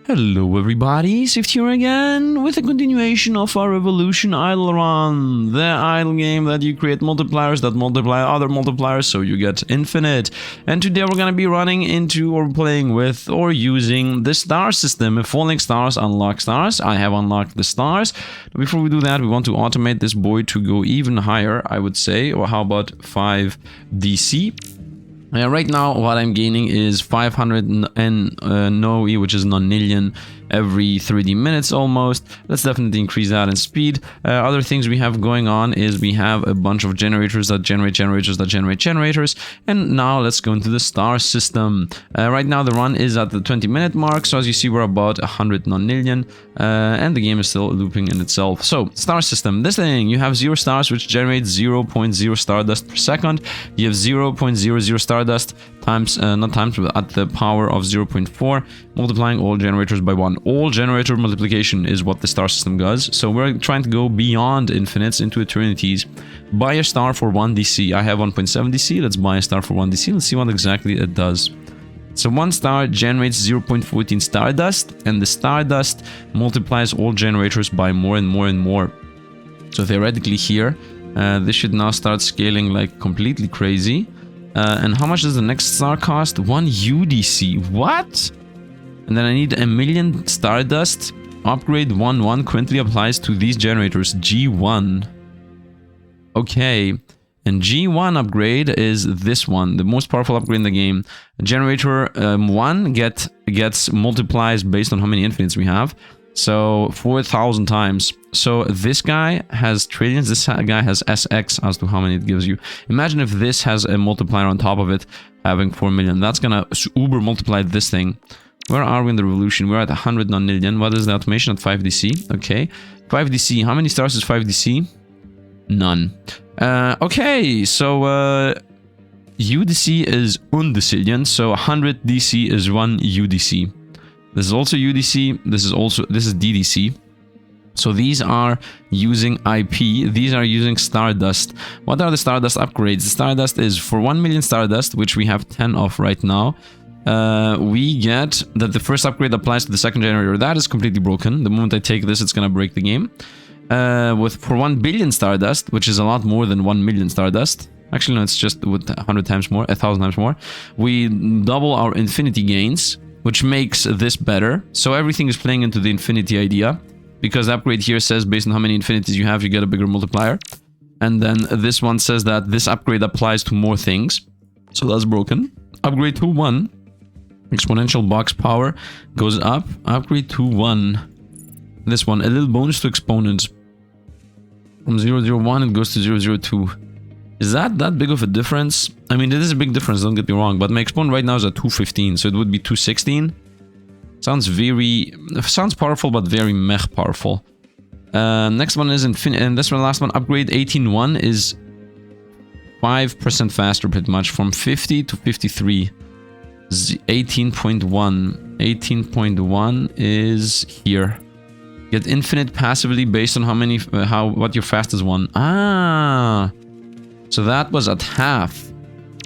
Hello everybody, Sifd here again with a continuation of our Revolution Idle Run, the idle game that you create multipliers that multiply other multipliers so you get infinite. And today we're gonna be running into or playing with or using the star system. If falling stars unlock stars, I have unlocked the stars. Before we do that, we want to automate this boy to go even higher, I would say. Or how about 5 DC? Right now, what I'm gaining is 500 NOE, which is nonillion, every 3D minutes almost. Let's definitely increase that in speed. Other things we have going on is we have a bunch of generators that generate generators that generate generators. And now let's go into the star system. Right now, the run is at the 20-minute mark. So as you see, we're about 100 nonillion. And the game is still looping in itself. So, star system. This thing, you have 0 stars, which generates 0.0 stardust per second. You have 0.00 stardust times, not times, but at the power of 0.4, multiplying all generators by 1. All generator multiplication is what the star system does. So we're trying to go beyond infinites into eternities. Buy a star for 1 DC. I have 1.7 DC. Let's buy a star for 1 DC. Let's see what exactly it does. So 1 star generates 0.14 stardust, and the stardust multiplies all generators by more and more and more. So theoretically here, this should now start scaling like completely crazy. And how much does the next star cost? 1 UDC. What? And then I need 1,000,000 stardust. Upgrade 1/1 currently applies to these generators. G1. Okay. And G1 upgrade is this one, the most powerful upgrade in the game. Generator 1 gets multiplies based on how many infinites we have. So 4,000 times. So this guy has trillions, this guy has SX as to how many it gives you. Imagine if this has a multiplier on top of it, having 4 million. That's gonna uber multiply this thing. Where are we in the revolution? We're at 100 nonillion. What is the automation at 5 DC? Okay. 5 DC. How many stars is 5 DC? None. Okay, so UDC is undecillion, so 100 DC is 1 UDC. This is also UDC, this is DDC. So these are using IP, these are using Stardust. What are the Stardust upgrades? The Stardust is for 1,000,000 Stardust, which we have 10 of right now. We get that the first upgrade applies to the second generator. That is completely broken. The moment I take this, it's gonna break the game. For 1 billion Stardust, which is a lot more than 1,000,000 Stardust. Actually, no, it's just with 100 times more, 1,000 times more. We double our infinity gains, which makes this better. So everything is playing into the infinity idea. Because the upgrade here says based on how many infinities you have, you get a bigger multiplier. And then this one says that this upgrade applies to more things. So that's broken. Upgrade to 1. Exponential box power goes up. Upgrade to 1. This one, a little bonus to exponents. From 001 it goes to 002. Is that big of a difference? I mean, it is a big difference, don't get me wrong, but my exponent right now is at 215, so it would be 216. Sounds powerful, but very meh powerful. Next one is Infinity, and this one, last one, upgrade 18.1 is 5% faster pretty much, from 50 to 53. 18.1. 18.1 is here. Get infinite passively based on what your fastest one. Ah, so that was at half.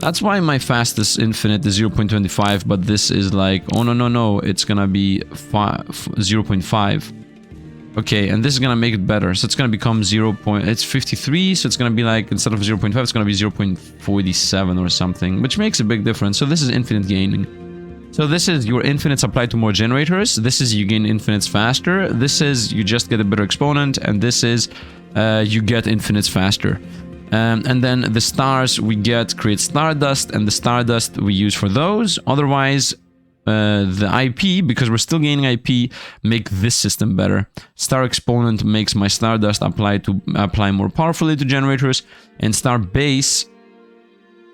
That's why my fastest infinite is 0.25, but this is like, oh no, it's gonna be 0.5. Okay, and this is gonna make it better. So it's gonna become it's 53, so it's gonna be like, instead of 0.5, it's gonna be 0.47 or something, which makes a big difference. So this is infinite gaining. So this is your infinites applied to more generators. This is you gain infinites faster. This is you just get a better exponent. And this is you get infinites faster. And then the stars we create stardust. And the stardust we use for those. Otherwise, the IP, because we're still gaining IP, make this system better. Star exponent makes my stardust apply more powerfully to generators. And star base,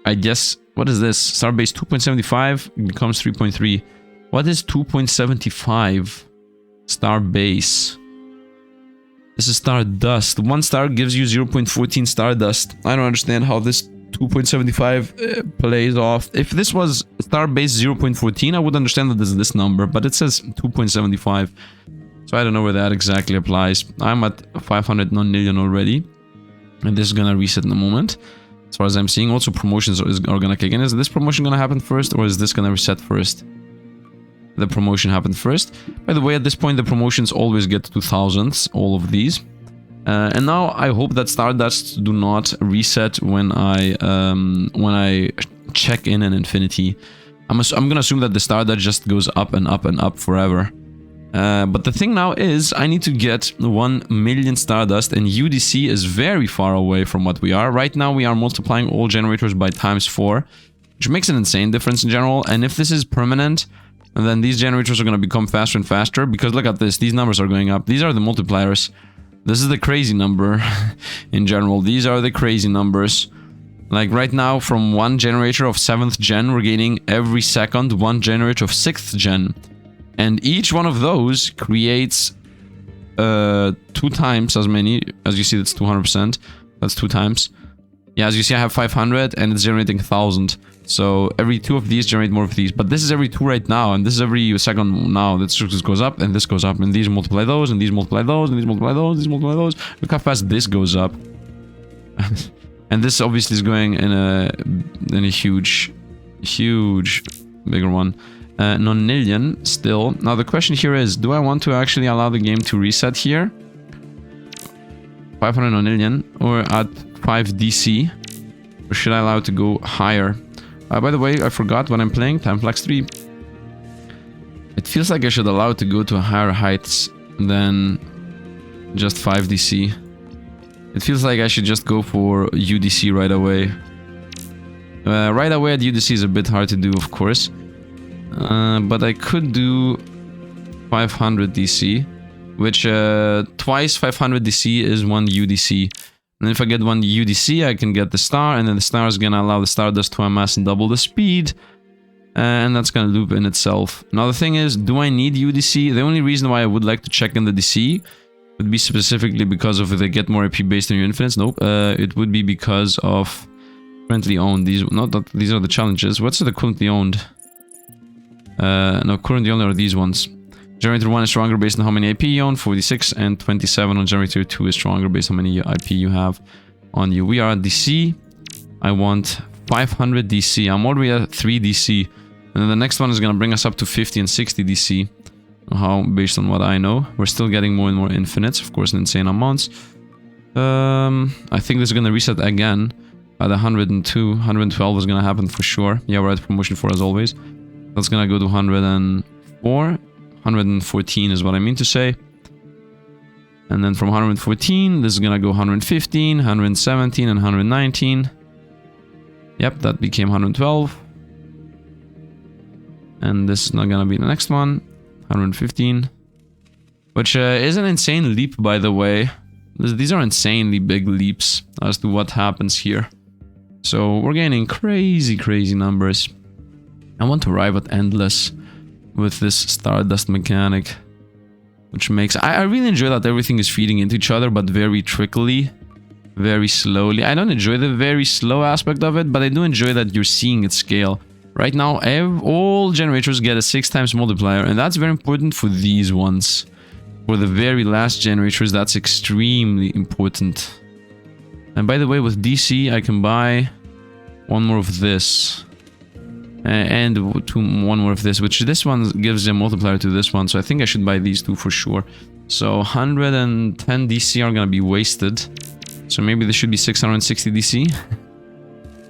I guess... What is this? Star base 2.75 becomes 3.3. What is 2.75? Star base. This is stardust. 1 star gives you 0.14 stardust. I don't understand how this 2.75 plays off. If this was star base 0.14, I would understand that this is this number, but it says 2.75. So I don't know where that exactly applies. I'm at 500 nonillion already. And this is gonna reset in a moment. As far as I'm seeing, also promotions are gonna kick in. Is this promotion gonna happen first, or is this gonna reset first? the promotion happened first. By the way, at this point, the promotions always get to 2000s, all of these. And now I hope that Stardust do not reset when I check in an Infinity. I'm gonna assume that the Stardust just goes up and up and up forever. But the thing now is, I need to get 1 million Stardust, and UDC is very far away from what we are. Right now we are multiplying all generators by ×4, which makes an insane difference in general. And if this is permanent, then these generators are going to become faster and faster, because look at this, these numbers are going up. These are the multipliers. This is the crazy number in general. These are the crazy numbers. Like right now, from 1 generator of 7th gen, we're gaining every second 1 generator of 6th gen. And each one of those creates 2 times as many. As you see, that's 200%. That's 2 times. Yeah, as you see, I have 500 and it's generating 1000. So every 2 of these generate more of these. But this is every 2 right now, and this is every second now. This just goes up and this goes up, and these multiply those, and these multiply those, and these multiply those, these multiply those. Look how fast this goes up. And this obviously is going in a huge, bigger one. Nonillion still. Now the question here is, do I want to actually allow the game to reset here? 500 nonillion, or at 5 DC? Or should I allow it to go higher? By the way, I forgot when I'm playing Time Flex 3. It feels like I should allow it to go to higher heights than just 5 DC. It feels like I should just go for UDC right away. Right away at UDC is a bit hard to do, of course. But I could do 500 DC, which twice 500 DC is 1 UDC. And if I get 1 UDC, I can get the star, and then the star is gonna allow the Stardust to amass and double the speed. And that's gonna loop in itself. Now the thing is, do I need UDC? The only reason why I would like to check in the DC would be specifically because of the get more AP based on your infinites. Nope. It would be because of currently owned. These, not that these are the challenges. What's the currently owned? No, currently owned are these ones. Generator 1 is stronger based on how many IP you own, 46, and 27 on Generator 2 is stronger based on how many IP you have on you. We are at DC. I want 500 DC. I'm already at 3 DC. And then the next one is going to bring us up to 50 and 60 DC. How, based on what I know. We're still getting more and more infinites, of course, in insane amounts. I think this is going to reset again at 102. 112 is going to happen for sure. Yeah, we're at promotion 4 as always. That's going to go to 104. 114 is what I mean to say. And then from 114, this is gonna go 115, 117, and 119. Yep, that became 112. And this is not gonna be the next one. 115. Which is an insane leap, by the way. These are insanely big leaps as to what happens here. So we're gaining crazy numbers. I want to arrive at endless with this Stardust mechanic, which makes... I really enjoy that everything is feeding into each other, but very trickily, very slowly. I don't enjoy the very slow aspect of it, but I do enjoy that you're seeing it scale. Right now, all generators get a 6 times multiplier, and that's very important for these ones. For the very last generators, that's extremely important. And by the way, with DC, I can buy 1 more of this. And 1 more of this, which this one gives a multiplier to this one, so I think I should buy these 2 for sure. So 110 DC are gonna be wasted, so maybe this should be 660 DC.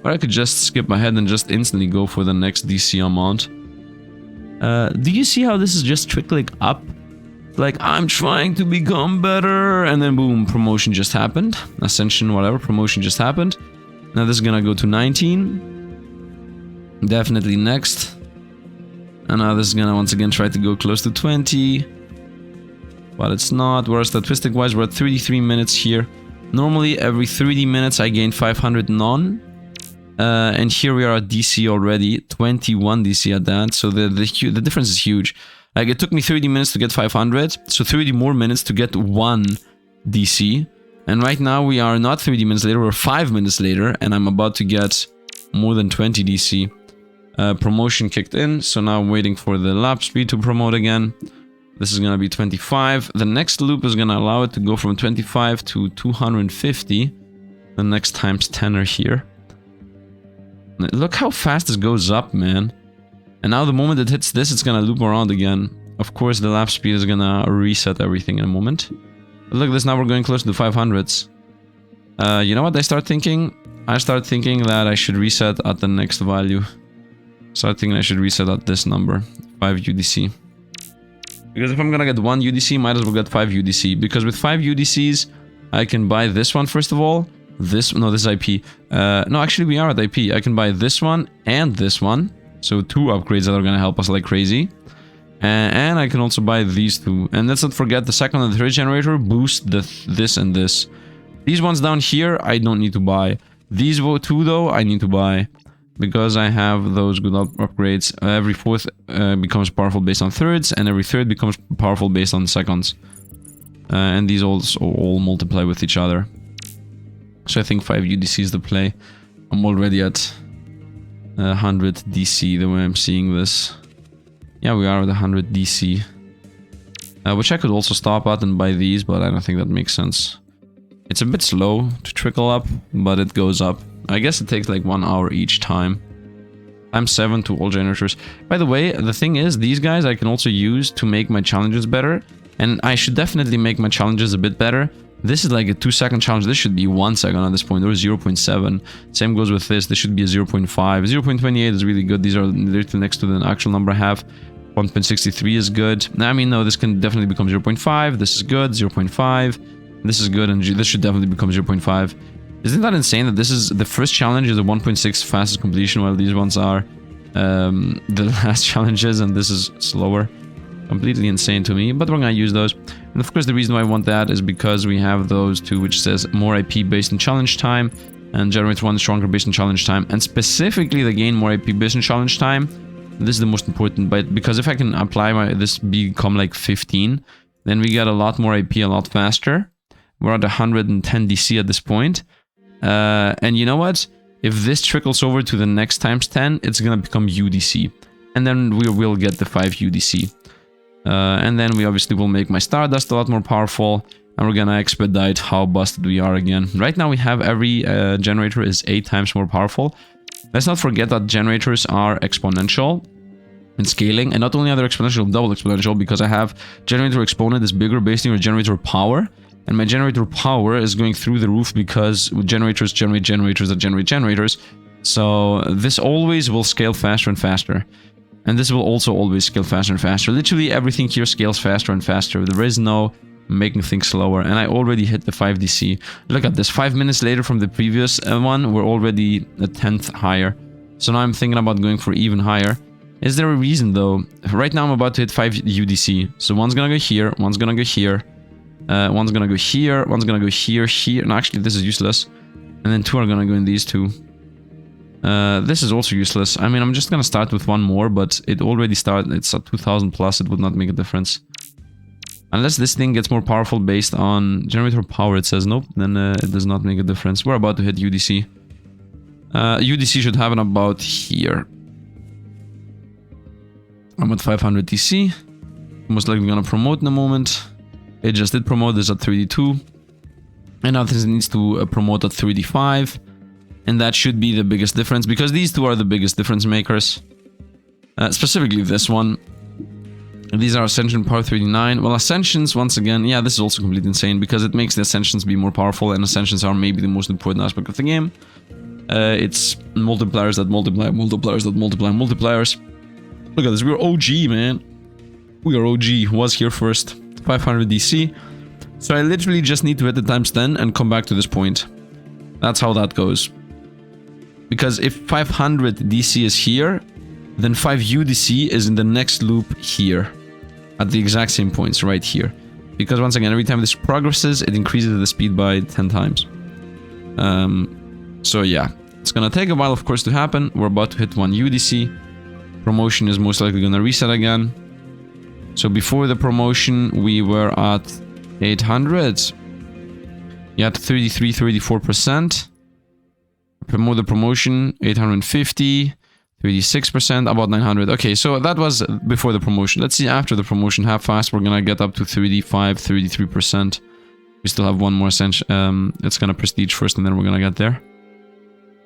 Or I could just skip ahead and just instantly go for the next DC amount. Do you see how this is just trickling up? Like, I'm trying to become better, and then boom, promotion just happened. Ascension, whatever, promotion just happened. Now this is gonna go to 19. Definitely next. And now this is gonna once again try to go close to 20. But it's not. Whereas statistic wise, we're at 33 minutes here. Normally every 30 minutes I gain 500 non. And here we are at DC already. 21 DC at that. So the difference is huge. Like, it took me 30 minutes to get 500. So 30 more minutes to get 1 DC. And right now we are not 30 minutes later, we're 5 minutes later. And I'm about to get more than 20 DC. Promotion kicked in, so now I'm waiting for the lap speed to promote again. This is gonna be 25. The next loop is gonna allow it to go from 25 to 250. The next times 10 are here. Look how fast this goes up, man. And now the moment it hits this, it's gonna loop around again. Of course, the lap speed is gonna reset everything in a moment. But look at this, now we're going close to the 500s. You know what I start thinking? I start thinking that I should reset at the next value. Start thinking I should reset at this number, 5 UDC. Because if I'm gonna get 1 UDC, might as well get 5 UDC. Because with 5 UDCs, I can buy this one first of all. This is IP. No, actually we are at IP. I can buy this one and this one. So 2 upgrades that are gonna help us like crazy. And I can also buy these 2. And let's not forget the second and the third generator boost this and this. These ones down here, I don't need to buy. These 2 though, I need to buy. Because I have those good upgrades. Every fourth becomes powerful based on thirds. And every third becomes powerful based on seconds. And these also all multiply with each other. So I think 5 UDC is the play. I'm already at 100 DC the way I'm seeing this. Yeah, we are at 100 DC. Which I could also stop at and buy these, but I don't think that makes sense. It's a bit slow to trickle up, but it goes up. I guess it takes like 1 hour each time. Times 7 to all generators. By the way, the thing is, these guys I can also use to make my challenges better. And I should definitely make my challenges a bit better. This is like a 2-second challenge. This should be 1 second at this point, or 0.7. Same goes with this. This should be a 0.5. 0.28 is really good. These are literally next to the actual number I have. 1.63 is good. I mean, no, this can definitely become 0.5. This is good. 0.5. This is good, and this should definitely become 0.5. Isn't that insane that this is the first challenge is a 1.6 fastest completion, while these ones are the last challenges, and this is slower. Completely insane to me, but we're gonna use those. And of course, the reason why I want that is because we have those 2, which says more IP based on challenge time, and generates 1 stronger based on challenge time, and specifically the gain more IP based on challenge time. This is the most important, but because if I can apply this become like 15, then we get a lot more IP a lot faster. We're at 110 DC at this point. And you know what? If this trickles over to the next times 10, it's gonna become UDC. And then we will get the 5 UDC. And then we obviously will make my Stardust a lot more powerful. And we're gonna expedite how busted we are again. Right now we have every generator is 8 times more powerful. Let's not forget that generators are exponential in scaling. And not only are they exponential, double exponential, because I have generator exponent is bigger based on your generator power. And my generator power is going through the roof because generators generate generators that generate generators. So this always will scale faster and faster. And this will also always scale faster and faster. Literally everything here scales faster and faster. There is no making things slower. And I already hit the 5 DC. Look at this. 5 minutes later from the previous one, we're already a 10th higher. So now I'm thinking about going for even higher. Is there a reason though? Right now I'm about to hit 5 UDC. So one's gonna go here, one's gonna go here. One's gonna go here, one's gonna go here, here. No, actually this is useless. And then 2 are gonna go in these 2. This is also useless. I mean, I'm just gonna start with 1 more, but it already started. It's at 2000 plus. It would not make a difference. Unless this thing gets more powerful based on generator power, it says nope, then it does not make a difference. We're about to hit UDC. UDC should happen about here. I'm at 500 DC. Most likely gonna promote in a moment. It just did promote this at 32. And now this needs to promote at 35. And that should be the biggest difference, because these 2 are the biggest difference makers. Specifically this one. These are Ascension Power 39. Well, Ascensions, once again, yeah, this is also completely insane, because it makes the Ascensions be more powerful, and Ascensions are maybe the most important aspect of the game. It's multipliers that multiply, multipliers that multiply, multipliers. Look at this, we're OG, man. We are OG, was here first. 500 DC. So I literally just need to hit the times 10 and come back to this point. That's how that goes. Because if 500 DC is here, then 5 UDC is in the next loop here. At the exact same points, right here. Because once again, every time this progresses, it increases the speed by 10 times. So yeah, it's gonna take a while, of course, to happen. We're about to hit 1 UDC. Promotion is most likely gonna reset again. So before the promotion, we were at 800. Yeah, at 33, 34%. Promote the promotion, 850, 36%, about 900. Okay, so that was before the promotion. Let's see after the promotion how fast we're gonna get up to 35, 33%. We still have 1 more ascension. It's gonna prestige first and then we're gonna get there.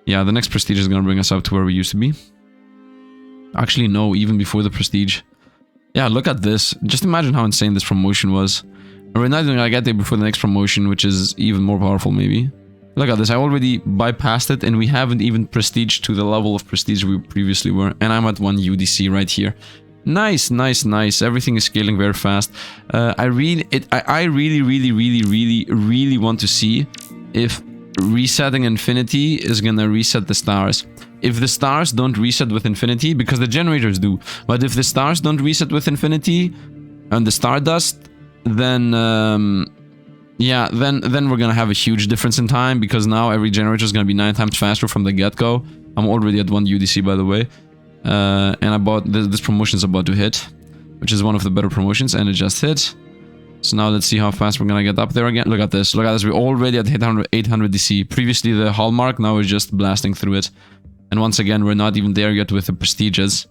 Yeah, the next prestige is gonna bring us up to where we used to be. Actually, no, even before the prestige. Yeah, look at this. Just imagine how insane this promotion was. And we're not even gonna get there before the next promotion, which is even more powerful, maybe. Look at this. I already bypassed it, and we haven't even prestiged to the level of prestige we previously were. And I'm at 1 UDC right here. Nice, nice, nice. Everything is scaling very fast. I really want to see if resetting Infinity is gonna reset the stars. If the stars don't reset with Infinity, because the generators do, but if the stars don't reset with Infinity and the Stardust, then yeah, then we're gonna have a huge difference in time, because now every generator is gonna be 9 times faster from the get-go. I'm already at 1 UDC, by the way. And this promotion is about to hit, which is one of the better promotions, and it just hit. So now let's see how fast we're gonna get up there again. Look at this, look at this. We're already at 800 DC. Previously the hallmark, now we're just blasting through it. And once again, we're not even there yet with the prestiges.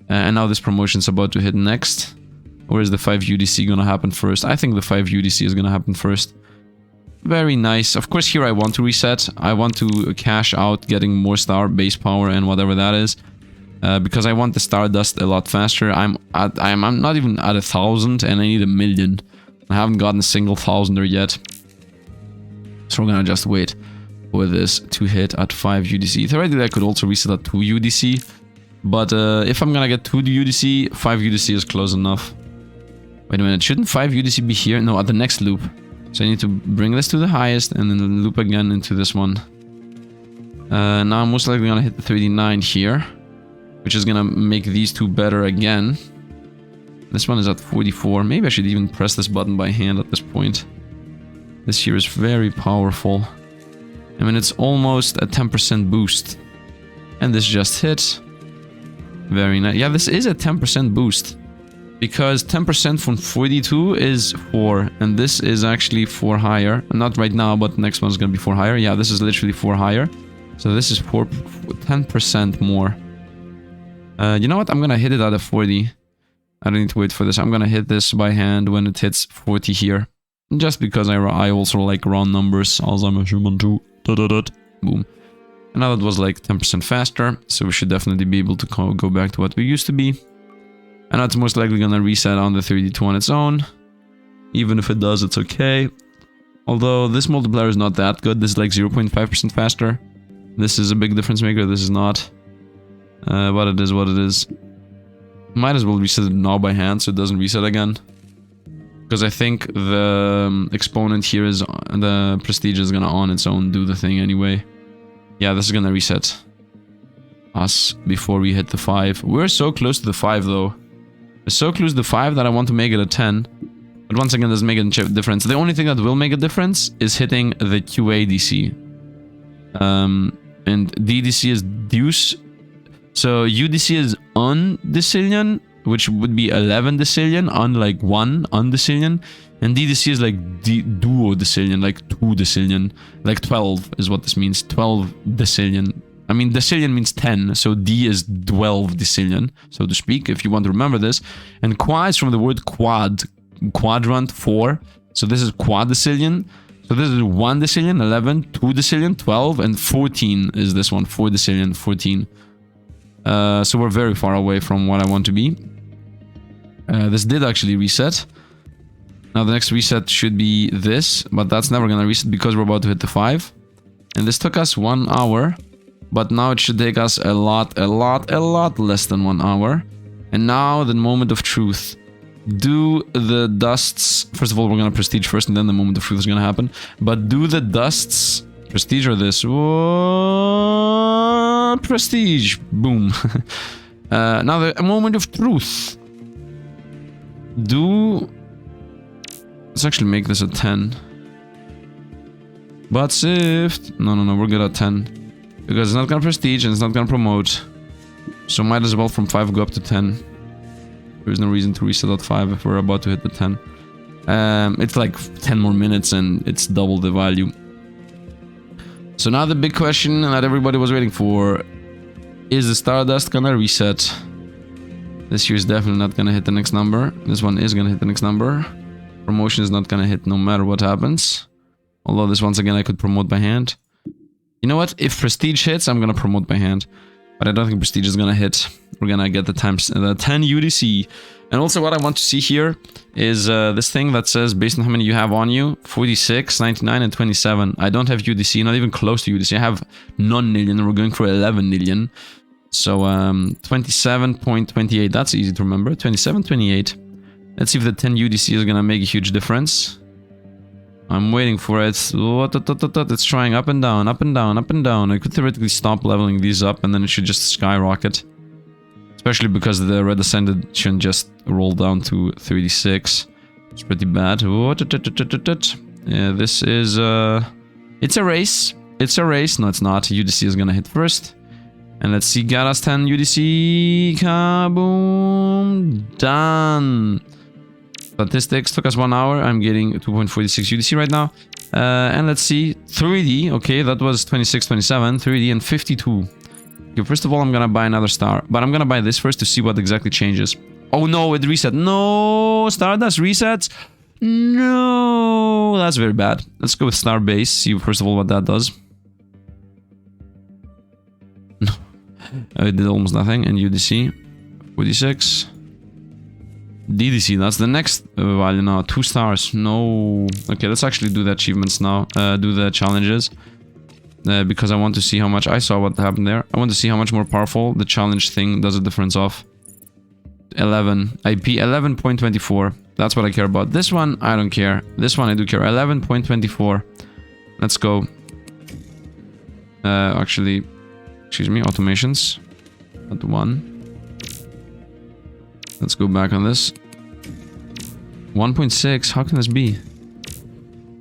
And now this promotion's about to hit next. Or is the 5 UDC gonna happen first? I think the 5 UDC is gonna happen first. Very nice. Of course, here I want to reset. I want to cash out getting more star base power and whatever that is. Because I want the Stardust a lot faster. I'm not even at 1,000 and I need 1,000,000. I haven't gotten a single 1000er yet. So we're gonna just wait for this to hit at 5 UDC. Theoretically, I could also reset at 2 UDC. But if I'm gonna get 2 UDC, 5 UDC is close enough. Wait a minute, shouldn't 5 UDC be here? No, at the next loop. So I need to bring this to the highest and then loop again into this one. Now I'm most likely gonna hit the 39 here, which is gonna make these two better again. This one is at 44. Maybe I should even press this button by hand at this point. This here is very powerful. I mean, it's almost a 10% boost. And this just hit. Very nice. Yeah, this is a 10% boost. Because 10% from 42 is 4. And this is actually 4 higher. Not right now, but the next one's gonna be 4 higher. Yeah, this is literally 4 higher. So this is 10% more. You know what? I'm gonna hit it at a 40. I don't need to wait for this. I'm gonna hit this by hand when it hits 40 here. Just because I also like round numbers, as I'm a human too. Boom. And now that was like 10% faster, so we should definitely be able to go back to what we used to be. And that's most likely gonna reset on the 32 on its own. Even if it does, it's okay. Although this multiplier is not that good. This is like 0.5% faster. This is a big difference maker, this is not. But it is what it is. Might as well reset it now by hand so it doesn't reset again. Because I think the exponent here is, the prestige is gonna on its own do the thing anyway. Yeah, this is gonna reset us before we hit the 5. We're so close to the 5 though. We're so close to the 5 that I want to make it a 10. But once again, doesn't make a difference. The only thing that will make a difference is hitting the QA-DC. And DDC is deuce. So UDC is undecillion, which would be 11 decillion, like 1 undecillion. And DDC is like duodecillion, like 2 decillion. Like 12 is what this means, 12 decillion. I mean, decillion means 10, so D is 12 decillion, so to speak, if you want to remember this. And quad is from the word quad, quadrant 4. So this is quadecillion. So this is 1 decillion, 11, 2 decillion, 12, and 14 is this one, 4 decillion, 14. So we're very far away from what I want to be. This did actually reset. Now the next reset should be this, but that's never gonna reset because we're about to hit the 5. And this took us 1 hour, but now it should take us a lot less than 1 hour. And now the moment of truth. Do the dusts... First of all, we're gonna prestige first, and then the moment of truth is gonna happen. But do the dusts... Prestige or this? Whoa, prestige. Boom. Now the moment of truth. Let's actually make this a 10. But Sifd... No, we're good at 10. Because it's not gonna prestige and it's not gonna promote. So might as well from 5 go up to 10. There's no reason to reset at 5 if we're about to hit the 10. It's like 10 more minutes and it's double the value. So now the big question that everybody was waiting for. Is the Stardust gonna reset? This here is definitely not gonna hit the next number. This one is gonna hit the next number. Promotion is not gonna hit no matter what happens. Although this once again I could promote by hand. You know what? If prestige hits, I'm gonna promote by hand. But I don't think Prestige is gonna hit. We're gonna get the 10 UDC. And also what I want to see here is this thing that says based on how many you have on you, 46, 99, and 27. I don't have UDC, not even close to UDC. I have non-million, we're going for 11 million. So 27.28, that's easy to remember. 27.28. Let's see if the 10 UDC is gonna make a huge difference. I'm waiting for it. It's trying up and down, up and down, up and down. I could theoretically stop leveling these up and then it should just skyrocket. Especially because the Red Ascended shouldn't just roll down to 36. It's pretty bad. Yeah, this is... it's a race. It's a race. No, it's not. UDC is gonna hit first. And let's see, got us 10 UDC. Kaboom! Done! Statistics took us 1 hour. I'm getting 2.46 UDC right now. And let's see, 3D. Okay, that was 26, 27. 3D and 52. Okay, first of all, I'm gonna buy another star. But I'm gonna buy this first to see what exactly changes. Oh no, it reset. No! Stardust resets? No! That's very bad. Let's go with star base. See first of all what that does. No. It did almost nothing. And UDC. 46. DDC, that's the next value now. 2 stars. No. Okay, let's actually do the achievements now. Do the challenges. Because I want to see how much... I saw what happened there. I want to see how much more powerful the challenge thing does a difference of. 11. IP 11.24. That's what I care about. This one, I don't care. This one, I do care. 11.24. Let's go. Actually... Excuse me, automations. At 1. Let's go back on this. 1.6. How can this be?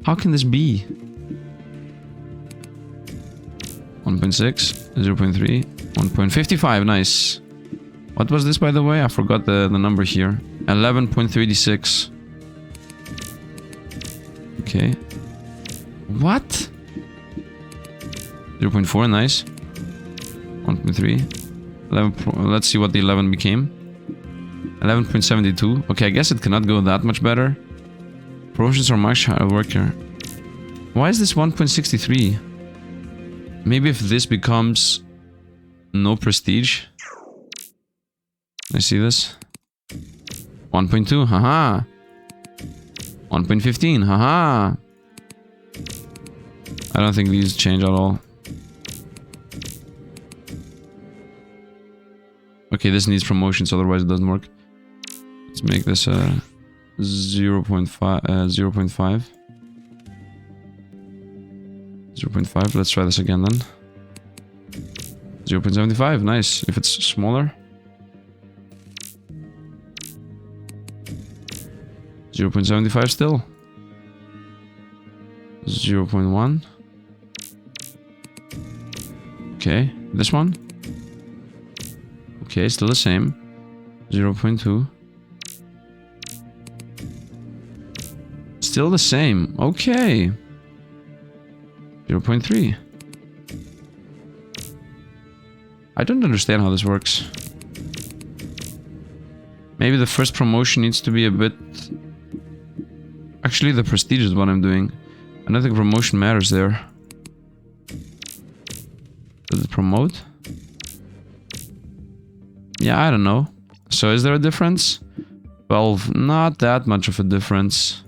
How can this be? 1.6, 0.3, 1.55. Nice. What was this, by the way? I forgot the number here. 11.36. Okay. What? 0.4. Nice. 1.3. 11. Let's see what the 11 became. 11.72. Okay, I guess it cannot go that much better. Promotions are much higher worker. Why is this 1.63? Maybe if this becomes no prestige. I see this. 1.2, haha. 1.15, haha. I don't think these change at all. Okay, this needs promotions, otherwise it doesn't work. Let's make this 0.5. 0.5. 0.5. Let's try this again then. 0.75. Nice. If it's smaller. 0.75 still. 0.1. Okay. This one. Okay, still the same. 0.2. Still the same. Okay. 0.3. I don't understand how this works. Maybe the first promotion needs to be a bit... Actually, the prestige is what I'm doing. I don't think promotion matters there. Does it promote? Yeah, I don't know. So is there a difference? 12. Not that much of a difference.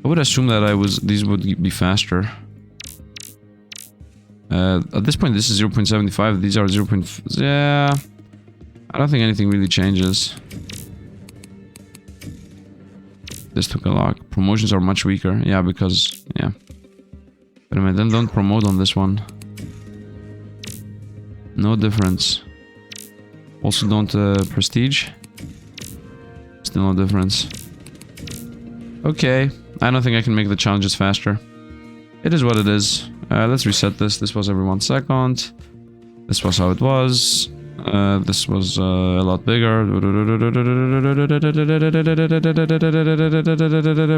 I would assume that these would be faster. At this point, this is 0.75. These are 0. Yeah. I don't think anything really changes. This took a lot. Promotions are much weaker. Yeah, because... Yeah. But anyway, then don't promote on this one. No difference. Also don't prestige. Still no difference. Okay. I don't think I can make the challenges faster. It is what it is. Let's reset this. This was every 1 second. This was how it was. This was a lot bigger.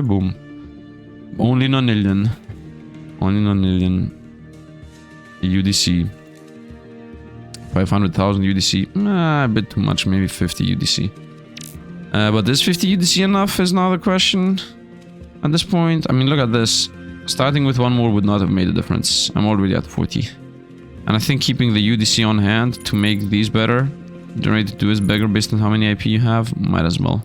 Boom. Only nonillion. Only nonillion. UDC. 500,000 UDC. A bit too much. Maybe 50 UDC. But is 50 UDC enough is now the question. At this point, I mean, look at this. Starting with one more would not have made a difference. I'm already at 40. And I think keeping the UDC on hand to make these better, generated 2 is bigger based on how many IP you have, might as well.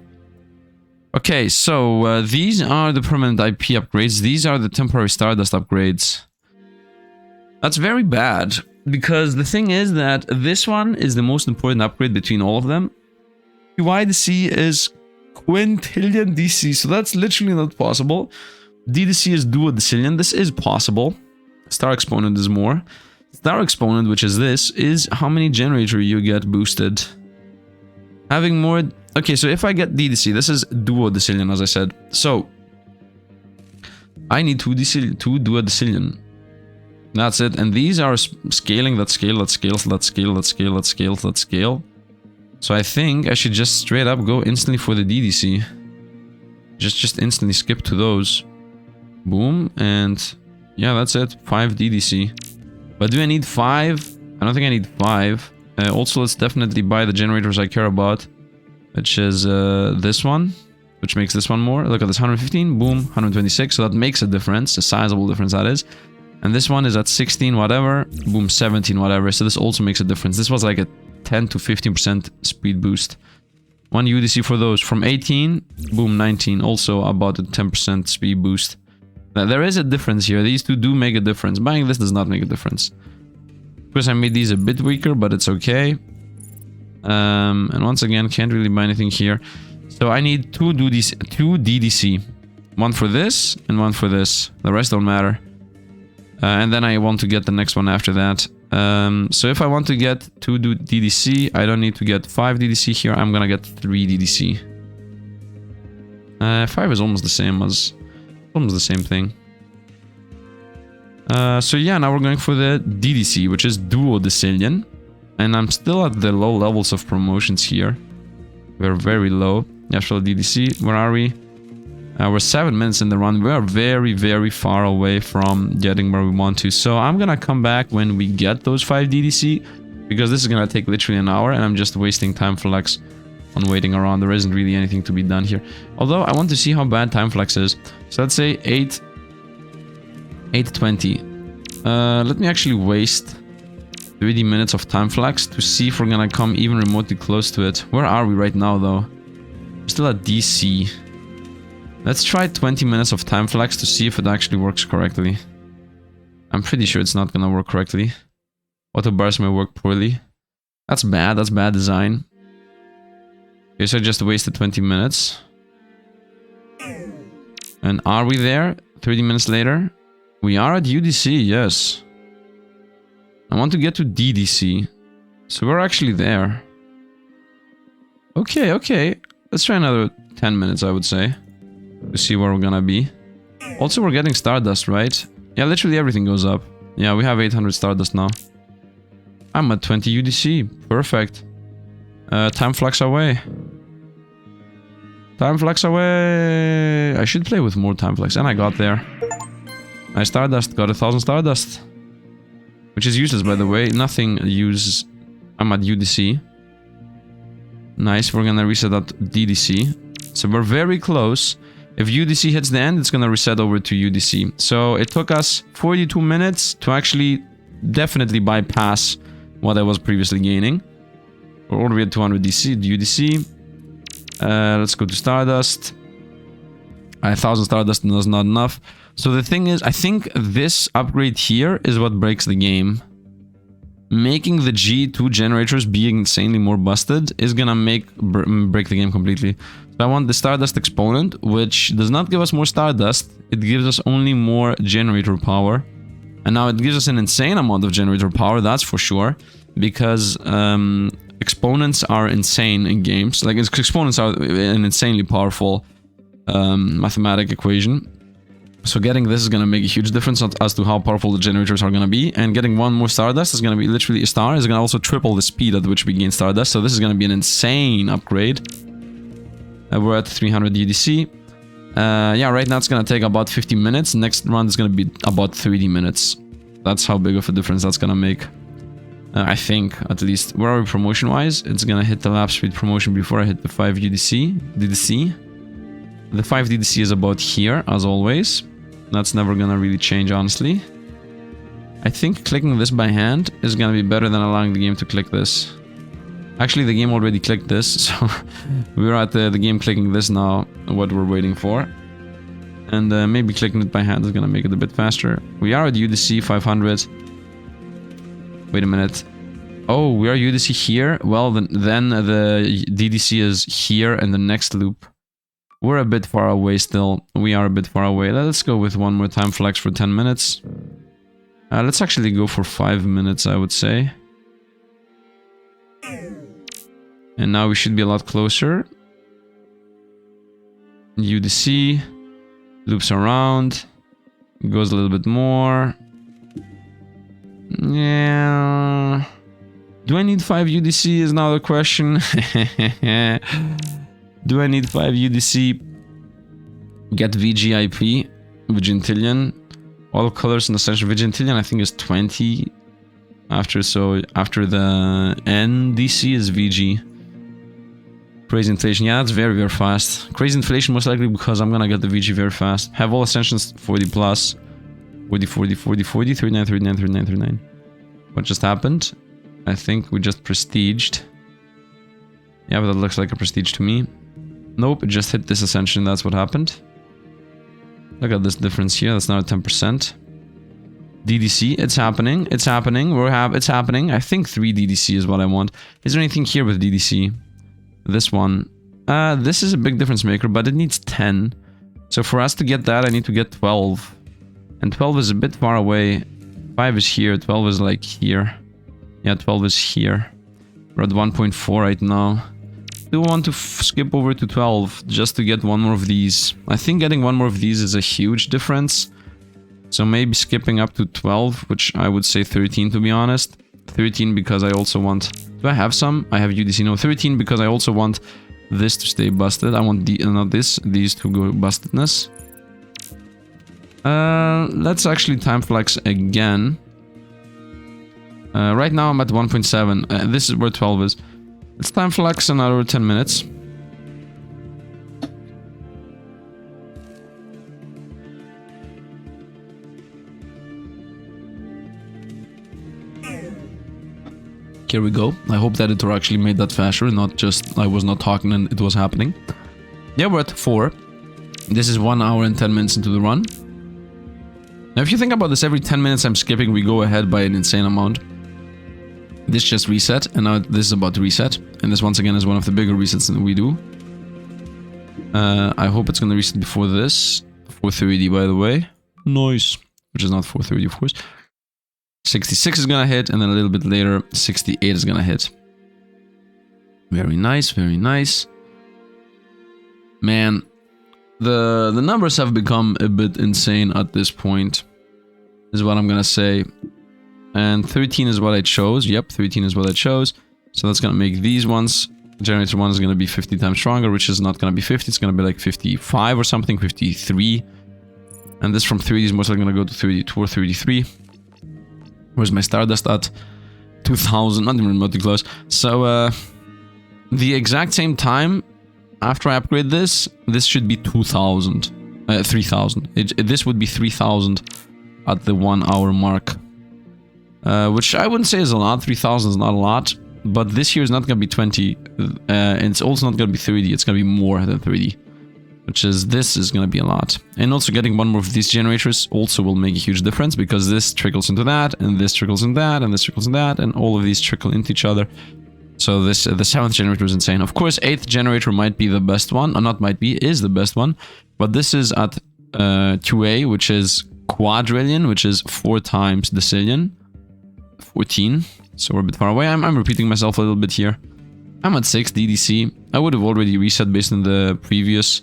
Okay, so these are the permanent IP upgrades. These are the temporary Stardust upgrades. That's very bad, because the thing is that this one is the most important upgrade between all of them. QIDC is quintillion DC, so that's literally not possible. DDC is duodecillion, this is possible. Star Exponent is more. Star Exponent, which is this, is how many generator you get boosted. Having more... Okay, so if I get DDC, this is duodecillion, as I said. So, I need 2 duodecillion. That's it. And these are scaling, that scale, that scales, that scale, that scale, that scales, that scale. So I think I should just straight up go instantly for the DDC. Just instantly skip to those. Boom. And yeah, that's it. 5 DDC. But do I need 5? I don't think I need 5. Also, let's definitely buy the generators I care about. Which is this one. Which makes this one more. Look at this, 115. Boom. 126. So that makes a difference. A sizable difference, that is. And this one is at 16 whatever. Boom. 17 whatever. So this also makes a difference. This was like a 10 to 15% speed boost. 1 UDC for those. From 18. Boom. 19. Also about a 10% speed boost. Now, there is a difference here. These two do make a difference. Buying this does not make a difference. Of course, I made these a bit weaker, but it's okay. And once again, can't really buy anything here. So I need 2 DDC. 1 for this and 1 for this. The rest don't matter. And then I want to get the next one after that. So if I want to get 2 DDC, I don't need to get 5 DDC here. I'm gonna get 3 DDC. 5 is almost the same as... Almost the same thing. So yeah, now we're going for the DDC, which is duodecillion. And I'm still at the low levels of promotions here. We're very low. Actual DDC, where are we? We're 7 minutes in the run. We are very, very far away from getting where we want to. So I'm gonna come back when we get those 5 DDC. Because this is gonna take literally an hour and I'm just wasting time flex on waiting around. There isn't really anything to be done here. Although I want to see how bad time flex is. So let's say 8:20. Let me actually waste 30 minutes of time flex to see if we're gonna come even remotely close to it. Where are we right now though? We're still at DC. Let's try 20 minutes of time flex to see if it actually works correctly. I'm pretty sure it's not gonna work correctly. Auto bars may work poorly. That's bad design. Okay, so I just wasted 20 minutes. And are we there? 30 minutes later? We are at UDC, yes. I want to get to DDC. So we're actually there. Okay, okay. Let's try another 10 minutes, I would say. To see where we're gonna be. Also, we're getting Stardust, right? Yeah, literally everything goes up. Yeah, we have 800 Stardust now. I'm at 20 UDC. Perfect. Time flex away. Time flex away. I should play with more time flex. And I got there. I Stardust. Got 1000 Stardust. Which is useless, by the way. Nothing uses... I'm at UDC. Nice. We're gonna reset at DDC. So we're very close. If UDC hits the end, it's gonna reset over to UDC. So it took us 42 minutes to actually definitely bypass what I was previously gaining. We're already at 200 UDC. Let's go to Stardust. 1000 Stardust was not enough. So the thing is, I think this upgrade here is what breaks the game. Making the G2 generators being insanely more busted is gonna break the game completely. So I want the Stardust Exponent, which does not give us more Stardust. It gives us only more generator power. And now it gives us an insane amount of generator power, that's for sure. Because exponents are insane in games. Like, exponents are an insanely powerful mathematic equation. So getting this is going to make a huge difference as to how powerful the generators are going to be. And getting one more Stardust is going to be literally a star. Is going to also triple the speed at which we gain Stardust. So this is going to be an insane upgrade. We're at 300 UDC. Yeah, right now it's going to take about 50 minutes. Next round is going to be about 30 minutes. That's how big of a difference that's going to make. I think, at least. Where are we promotion-wise? It's going to hit the lap speed promotion before I hit the 5 DDC. The 5 DDC is about here, as always. That's never gonna really change, honestly. I think clicking this by hand is gonna be better than allowing the game to click this. Actually, the game already clicked this, so we're at the game clicking this now, what we're waiting for. And maybe clicking it by hand is gonna make it a bit faster. We are at UDC 500. Wait a minute. Oh, we are UDC here? Well, then the DDC is here in the next loop. We're a bit far away still. We are a bit far away. Let's go with one more time flex for 10 minutes. Let's actually go for 5 minutes, I would say. And now we should be a lot closer. UDC. Loops around. Goes a little bit more. Yeah. Do I need 5 UDC is now the question. Do I need 5 UDC? Get VGIP. Vigintillion. All colors in Essential Vigintillion I think is 20. After the NDC is VG. Crazy Inflation, yeah, that's very, very fast. Crazy Inflation most likely because I'm gonna get the VG very fast. Have all Ascensions 40 plus. 40, 40, 40, 40, 39, 39, 39, 39. What just happened? I think we just prestiged. Yeah, but that looks like a prestige to me. Nope, it just hit this Ascension, that's what happened. Look at this difference here, that's now at 10%. DDC, it's happening, it's happening, it's happening. I think 3 DDC is what I want. Is there anything here with DDC? This one. This is a big difference maker, but it needs 10. So for us to get that, I need to get 12. And 12 is a bit far away. 5 is here, 12 is like here. Yeah, 12 is here. We're at 1.4 right now. Do want to skip over to 12 just to get one more of these. I think getting one more of these is a huge difference. So maybe skipping up to 12, which I would say 13 to be honest. 13 because I also want... Do I have some? I have UDC. No, 13 because I also want this to stay busted. I want not these to go bustedness. Let's actually time flex again. Right now I'm at 1.7. This is where 12 is. Let's time flex another 10 minutes. Here we go. I hope that it actually made that faster, not just I was not talking and it was happening. Yeah, we're at 4. This is 1 hour and 10 minutes into the run. Now, if you think about this, every 10 minutes I'm skipping, we go ahead by an insane amount. This just reset, and now this is about to reset. And this, once again, is one of the bigger resets that we do. I hope it's going to reset before this. 430, by the way. Nice. Which is not 430, of course. 66 is gonna hit, and then a little bit later, 68 is gonna hit. Very nice, very nice. Man, the numbers have become a bit insane at this point, is what I'm gonna say. And 13 is what I chose. Yep, 13 is what I chose. So that's gonna make these ones. Generator 1 is gonna be 50 times stronger, which is not gonna be 50, it's gonna be like 55 or something, 53. And this from 3D is most likely gonna go to 32 or 33. Where's my Stardust at? 2000, not even remotely close. So, the exact same time after I upgrade this should be 2000. 3000. This would be 3000 at the 1 hour mark. Which I wouldn't say is a lot. 3000 is not a lot. But this here is not gonna be 20. And it's also not gonna be 30. It's gonna be more than 30. Which is, this is gonna be a lot. And also getting one more of these generators also will make a huge difference, because this trickles into that, and this trickles in that, and this trickles in that, and all of these trickle into each other. So this, the 7th generator is insane. Of course, 8th generator might be the best one, or not might be, is the best one. But this is at 2A, which is quadrillion, which is 4 times decillion. 14. So we're a bit far away. I'm repeating myself a little bit here. I'm at 6 DDC. I would have already reset based on the previous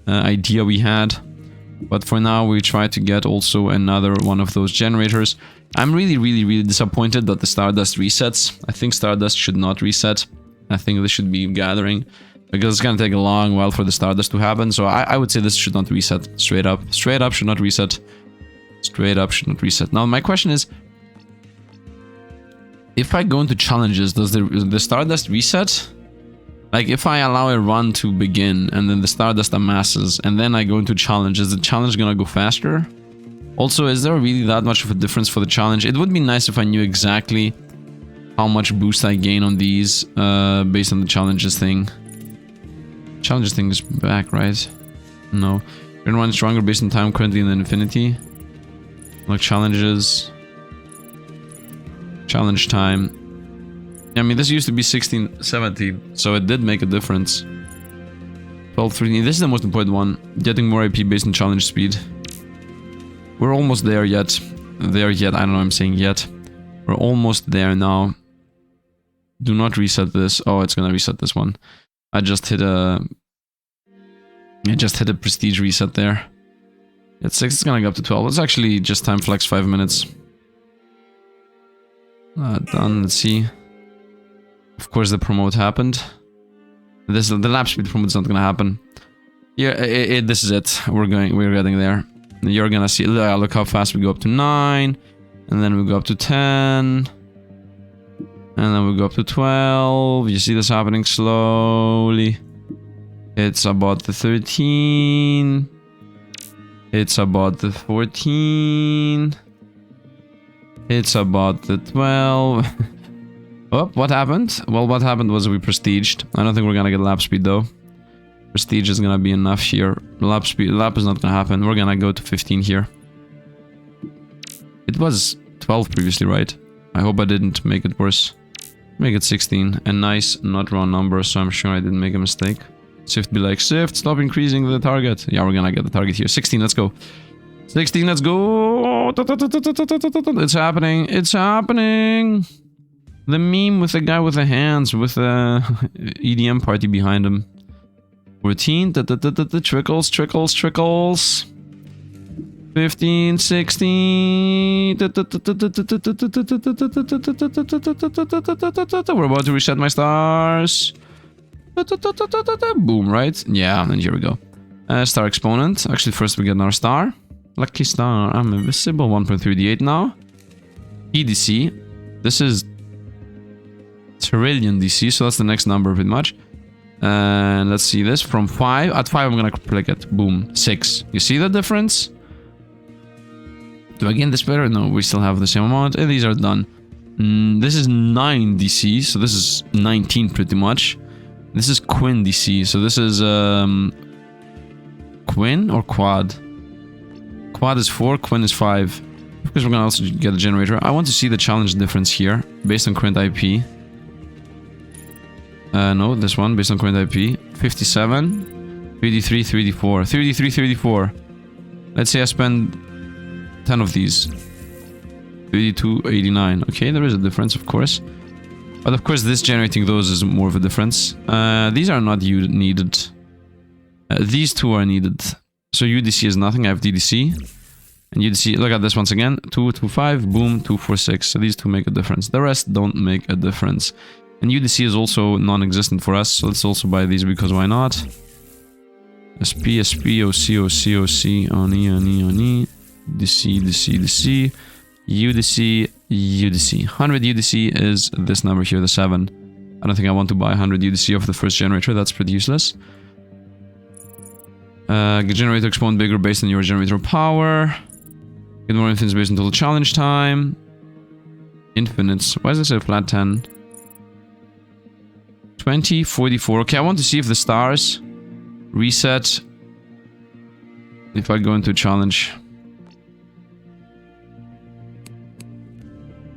idea we had, but for now we try to get also another one of those generators. I'm really disappointed that the Stardust resets. I think Stardust should not reset. I think this should be gathering, because it's gonna take a long while for the Stardust to happen. So I would say this should not reset. Straight up should not reset. Straight up should not reset. Now my question is, if I go into challenges, does the Stardust reset? Like, if I allow a run to begin, and then the Stardust amasses, and then I go into challenge, is the challenge gonna go faster? Also, is there really that much of a difference for the challenge? It would be nice if I knew exactly how much boost I gain on these based on the challenges thing. Challenges thing is back, right? No. You're one stronger based on time currently in the Infinity. Like challenges. Challenge time. I mean, this used to be 1670, so it did make a difference. 12-13. This is the most important one. Getting more AP based on challenge speed. We're almost there yet. I don't know what I'm saying yet. We're almost there now. Do not reset this. Oh, it's gonna reset this one. I just hit a prestige reset there. At 6, it's gonna go up to 12. Let's actually just time flex 5 minutes. Done. Let's see. Of course, the promote happened. The lap speed promote is not gonna happen. Yeah, this is it. We're getting there. You're gonna see. Look how fast we go up to 9, and then we go up to 10. And then we go up to 12. You see this happening slowly. It's about the 13. It's about the 14. It's about the 12. Oh, what happened? Well, what happened was we prestiged. I don't think we're gonna get lap speed though. Prestige is gonna be enough here. Lap is not gonna happen. We're gonna go to 15 here. It was 12 previously, right? I hope I didn't make it worse. Make it 16. A nice, not round number, so I'm sure I didn't make a mistake. Sifd be like, Sifd, stop increasing the target. Yeah, we're gonna get the target here. 16, let's go. 16, let's go. It's happening. It's happening. The meme with the guy with the hands, with the EDM party behind him. 14, trickles, trickles, trickles. 15, 16. We're about to reset my stars. Boom, right? Yeah, and here we go. Star exponent. Actually, first we get our star. Lucky star. I'm invisible. 1.38 now. EDC. This is trillion DC, so that's the next number pretty much. And let's see this. From 5. At 5, I'm gonna click it. Boom. 6. You see the difference? Do I gain this better? No, we still have the same amount. And these are done. This is 9 DC, so this is 19 pretty much. This is Quinn DC, so this is Quinn or Quad? Quad is 4, Quinn is 5. Because we're gonna also get a generator. I want to see the challenge difference here, based on current IP. No, this one, based on current IP. 57, 3D3, 3D4. 3D3, 3D4. Let's say I spend 10 of these. 3D2, 89. Okay, there is a difference, of course. But of course, this generating those is more of a difference. These are not needed. These two are needed. So UDC is nothing. I have DDC. And UDC, look at this once again. 2, 2, 5, boom, 2, 4, 6. So these two make a difference. The rest don't make a difference. And UDC is also non-existent for us. So let's also buy these because why not? SP, SP, OC, OC, OC, ONI, ONI, ONI. DC, DC, DC. UDC, UDC. 100 UDC is this number here, the 7. I don't think I want to buy 100 UDC off the first generator. That's pretty useless. Get generator exponent bigger based on your generator power. Get more infinites based on total challenge time. Infinites. Why does it say flat 10? 20, 44. Okay, I want to see if the stars reset if I go into a challenge.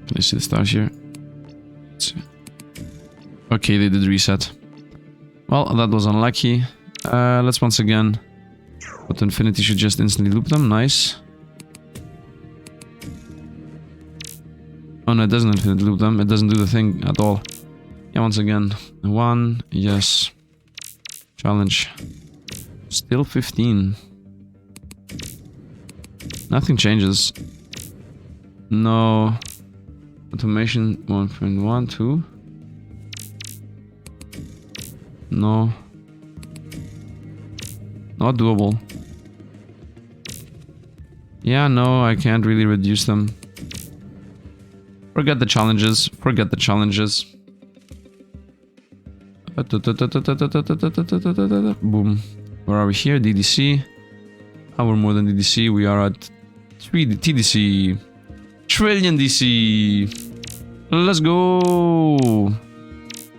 Can I see the stars here? Let's see. Okay, they did reset. Well, that was unlucky. Let's once again. But Infinity should just instantly loop them. Nice. Oh no, it doesn't infinitely loop them. It doesn't do the thing at all. Yeah, once again. 1, yes. Challenge. Still 15. Nothing changes. No. Automation 1.1, 2. No. Not doable. Yeah, no, I can't really reduce them. Forget the challenges. Forget the challenges. Boom. Where are we here? DDC. We're more than DDC. We are at TDC. Trillion DC. Let's go.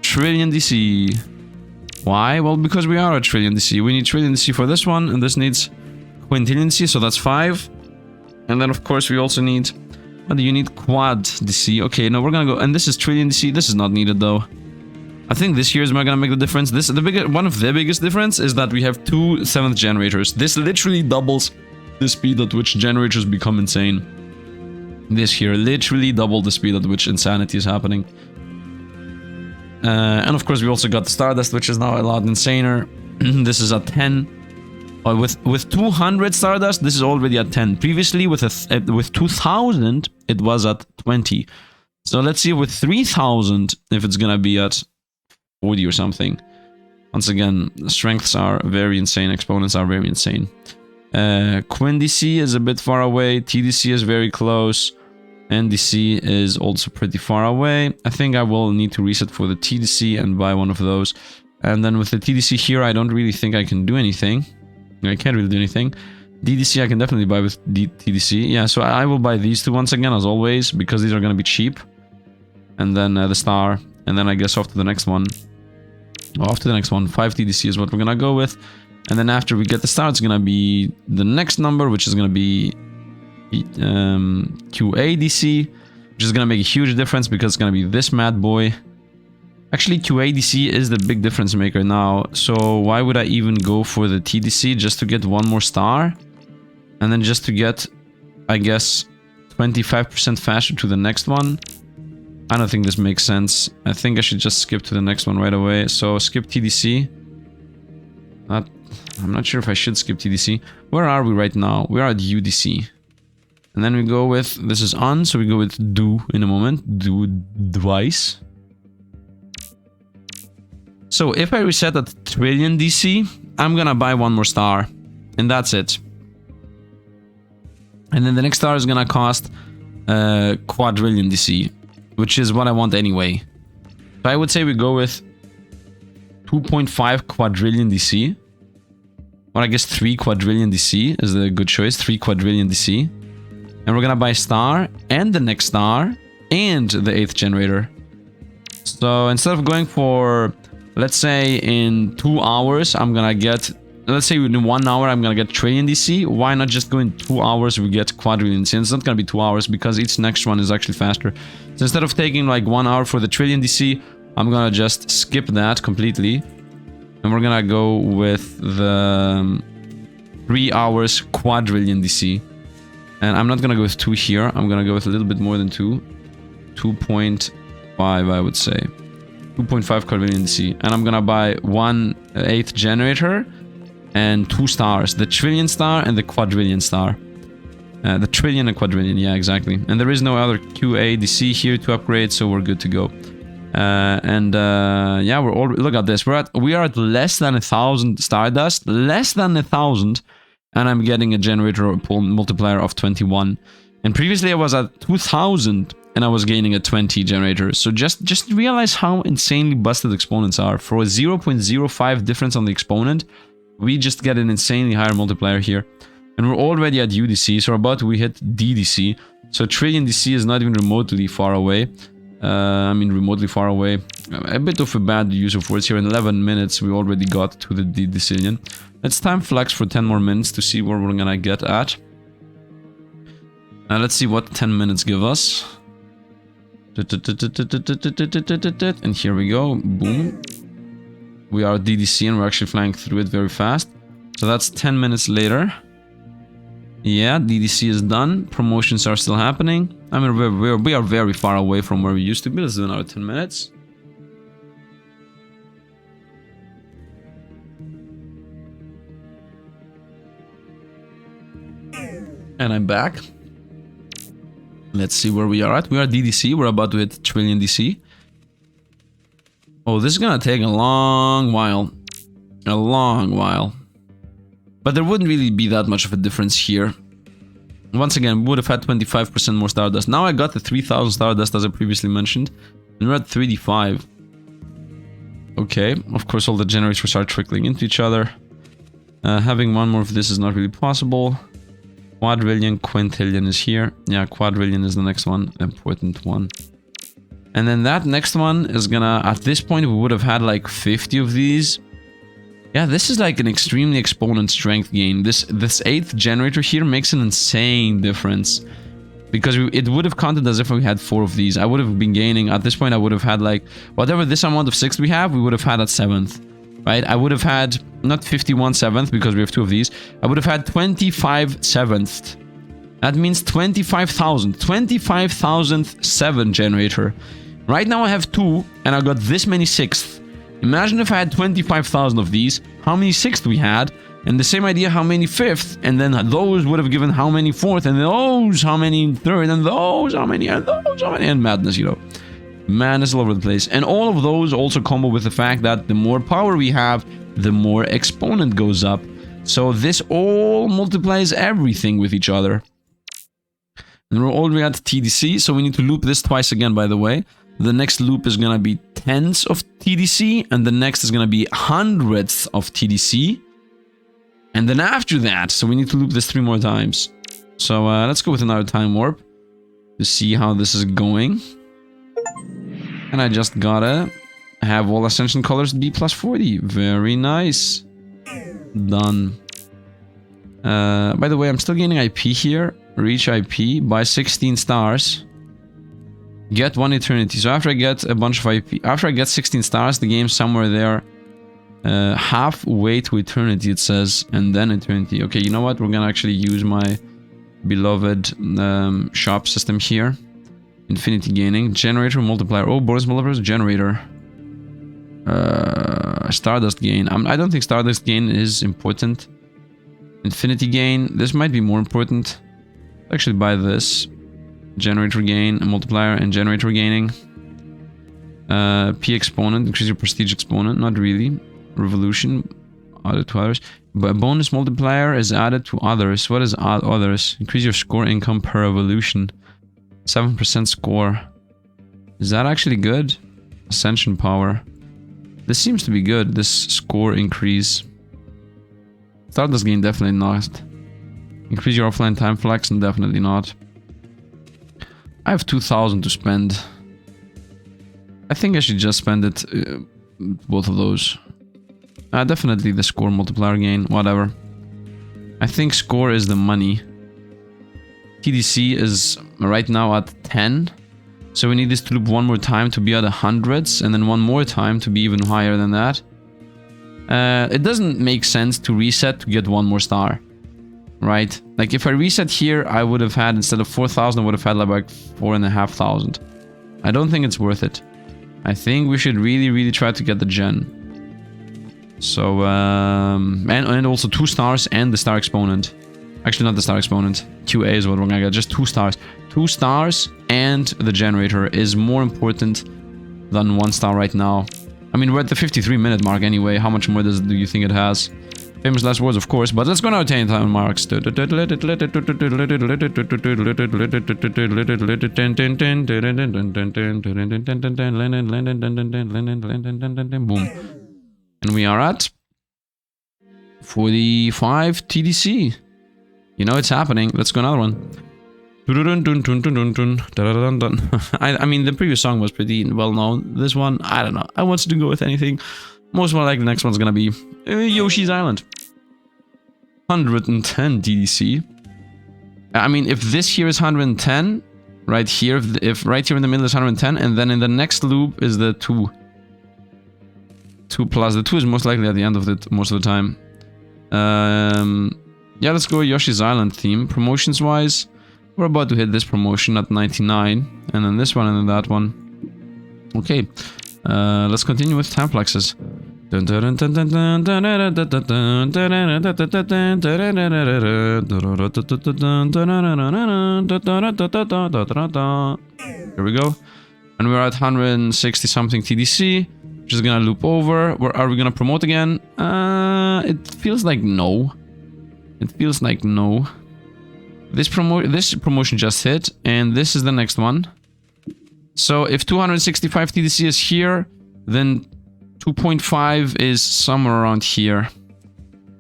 Trillion DC. Why? Well, because we are a trillion DC. We need trillion DC for this one, and this needs quintillion DC, so that's 5. And then, of course, we also need... What do you need? Quad DC. Okay, no, we're gonna go... And this is trillion DC. This is not needed, though. I think this here is gonna make the difference. One of the biggest difference is that we have 2 7th generators. This literally doubles the speed at which generators become insane. This here literally double the speed at which insanity is happening. And of course we also got the Stardust, which is now a lot insaner. This is at 10. With 200 Stardust, this is already at 10. Previously with 2000, it was at 20. So let's see with 3000 if it's gonna be at 40 or something. Once again, strengths are very insane, exponents are very insane. Quin DC is a bit far away, TDC is very close, NDC is also pretty far away. I think I will need to reset for the TDC and buy one of those. And then with the TDC here, I don't really think I can do anything. I can't really do anything. DDC I can definitely buy with TDC. Yeah, so I will buy these two once again, as always, because these are going to be cheap. And then the star. And then I guess off to the next one. Oh, after the next one, 5 TDC is what we're going to go with. And then after we get the star, it's going to be the next number, which is going to be QADC, which is going to make a huge difference because it's going to be this mad boy. Actually, QADC is the big difference maker now, so why would I even go for the TDC just to get one more star? And then just to get, I guess, 25% faster to the next one? I don't think this makes sense. I think I should just skip to the next one right away. So skip TDC. I'm not sure if I should skip TDC. Where are we right now? We are at UDC. And then we go with, this is on, so we go with do in a moment. Do twice. So if I reset at trillion DC, I'm gonna buy one more star. And that's it. And then the next star is gonna cost quadrillion DC, which is what I want anyway. So I would say we go with 2.5 quadrillion DC. Or I guess 3 quadrillion DC is a good choice. 3 quadrillion DC. And we're gonna buy star and the next star and the 8th generator. So instead of going for, let's say in 2 hours, I'm gonna get, let's say in 1 hour, I'm gonna get trillion DC. Why not just go in 2 hours, we get quadrillion DC? And it's not gonna be 2 hours because each next one is actually faster. So instead of taking like 1 hour for the trillion DC, I'm gonna just skip that completely. And we're gonna go with the 3 hours quadrillion DC. And I'm not gonna go with 2 here. I'm gonna go with a little bit more than 2. 2.5, I would say. 2.5 quadrillion DC. And I'm gonna buy 1 8th generator and 2 stars. The trillion star and the quadrillion star. The trillion and quadrillion, yeah, exactly. And there is no other QADC here to upgrade, so we're good to go. Yeah, we're all, look at this. We are at less than 1,000 Stardust, less than 1,000, and I'm getting a generator multiplier of 21. And previously I was at 2,000 and I was gaining a 20 generator. So just realize how insanely busted exponents are. For a 0.05 difference on the exponent, we just get an insanely higher multiplier here. And we're already at UDC, so about we hit DDC. So trillion DC is not even remotely far away. I mean, remotely far away. A bit of a bad use of words here. In 11 minutes, we already got to the decillion. Let's time flex for 10 more minutes to see where we're gonna get at. Let's see what 10 minutes give us. And here we go. Boom. We are at DDC and we're actually flying through it very fast. So that's 10 minutes later. Yeah, DDC is done. Promotions are still happening. I mean, we are very far away from where we used to be. Let's do another 10 minutes. And I'm back. Let's see where we are at. We are DDC. We're about to hit trillion DC. Oh, this is gonna take a long while. A long while. But there wouldn't really be that much of a difference here. Once again, we would have had 25% more Stardust. Now I got the 3,000 Stardust as I previously mentioned. And we're at 3D5. Okay, of course all the generators start trickling into each other. Having one more of this is not really possible. Quadrillion, quintillion is here. Yeah, quadrillion is the next one, important one. And then that next one is gonna, at this point, we would have had like 50 of these. Yeah, this is like an extremely exponent strength gain. This 8th generator here makes an insane difference. Because it would have counted as if we had 4 of these. I would have been gaining, at this point, I would have had like, whatever this amount of 6th we have, we would have had at 7th. Right? I would have had, not 51 7th, because we have 2 of these. I would have had 25 7th. That means 25,000. 25,000th 7 generator. Right now I have 2, and I got this many 6th. Imagine if I had 25,000 of these, how many 6th we had, and the same idea how many 5th, and then those would have given how many 4th, and those how many 3rd, and those how many, and those how many, and madness, you know. Madness all over the place. And all of those also combo with the fact that the more power we have, the more exponent goes up. So this all multiplies everything with each other. And we're already at TDC, so we need to loop this twice again, by the way. The next loop is gonna be tens of TDC, and the next is gonna be hundredths of TDC. And then after that, so we need to loop this 3 more times. So let's go with another time warp to see how this is going. And I just gotta have all ascension colors be plus 40. Very nice. Done. By the way, I'm still gaining IP here. Reach IP by 16 stars. Get 1 eternity. So after I get a bunch of IP, after I get 16 stars, the game's somewhere there. Halfway to eternity, it says, and then eternity. Okay, you know what? We're gonna actually use my beloved shop system here. Infinity gaining. Generator multiplier. Oh, bonus multipliers. Generator. Stardust gain. I don't think Stardust gain is important. Infinity gain. This might be more important. Actually, buy this. Generator gain, a multiplier, and generator gaining. P exponent, increase your prestige exponent. Not really. Revolution, added to others. But bonus multiplier is added to others. What is add others? Increase your score income per revolution. 7% score. Is that actually good? Ascension power. This seems to be good. This score increase. Stardust gain, definitely not. Increase your offline time flex, and definitely not. I have 2,000 to spend. I think I should just spend it, both of those. Definitely the score multiplier gain, whatever. I think score is the money. TDC is right now at 10. So we need this to loop 1 more time to be at the hundreds, and then 1 more time to be even higher than that. It doesn't make sense to reset to get 1 more star. Right? Like if I reset here, I would have had, instead of 4,000, I would have had like 4,500. I don't think it's worth it. I think we should really try to get the gen. So, and also 2 stars and the star exponent. Actually, not the star exponent. QA is what we're gonna get. Just 2 stars. 2 stars and the generator is more important than 1 star right now. I mean, we're at the 53-minute mark anyway. How much more do you think it has? Famous last words, of course, but let's go now to 10 time marks. Boom. And we are at 45 TDC. You know it's happening. Let's go another one. I mean, the previous song was pretty well known. This one, I don't know. I wanted to go with anything. Most likely the next one's gonna be Yoshi's Island. 110 TDC. I mean, if this here is 110, right here, if right here in the middle is 110, and then in the next loop is the 2. 2 plus. The 2 is most likely at the end of it most of the time. Yeah, let's go Yoshi's Island theme. Promotions wise, we're about to hit this promotion at 99, and then this one, and then that one. Okay, let's continue with time flexes. Here we go. And we're at 160 something TDC. Just gonna loop over. Are we gonna promote again? It feels like no. It feels like no. This promotion just hit, and this is the next one. So if 265 TDC is here, then 2.5 is somewhere around here.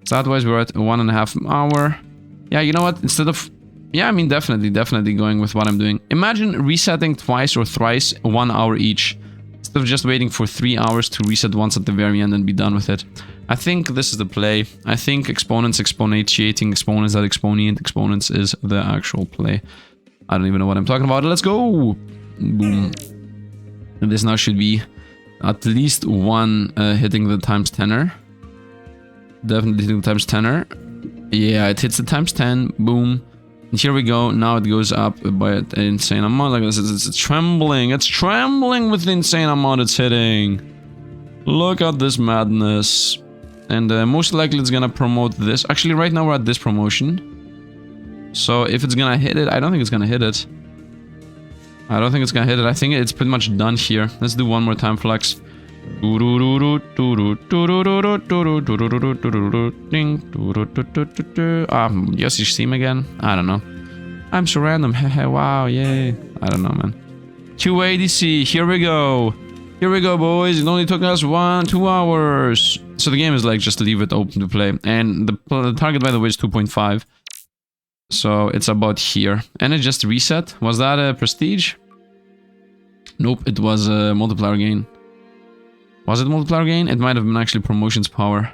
So otherwise we're at 1.5 hour. Yeah, you know what? Instead of... Yeah, I mean, definitely going with what I'm doing. Imagine resetting twice or thrice 1 hour each. Instead of just waiting for 3 hours to reset once at the very end and be done with it. I think this is the play. I think exponents exponentiating exponents that exponent exponents is the actual play. I don't even know what I'm talking about. Let's go! Boom. And this now should be at least one hitting the times 10er. Definitely hitting the times 10er. Yeah, it hits the times 10. Boom. And here we go. Now it goes up by an insane amount. Like this, it's trembling. It's trembling with the insane amount it's hitting. Look at this madness. And most likely it's gonna promote this. Actually, right now we're at this promotion. So if it's gonna hit it, I don't think it's gonna hit it. I don't think it's gonna hit it. I think it's pretty much done here. Let's do one more time flex. Yes, you see him again? I don't know. I'm so random. Wow, yay. I don't know, man. QADC, here we go. Here we go, boys. It only took us 2 hours. So the game is like, just leave it open to play. And the target, by the way, is 2.5. So it's about here. And it just reset. Was that a prestige? Nope, it was a multiplier gain. Was it multiplier gain? It might have been actually promotions power.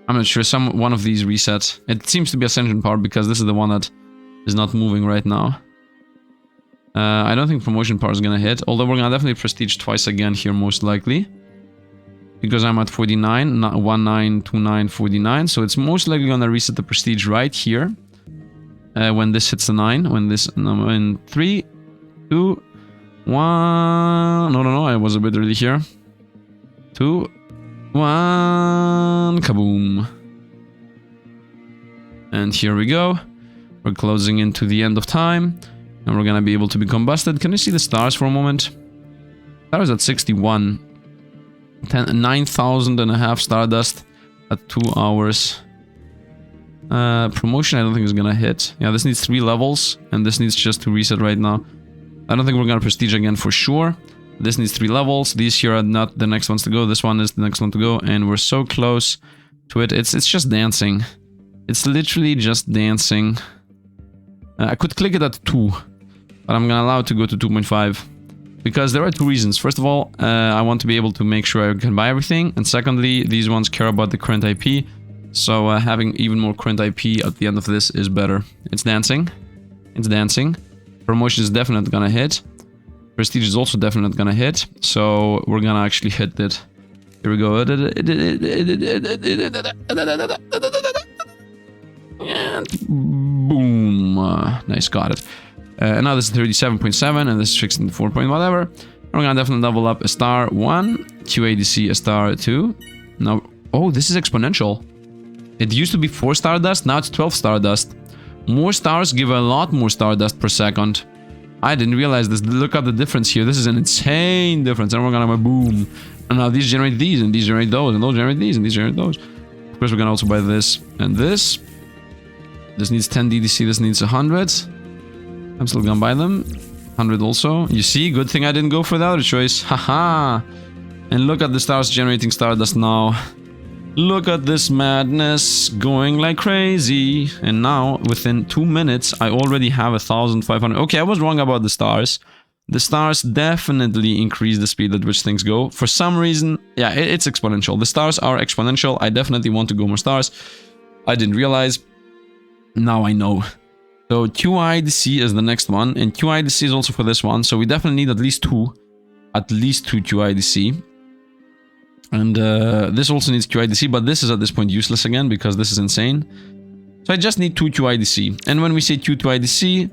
I'm not sure. One of these resets. It seems to be ascension power because this is the one that is not moving right now. I don't think promotion power is gonna hit. Although we're gonna definitely prestige twice again here, most likely. Because I'm at 49, not 19, 29, 49. So it's most likely gonna reset the prestige right here. When this hits the 9. When this... in 3, 2, 1... No, I was a bit early here. 2, 1, kaboom. And here we go. We're closing into the end of time. And we're gonna be able to be combusted. Can you see the stars for a moment? Stars at 61. 9,000 and a half stardust at 2 hours. Promotion I don't think is gonna hit. Yeah, this needs 3 levels. And this needs just to reset right now. I don't think we're gonna prestige again for sure. This needs 3 levels. These here are not the next ones to go. This one is the next one to go. And we're so close to it. It's just dancing. It's literally just dancing. I could click it at 2. But I'm gonna allow it to go to 2.5. Because there are 2 reasons. First of all, I want to be able to make sure I can buy everything. And secondly, these ones care about the current IP. So having even more current IP at the end of this is better. It's dancing. It's dancing. Promotion is definitely gonna hit. Prestige is also definitely gonna hit. So we're gonna actually hit it. Here we go. And boom. Nice, got it. And now this is 37.7 and this is 64 point whatever. We're gonna definitely level up a star 1, QADC a star 2. Now, oh, this is exponential. It used to be 4 stardust, now it's 12 stardust. More stars give a lot more stardust per second. I didn't realize this. Look at the difference here. This is an insane difference. And we're gonna have a boom. And now these generate these, and these generate those, and those generate these, and these generate those. Of course, we're gonna also buy this and this. This needs 10 DDC, this needs 100. I'm still gonna buy them. 100 also. You see, good thing I didn't go for the other choice. Haha. And look at the stars generating stardust now. Look at this madness going like crazy. And now, within 2 minutes, I already have 1,500. Okay, I was wrong about the stars. The stars definitely increase the speed at which things go. For some reason, yeah, it's exponential. The stars are exponential. I definitely want to go more stars. I didn't realize. Now I know. So QIDC is the next one. And QIDC is also for this one. So we definitely need at least 2. At least 2 QIDC. And this also needs QIDC, but this is at this point useless again because this is insane. So I just need 2 QIDC. And when we say 2 QIDC,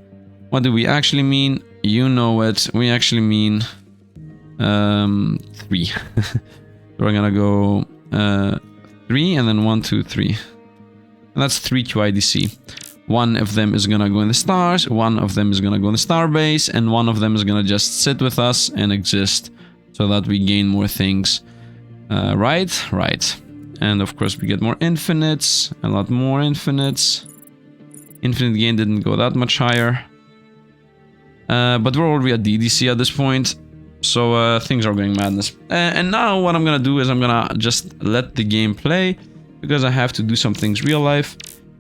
what do we actually mean? You know it. We actually mean 3. We're gonna go 3 and then 1, 2, 3. And that's 3 QIDC. One of them is gonna go in the stars, one of them is gonna go in the star base, and one of them is gonna just sit with us and exist so that we gain more things. Right. And of course we get more infinites, a lot more infinites. Infinite gain didn't go that much higher. But we're already at DDC at this point. So things are going madness. And now what I'm gonna do is I'm gonna just let the game play. Because I have to do some things real life.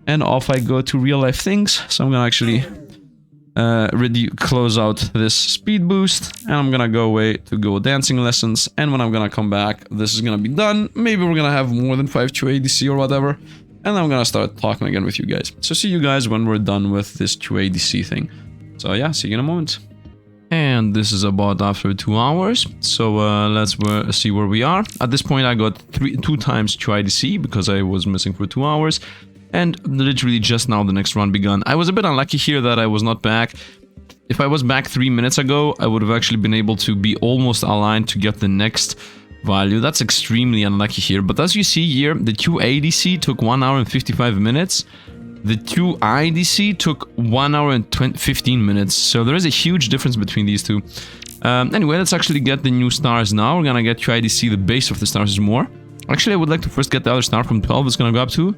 and off I go to real life things. So I'm gonna actually close out this speed boost, and I'm gonna go away to go dancing lessons, and when I'm gonna come back, this is gonna be done. Maybe we're gonna have more than 5 QA DC or whatever, and then I'm gonna start talking again with you guys. So see you guys when we're done with this QA DC thing. So yeah, see you in a moment. And this is about after 2 hours, so let's see where we are. At this point I got 2 times QA DC because I was missing for 2 hours. And literally just now the next run begun. I was a bit unlucky here that I was not back. If I was back 3 minutes ago, I would have actually been able to be almost aligned to get the next value. That's extremely unlucky here. But as you see here, the QADC took 1 hour and 55 minutes. The QIDC took 1 hour and 15 minutes. So there is a huge difference between these two. Anyway, let's actually get the new stars now. We're gonna get QIDC, the base of the stars is more. Actually, I would like to first get the other star from 12. It's gonna go up to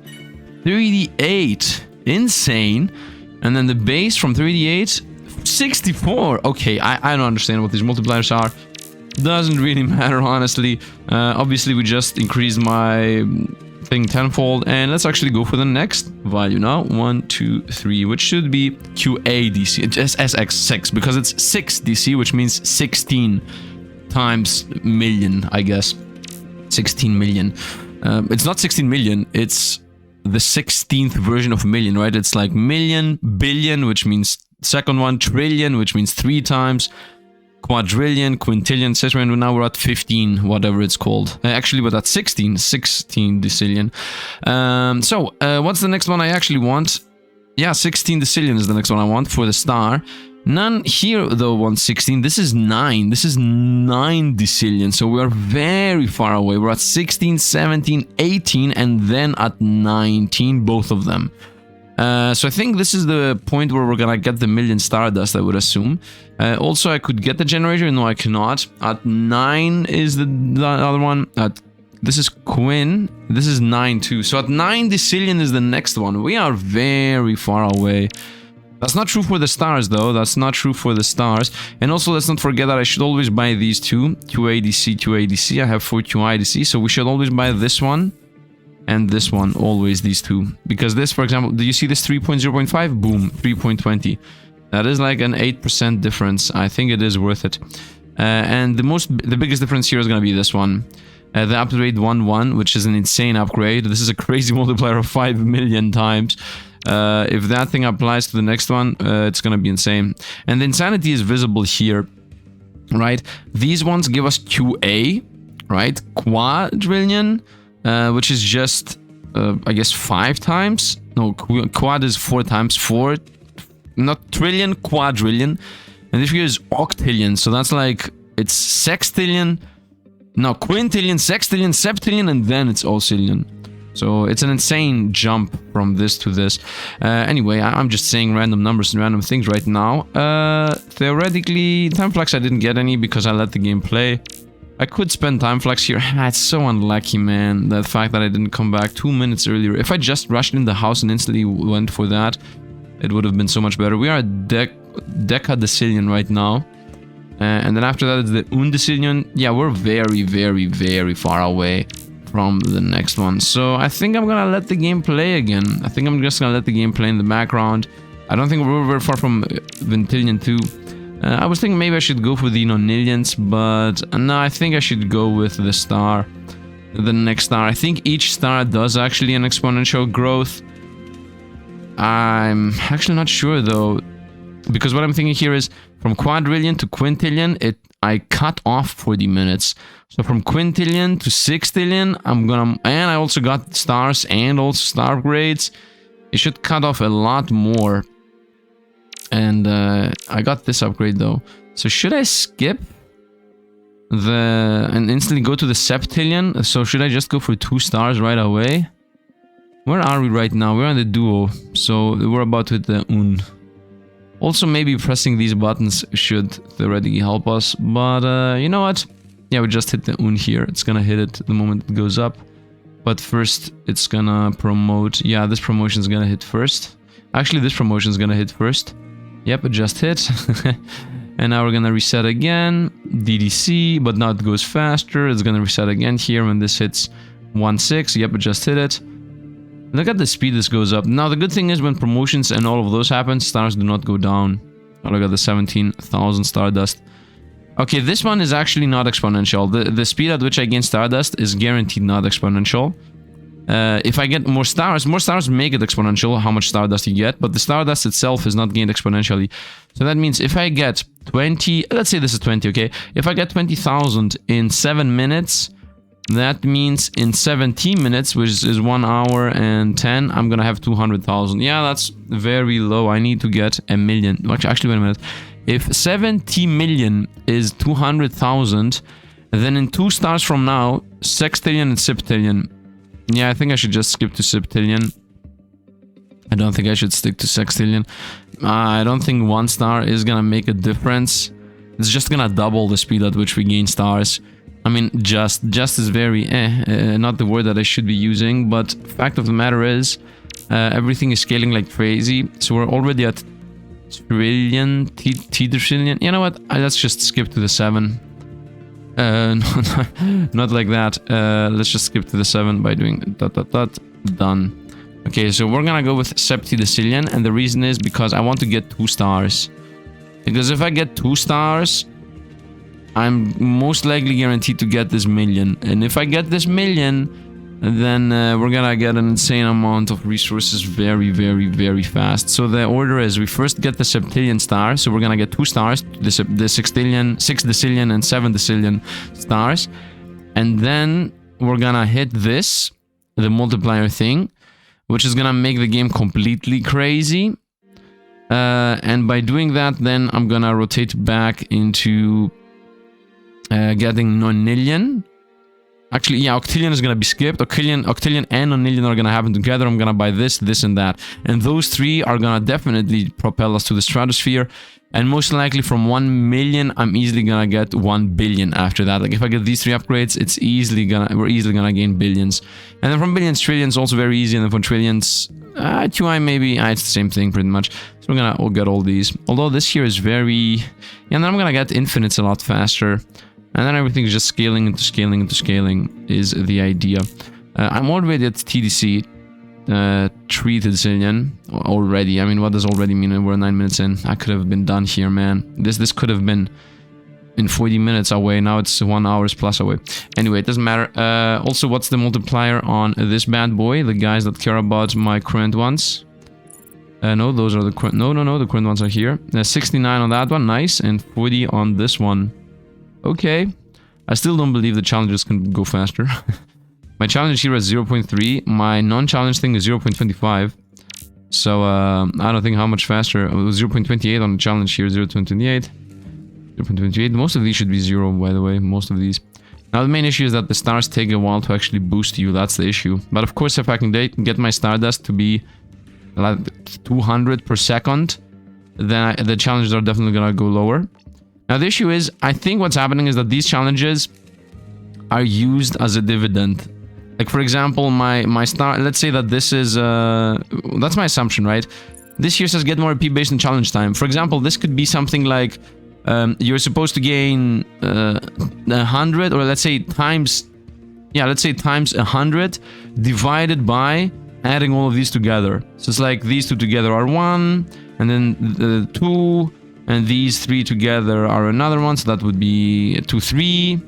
38. Insane. And then the base from 38, 64. Okay, I don't understand what these multipliers are. Doesn't really matter, honestly. Obviously, we just increased my thing tenfold. And let's actually go for the next value now. 1, 2, 3, which should be QADC. It's SX6, because it's 6 DC, which means 16 times million, I guess. 16 million. It's not 16 million, it's the 16th version of million, right? It's like million, billion, which means second one, trillion, which means 3 times, quadrillion, quintillion, etc. And now we're at 15, whatever it's called. Actually, we're at 16 decillion. So what's the next one I actually want? Yeah, 16 decillion is the next one I want for the star. None here though wants 16. This is 9. This is 9 decillion. So we are very far away. We're at 16, 17, 18, and then at 19, both of them. So I think this is the point where we're gonna get the million stardust, I would assume. Also, I could get the generator. No, I cannot. At 9 is the other one. This is Quinn. This is 9 too. So at 9 decillion is the next one. We are very far away. That's not true for the stars, though. That's not true for the stars. And also, let's not forget that I should always buy these two. QADC, QADC. I have 4 QIDC, so we should always buy this one and this one. Always these two. Because this, for example, do you see this 3.0.5? Boom, 3.20. That is like an 8% difference. I think it is worth it. And the biggest difference here is going to be this one. The upgrade 1.1, which is an insane upgrade. This is a crazy multiplier of 5 million times. If that thing applies to the next one, it's gonna be insane. And the insanity is visible here, right? These ones give us QA, right? Quadrillion, which is just, I guess 5 times. No, quad is 4 times 4. Not trillion, quadrillion. And this here is octillion, so that's like, it's sextillion. No, quintillion, sextillion, septillion, and then it's ocillion. So it's an insane jump from this to this. Anyway, I'm just saying random numbers and random things right now. Theoretically, time flux I didn't get any because I let the game play. I could spend time flux here. It's so unlucky, man. The fact that I didn't come back 2 minutes earlier. If I just rushed in the house and instantly went for that, it would have been so much better. We are at decadecillion right now. And then after that, it's the undecillion. Yeah, we're very, very, very far away from the next one. So I think I'm gonna let the game play again. I think I'm just gonna let the game play in the background. I don't think we're very far from Vintillion 2. I was thinking maybe I should go for the nonillions, but no, I think I should go with the star. The next star. I think each star does actually an exponential growth. I'm actually not sure though, because what I'm thinking here is from quadrillion to quintillion, I cut off 40 minutes. So from quintillion to sextillion, and I also got stars and also star upgrades. It should cut off a lot more. And I got this upgrade though. So should I skip and instantly go to the septillion? So should I just go for 2 stars right away? Where are we right now? We're on the duo. So we're about to hit the un. Also, maybe pressing these buttons should theoretically help us, but you know what? Yeah, we just hit the un here. It's gonna hit it the moment it goes up. But first, it's gonna promote. Yeah, this promotion's gonna hit first. Actually, this promotion's gonna hit first. Yep, it just hit. And now we're gonna reset again. DDC, but now it goes faster. It's gonna reset again here when this hits 1.6. Yep, it just hit it. Look at the speed this goes up. Now, the good thing is when promotions and all of those happen, stars do not go down. Oh, look at the 17,000 Stardust. Okay, this one is actually not exponential. The speed at which I gain Stardust is guaranteed not exponential. If I get more stars make it exponential, how much Stardust you get, but the Stardust itself is not gained exponentially. So that means if I get 20, let's say this is 20, okay? If I get 20,000 in 7 minutes, that means in 17 minutes, which is 1 hour and 10, I'm gonna have 200,000. Yeah, that's very low. I need to get a million. Actually, wait a minute. If 70 million is 200,000, then in 2 stars from now, sextillion and septillion. Yeah, I think I should just skip to septillion. I don't think I should stick to sextillion. I don't think 1 star is gonna make a difference. It's just gonna double the speed at which we gain stars. I mean, just is very not the word that I should be using, but fact of the matter is, everything is scaling like crazy. So we're already at trillion, trillion. You know what? Let's just skip to the 7. Not like that. Let's just skip to the 7 by doing ... Done. Okay, so we're gonna go with septidecillion, and the reason is because I want to get 2 stars. Because if I get 2 stars, I'm most likely guaranteed to get this million. And if I get this million, then we're gonna get an insane amount of resources very, very, very fast. So the order is we first get the septillion star. So we're gonna get 2 stars, the sextillion, 6 decillion, and 7 decillion stars. And then we're gonna hit this, the multiplier thing, which is gonna make the game completely crazy. And by doing that, then I'm gonna rotate back into getting nonillion. Actually, yeah, octillion is gonna be skipped. Octillion and nonillion are gonna happen together. I'm gonna buy this, this, and that. And those 3 are gonna definitely propel us to the stratosphere. And most likely from 1 million, I'm easily gonna get 1 billion after that. Like if I get these 3 upgrades, we're easily gonna gain billions. And then from billions, trillions, also very easy. And then from trillions, 2i maybe, it's the same thing pretty much. So we'll get all these. Although this here is very, yeah, and then I'm gonna get infinites a lot faster. And then everything is just scaling into scaling into scaling is the idea. I'm already at TDC 3 decillion already. I mean, what does already mean? We're 9 minutes in. I could have been done here, man. This could have been in 40 minutes away. Now it's 1 hour plus away. Anyway, it doesn't matter. Also, what's the multiplier on this bad boy? The guys that care about my current ones. No, those are the current. No, the current ones are here. 69 on that one, nice, and 40 on this one. Okay, I still don't believe the challenges can go faster. My challenge here is 0.3. My non-challenge thing is 0.25. So I don't think how much faster. It was 0.28 on the challenge here. 0.28. 0.28. Most of these should be 0, by the way. Most of these. Now the main issue is that the stars take a while to actually boost you. That's the issue. But of course, if I can get my Stardust to be like 200 per second, then the challenges are definitely gonna go lower. Now the issue is, I think what's happening is that these challenges are used as a dividend. Like for example, my star, let's say that this is, that's my assumption, right? This here says get more AP based on challenge time. For example, this could be something like, you're supposed to gain 100, or let's say times, yeah, let's say times 100 divided by adding all of these together. So it's like these 2 together are 1, and then the 2, and these 3 together are another one, so that would be 2, 3,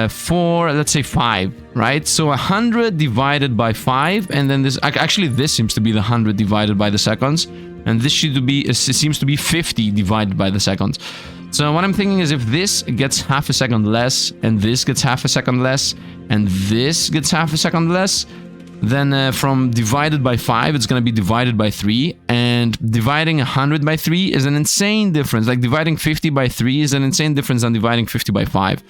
4, let's say 5, right? So 100 divided by 5, and then this, actually this seems to be the 100 divided by the seconds, and this seems to be 50 divided by the seconds. So what I'm thinking is if this gets half a second less, and this gets half a second less, and this gets half a second less, then from divided by 5, it's going to be divided by 3. And dividing 100 by 3 is an insane difference. Like dividing 50 by 3 is an insane difference than dividing 50 by 5.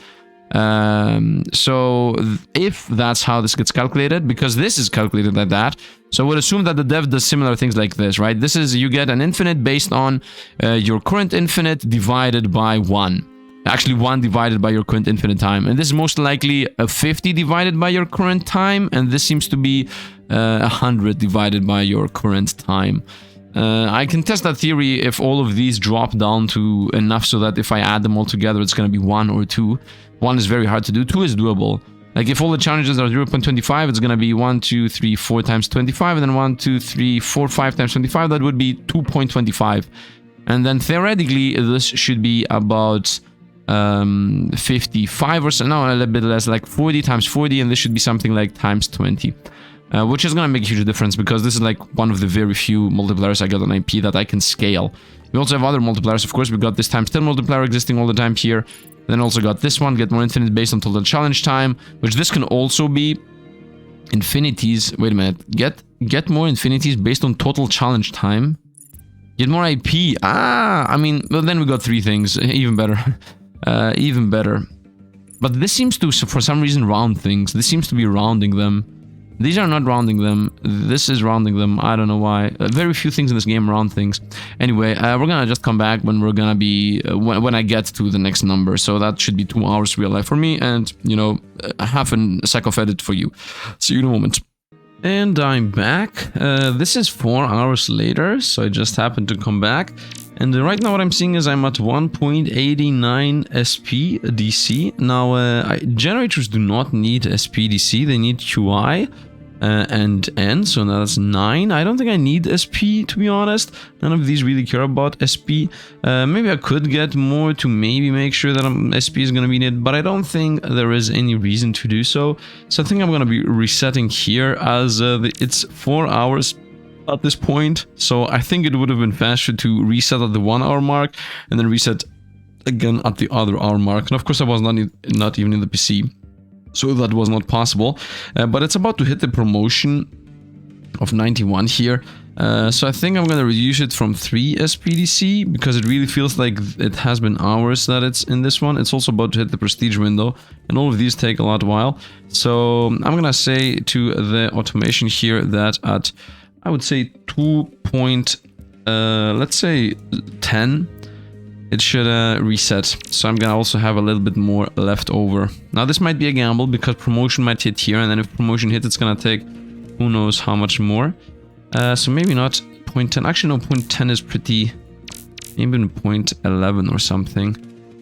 So if that's how this gets calculated, because this is calculated like that, so I would assume that the dev does similar things like this, right? This is, you get an infinite based on your current infinite divided by 1. Actually 1 divided by your current infinite time, and this is most likely a 50 divided by your current time, and this seems to be 100 divided by your current time. I can test that theory if all of these drop down to enough so that if I add them all together it's going to be 1 or 2. 1 is very hard to do, 2 is doable. Like if all the challenges are 0.25, it's gonna be 1, 2, 3, 4 times 25, and then 1, 2, 3, 4, 5 times 25. That would be 2.25. And then theoretically, this should be about 55 or so, no, a little bit less, like 40 times 40, and this should be something like times 20. Which is gonna make a huge difference, because this is like one of the very few multipliers I got on IP that I can scale. We also have other multipliers, of course. We got this times 10 multiplier existing all the time here. Then also got this one, get more infinite based on total challenge time, which this can also be infinities. Wait a minute, get more infinities based on total challenge time. Get more IP. I mean, well, then we got 3 things, even better. Even better. But this seems to, for some reason, round things. This seems to be rounding them. These are not rounding them. This is rounding them. I don't know why. Very few things in this game round things. Anyway, we're gonna just come back when we're gonna be... when I get to the next number. So that should be 2 hours real life for me. And, you know, half a sec of edit for you. See you in a moment. And I'm back. This is 4 hours later. So I just happened to come back. And right now what I'm seeing is I'm at 1.89 SPDC. Now, generators do not need SPDC, they need QI and N, so now that's 9. I don't think I need SP, to be honest. None of these really care about SP. Maybe I could get more to maybe make sure that SP is going to be needed, but I don't think there is any reason to do so. So I think I'm going to be resetting here as it's 4 hours at this point, so I think it would have been faster to reset at the 1 hour mark and then reset again at the other hour mark. And of course I was not even in the PC, so that was not possible. But it's about to hit the promotion of 91 here, so I think I'm gonna reduce it from 3 SPDC because it really feels like it has been hours that it's in this one. It's also about to hit the prestige window, and all of these take a lot while. So I'm gonna say to the automation here that at, I would say 2. Let's say 10, it should reset. So I'm gonna also have a little bit more left over. Now this might be a gamble because promotion might hit here, and then if promotion hits, it's gonna take who knows how much more. So maybe not 0.10. Actually, no, 0.10 is pretty. Maybe 0.11 or something.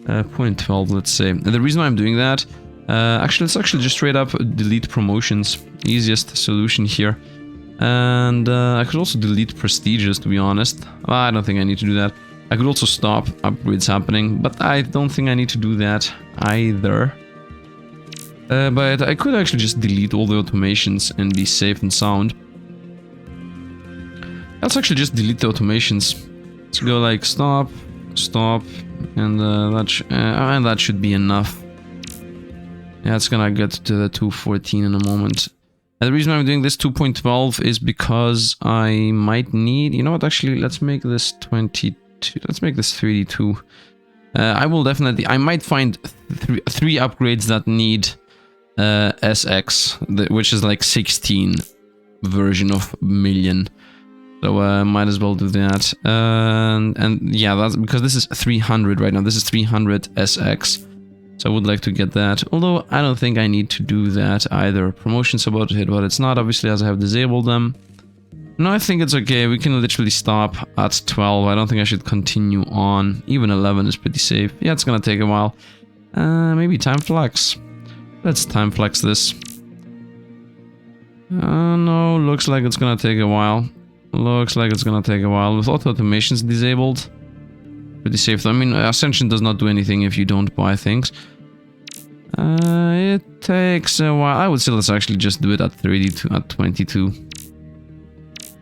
0.12, let's say. And the reason why I'm doing that, let's actually just straight up delete promotions. Easiest solution here. And I could also delete prestiges, to be honest. Well, I don't think I need to do that. I could also stop upgrades happening, but I don't think I need to do that either. But I could actually just delete all the automations and be safe and sound. Let's actually just delete the automations. Let's go like stop, and that should be enough. Yeah, it's gonna get to the 214 in a moment. And the reason I'm doing this 2.12 is because I might need... You know what, actually, let's make this 22. Let's make this 32. I will definitely... I might find 3 upgrades that need SX, which is like 16 version of million. So might as well do that. And yeah, that's because this is 300 right now. This is 300 SX. So I would like to get that, although I don't think I need to do that either. Promotion's about to hit, but it's not, obviously, as I have disabled them. No, I think it's okay. We can literally stop at 12. I don't think I should continue on. Even 11 is pretty safe. Yeah, it's gonna take a while. Maybe time flex. Let's time flex this. No, looks like it's gonna take a while. Looks like it's gonna take a while. With auto automations disabled. Pretty safe though. I mean, Ascension does not do anything if you don't buy things. It takes a while. I would say let's actually just do it at 32, at 22.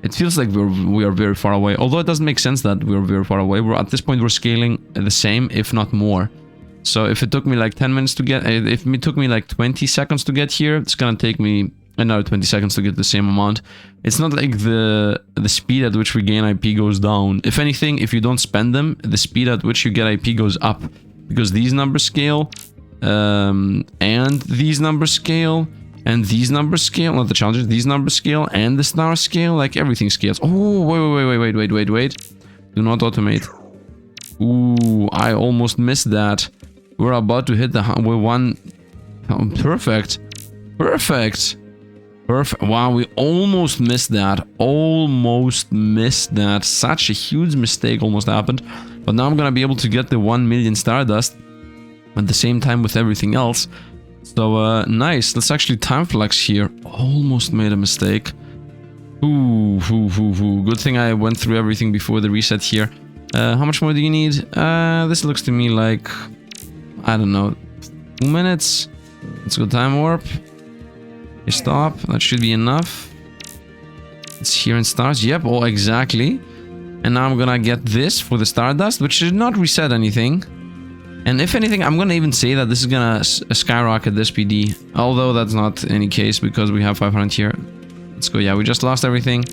It feels like we are very far away. Although it doesn't make sense that we're very far away. At this point we're scaling the same, if not more. So if it took me like 10 minutes to get, if it took me like 20 seconds to get here, it's gonna take me another 20 seconds to get the same amount. It's not like the speed at which we gain IP goes down. If anything, if you don't spend them, the speed at which you get IP goes up. Because these numbers scale, and these numbers scale, and these numbers scale, not the challenges, these numbers scale, and the star scale, like everything scales. Oh, wait. Do not automate. Ooh, I almost missed that. We're about to hit the one. Oh, perfect. Wow, we almost missed that. Such a huge mistake almost happened. But now I'm gonna be able to get the 1 million Stardust at the same time with everything else. So, nice. Let's actually time flex here. Almost made a mistake. Ooh. Good thing I went through everything before the reset here. How much more do you need? This looks to me like, I don't know, 2 minutes. Let's go time warp. You stop. That should be enough. It's here in stars. Yep, oh, exactly. And now I'm gonna get this for the Stardust, which should not reset anything. And if anything, I'm gonna even say that this is gonna skyrocket this PD. Although that's not any case because we have 500 here. Let's go. Yeah, we just lost everything.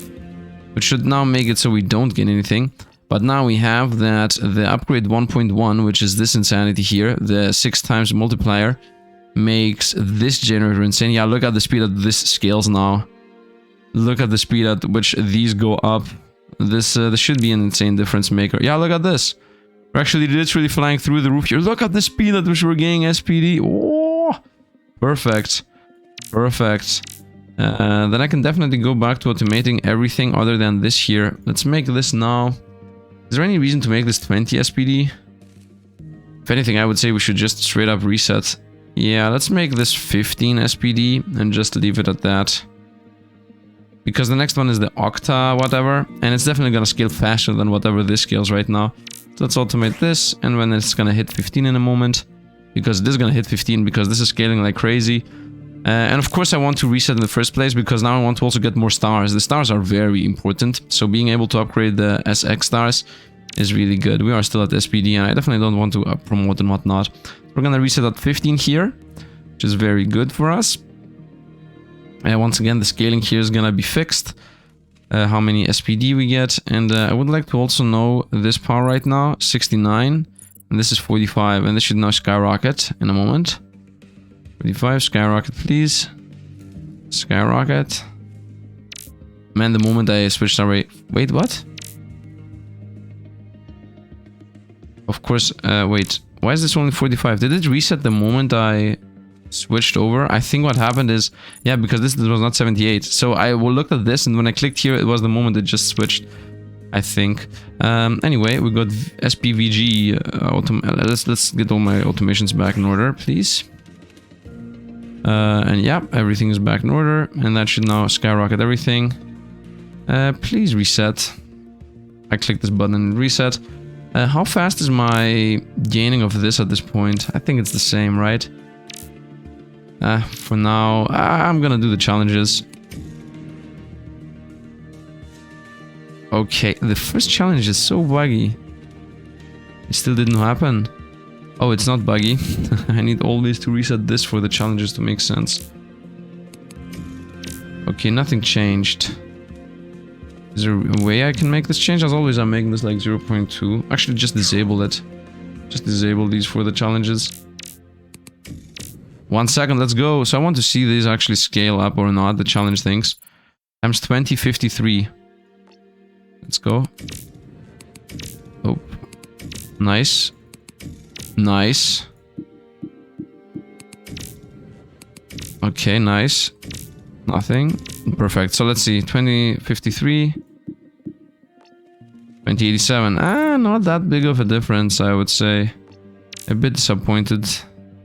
Which should now make it so we don't get anything. But now we have that the upgrade 1.1, which is this insanity here, the 6 times multiplier, makes this generator insane. Yeah, look at the speed at this scales now. Look at the speed at which these go up. This should be an insane difference maker. Yeah, look at this. We're actually literally flying through the roof here. Look at the speed at which we're getting SPD. Oh, perfect. Perfect. Then I can definitely go back to automating everything other than this here. Let's make this now. Is there any reason to make this 20 SPD? If anything, I would say we should just straight up reset. Yeah, let's make this 15 SPD and just leave it at that. Because the next one is the Octa whatever, and it's definitely gonna scale faster than whatever this scales right now. So let's automate this, and when it's gonna hit 15 in a moment, because this is gonna hit 15 because this is scaling like crazy. And of course I want to reset in the first place because now I want to also get more stars. The stars are very important, so being able to upgrade the SX stars is really good. We are still at SPD and I definitely don't want to promote and whatnot. We're gonna reset at 15 here, which is very good for us. And once again, the scaling here is gonna be fixed. How many SPD we get, and I would like to also know this power right now, 69, and this is 45, and this should now skyrocket in a moment. 45, skyrocket please. Skyrocket. Man, the moment I switched array... Wait, what? Of course, wait. Why is this only 45? Did it reset the moment I switched over? I think what happened is... Yeah, because this was not 78. So I looked at this, and when I clicked here, it was the moment it just switched. I think. Anyway, we got SPVG. Let's get all my automations back in order, please. And yeah, everything is back in order, and that should now skyrocket everything. Please reset. I click this button and reset. How fast is my gaining of this at this point? I think it's the same, right? For now, I'm gonna do the challenges. Okay, the first challenge is so buggy. It still didn't happen. Oh, it's not buggy. I need always to reset this for the challenges to make sense. Okay, nothing changed. Is there a way I can make this change? As always, I'm making this like 0.2. Actually, just disable it. Just disable these for the challenges. 1 second, let's go. So I want to see these actually scale up or not, the challenge things. Times 20, 53. Let's go. Oh. Nice. Nice. Okay, nice. Nothing. Perfect. So let's see. 2053. 2087. Not that big of a difference, I would say. A bit disappointed.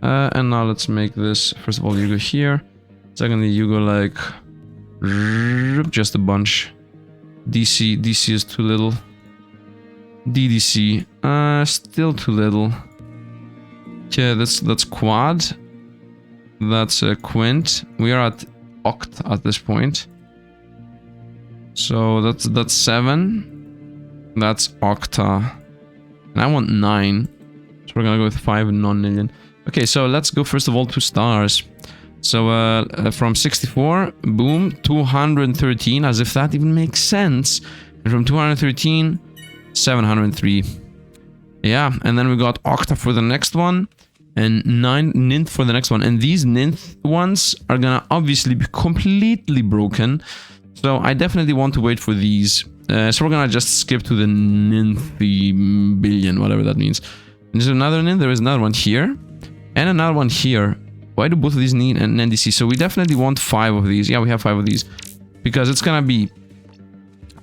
And now let's make this. First of all, you go here. Secondly, you go like... just a bunch. DC is too little. DDC. Still too little. Okay, that's quad. That's a quint. We are at oct at this point. So that's 7. That's octa. And I want 9. So we're gonna go with 5 non-million. Okay, so let's go first of all to stars. So from 64, boom, 213, as if that even makes sense. And from 213, 703. Yeah, and then we got octa for the next one. And 9 ninth for the next one. And these ninth ones are gonna obviously be completely broken. So I definitely want to wait for these. So we're gonna just skip to the ninth billion, whatever that means. And there's another ninth, there is another one here. And another one here. Why do both of these need an NDC? So we definitely want 5 of these. Yeah, we have 5 of these. Because it's gonna be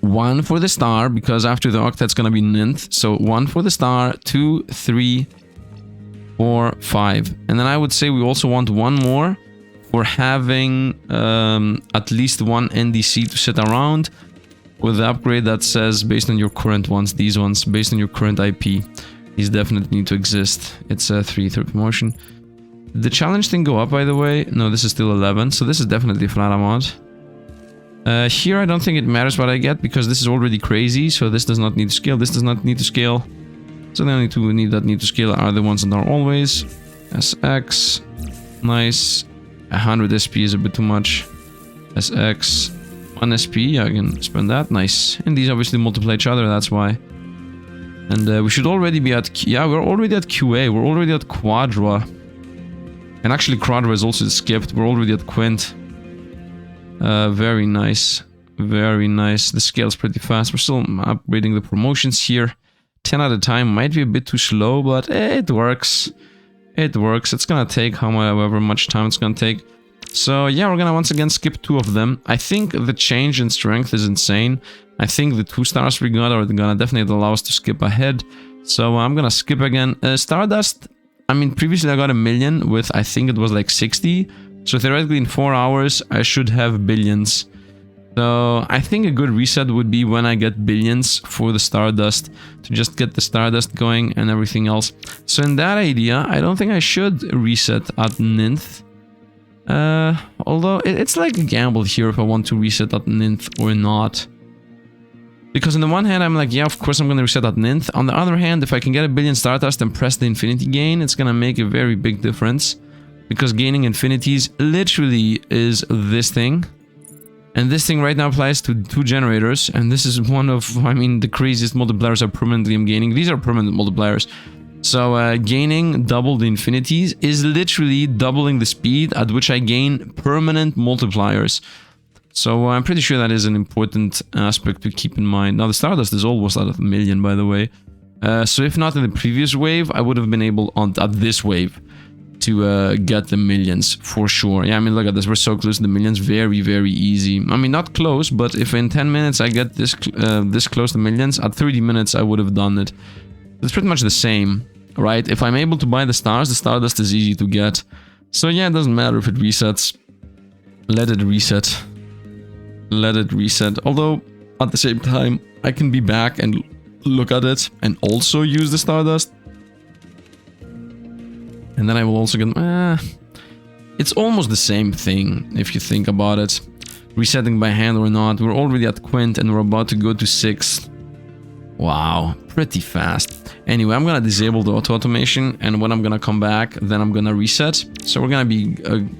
1 for the star, because after the octa it's gonna be ninth. So 1 for the star, 2, 3, 4, 5. And then I would say we also want one more for having at least one NDC to sit around with the upgrade that says based on your current ones, these ones, based on your current IP. These definitely need to exist. It's a 3/3 promotion. Did the challenge thing go up, by the way? No, this is still 11, so this is definitely a flat amount. Here I don't think it matters what I get because this is already crazy, so this does not need to scale, this does not need to scale. So the only two that need to scale are the ones that are always. SX, nice. 100 SP is a bit too much. SX, 1 SP, yeah, I can spend that, nice. And these obviously multiply each other, that's why. And we should already be at, yeah, we're already at QA, we're already at Quadra. And actually Quadra is also skipped, we're already at Quint. Very nice, very nice. The scale's pretty fast, we're still upgrading the promotions here. 10 at a time might be a bit too slow, but it works. It works. It's gonna take however much time it's gonna take. So yeah, we're gonna once again skip 2 of them. I think the change in strength is insane. I think the 2 stars we got are gonna definitely allow us to skip ahead. So I'm gonna skip again. Stardust, I mean, previously I got 1 million with, I think it was like 60. So theoretically in 4 hours, I should have billions. So I think a good reset would be when I get billions for the Stardust, to just get the Stardust going and everything else. So in that idea, I don't think I should reset at Ninth. Although it's like a gamble here if I want to reset at Ninth or not. Because on the one hand, I'm like, yeah, of course I'm going to reset at Ninth. On the other hand, if I can get a billion Stardust and press the Infinity gain, it's going to make a very big difference. Because gaining Infinities literally is this thing. And this thing right now applies to 2 generators, and this is one of, I mean, the craziest multipliers are permanently I'm gaining. These are permanent multipliers. So gaining double the Infinities is literally doubling the speed at which I gain permanent multipliers. So I'm pretty sure that is an important aspect to keep in mind. Now the Stardust is almost at 1 million, by the way. So if not in the previous wave, I would have been able at this wave to get the millions for sure. Yeah, I mean, look at this, we're so close to the millions, very, very easy. I mean, not close, but if in 10 minutes I get this this close to millions, at 30 minutes I would have done it. It's pretty much the same, right? If I'm able to buy the stars, the Stardust is easy to get. So yeah, it doesn't matter if it resets. Let it reset. Let it reset. Although, at the same time, I can be back and look at it and also use the Stardust. And then I will also get... it's almost the same thing, if you think about it. Resetting by hand or not. We're already at Quint and we're about to go to 6th. Wow, pretty fast. Anyway, I'm gonna disable the auto-automation, and when I'm gonna come back, then I'm gonna reset. So we're gonna be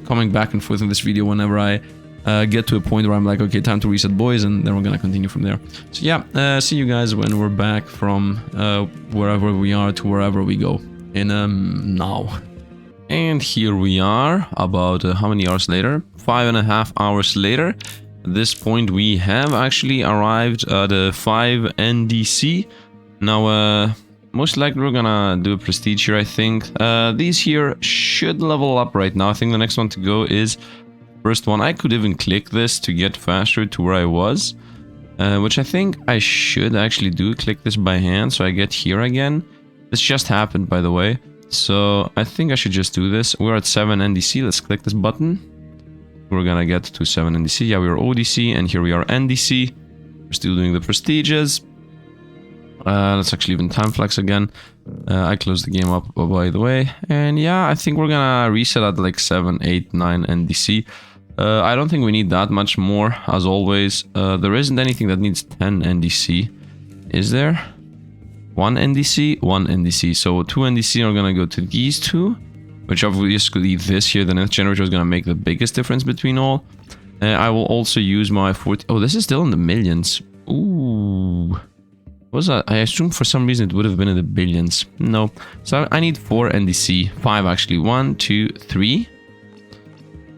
coming back and forth in this video whenever I get to a point where I'm like, okay, time to reset, boys, and then we're gonna continue from there. So yeah, see you guys when we're back from wherever we are to wherever we go. In now. And here we are, about how many hours later? 5.5 hours later. At this point we have actually arrived at a 5 NDC. Now most likely we're gonna do a prestige here, I think. These here should level up right now. I think the next one to go is first one. I could even click this to get faster to where I was, which I think I should actually do. Click this by hand so I get here again. This just happened, by the way, so I think I should just do this. We're at 7 NDC, let's click this button. We're gonna get to 7 NDC, yeah, we are ODC, and here we are NDC. We're still doing the prestiges. Let's actually even time flex again. I closed the game up, by the way, and yeah, I think we're gonna reset at like 7, 8, 9 NDC. I don't think we need that much more, as always. There isn't anything that needs 10 NDC, is there? 1 NDC, 1 NDC. So 2 NDC are gonna go to these 2, which obviously this here, the nth generator, is gonna make the biggest difference between all. I will also use my 40. Oh, this is still in the millions. Ooh, what was that? I assume for some reason it would have been in the billions. No, so I need 4 NDC, 5 actually. 1, 2, 3,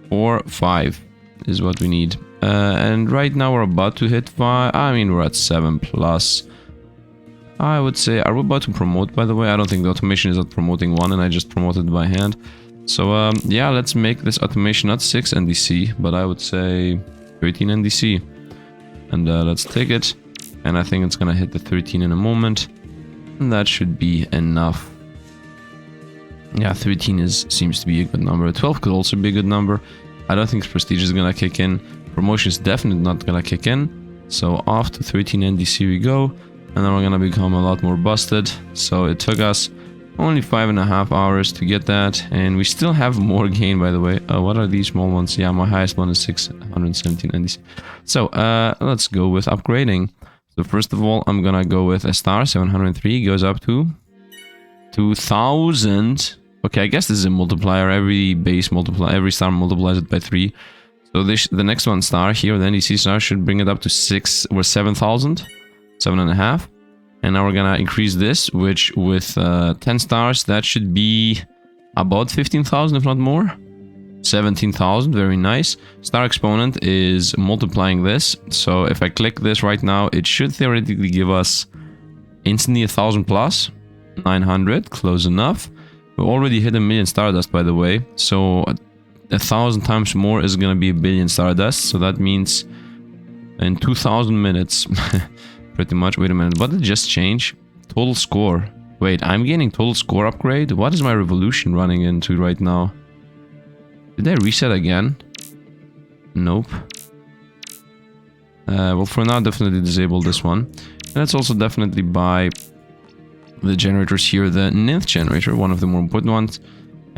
4, 5 is what we need. And right now we're about to hit 5. I mean, we're at 7 plus. I would say, are we about to promote, by the way? I don't think the automation is at promoting 1, and I just promoted by hand. So, yeah, let's make this automation not 6 NDC, but I would say 13 NDC. And let's take it. And I think it's gonna hit the 13 in a moment. And that should be enough. Yeah, 13 seems to be a good number. 12 could also be a good number. I don't think prestige is gonna kick in. Promotion is definitely not gonna kick in. So off to 13 NDC we go, and then we're gonna become a lot more busted. So it took us only 5.5 hours to get that, and we still have more gain, by the way. What are these small ones? Yeah, my highest one is 617 NDC. So let's go with upgrading. So first of all, I'm gonna go with a star. 703 goes up to 2000. Okay, I guess this is a multiplier. Every star multiplies it by 3. So the next one star here, the NDC star, should bring it up to 6 or 7,000, 7.5. And now we're gonna increase this, which with 10 stars, that should be about 15,000, if not more. 17,000, very nice. Star exponent is multiplying this. So if I click this right now, it should theoretically give us instantly 1,000 plus. 900, close enough. We already hit 1 million stardust, by the way. So 1,000 times more is gonna be 1 billion stardust. So that means in 2,000 minutes. Pretty much. Wait a minute, what did just change? Total score. Wait, I'm getting total score upgrade? What is my revolution running into right now? Did I reset again? Nope. Well, for now, definitely disable this one. Let's also definitely buy the generators here. The 9th generator, one of the more important ones.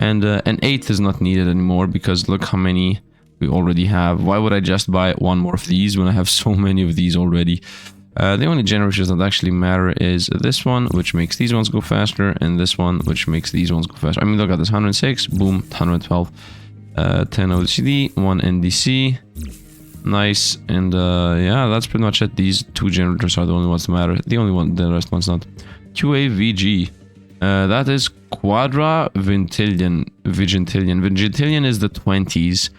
And an 8th is not needed anymore because look how many we already have. Why would I just buy one more of these when I have so many of these already? The only generators that actually matter is this one, which makes these ones go faster, and this one, which makes these ones go faster. I mean, look at this, 106, boom, 112, 10 OCD, 1 NDC, nice, and yeah, that's pretty much it. These 2 generators are the only ones that matter. The rest one's not. QAVG, that is Quadra Vintillion. Vintillion is the 20s.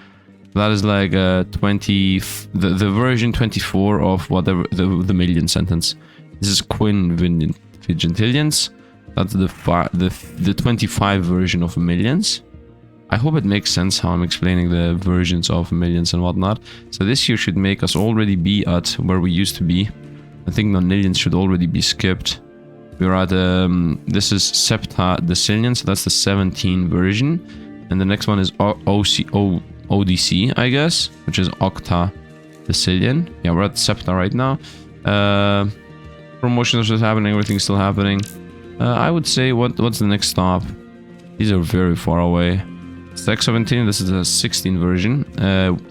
That is like 20, the version 24 of whatever the million sentence. This is Quin Vigintillions. That's the 25 version of millions. I hope it makes sense how I'm explaining the versions of millions and whatnot. So this here should make us already be at where we used to be. I think nonillions should already be skipped. We're at this is Septa Decillion, so that's the 17 version, and the next one is ODC, I guess, which is Octa Decillion. Yeah, we're at Septa right now. Promotions are still happening, everything's still happening. I would say, what's the next stop? These are very far away. It's X17, this is a 16 version.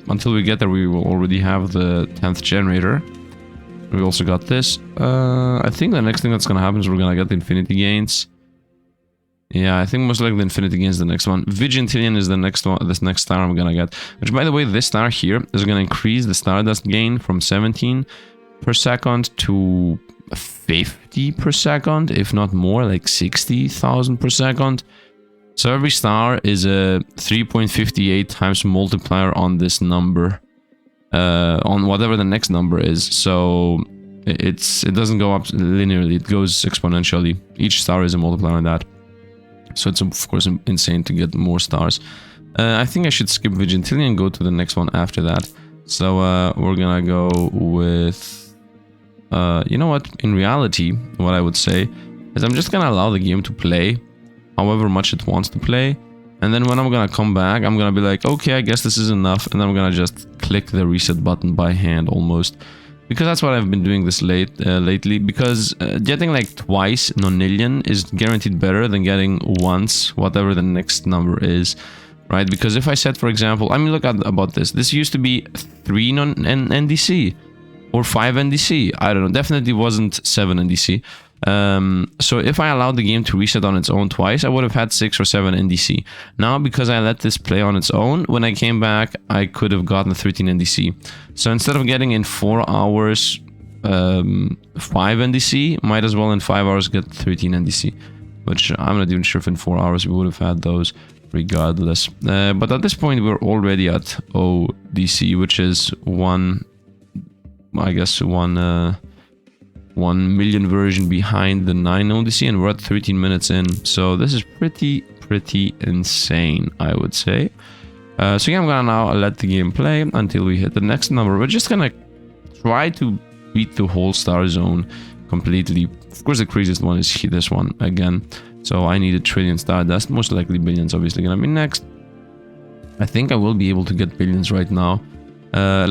Until we get there, we will already have the 10th generator. We also got this. I think the next thing that's gonna happen is we're gonna get the infinity gains. Yeah, I think most likely the infinity gains is the next one. Vigintillion is the next one, this next star I'm gonna get. Which, by the way, this star here is gonna increase the stardust gain from 17 per second to 50 per second, if not more, like 60,000 per second. So every star is a 3.58 times multiplier on this number. On whatever the next number is. So it doesn't go up linearly, it goes exponentially. Each star is a multiplier on that. So it's of course insane to get more stars. I think I should skip Vigintillion and go to the next one after that. So we're gonna go with you know what, in reality what I would say is I'm just gonna allow the game to play however much it wants to play, and then when I'm gonna come back, I'm gonna be like, okay, I guess this is enough, and then I'm gonna just click the reset button by hand almost. Because that's what I've been doing this lately, because getting like twice nonillion is guaranteed better than getting once whatever the next number is, right? Because if I said, for example, I mean, look at about this. This used to be 3 NDC or 5 NDC. I don't know, definitely wasn't 7 NDC. So if I allowed the game to reset on its own twice, I would have had 6 or 7 NDC. Now, because I let this play on its own, when I came back, I could have gotten 13 NDC. So instead of getting in 4 hours 5 NDC, might as well in 5 hours get 13 NDC. Which I'm not even sure if in 4 hours we would have had those regardless. But at this point, we're already at ODC, which is one 1 million version behind the 9 ODC, and we're at 13 minutes in. So this is pretty insane, I would say. So yeah, I'm gonna now let the game play until we hit the next number. We're just gonna try to beat the whole star zone completely. Of course, the craziest one is this one again. So I need a trillion stardust. Most likely billions obviously gonna be next. I think I will be able to get billions right now.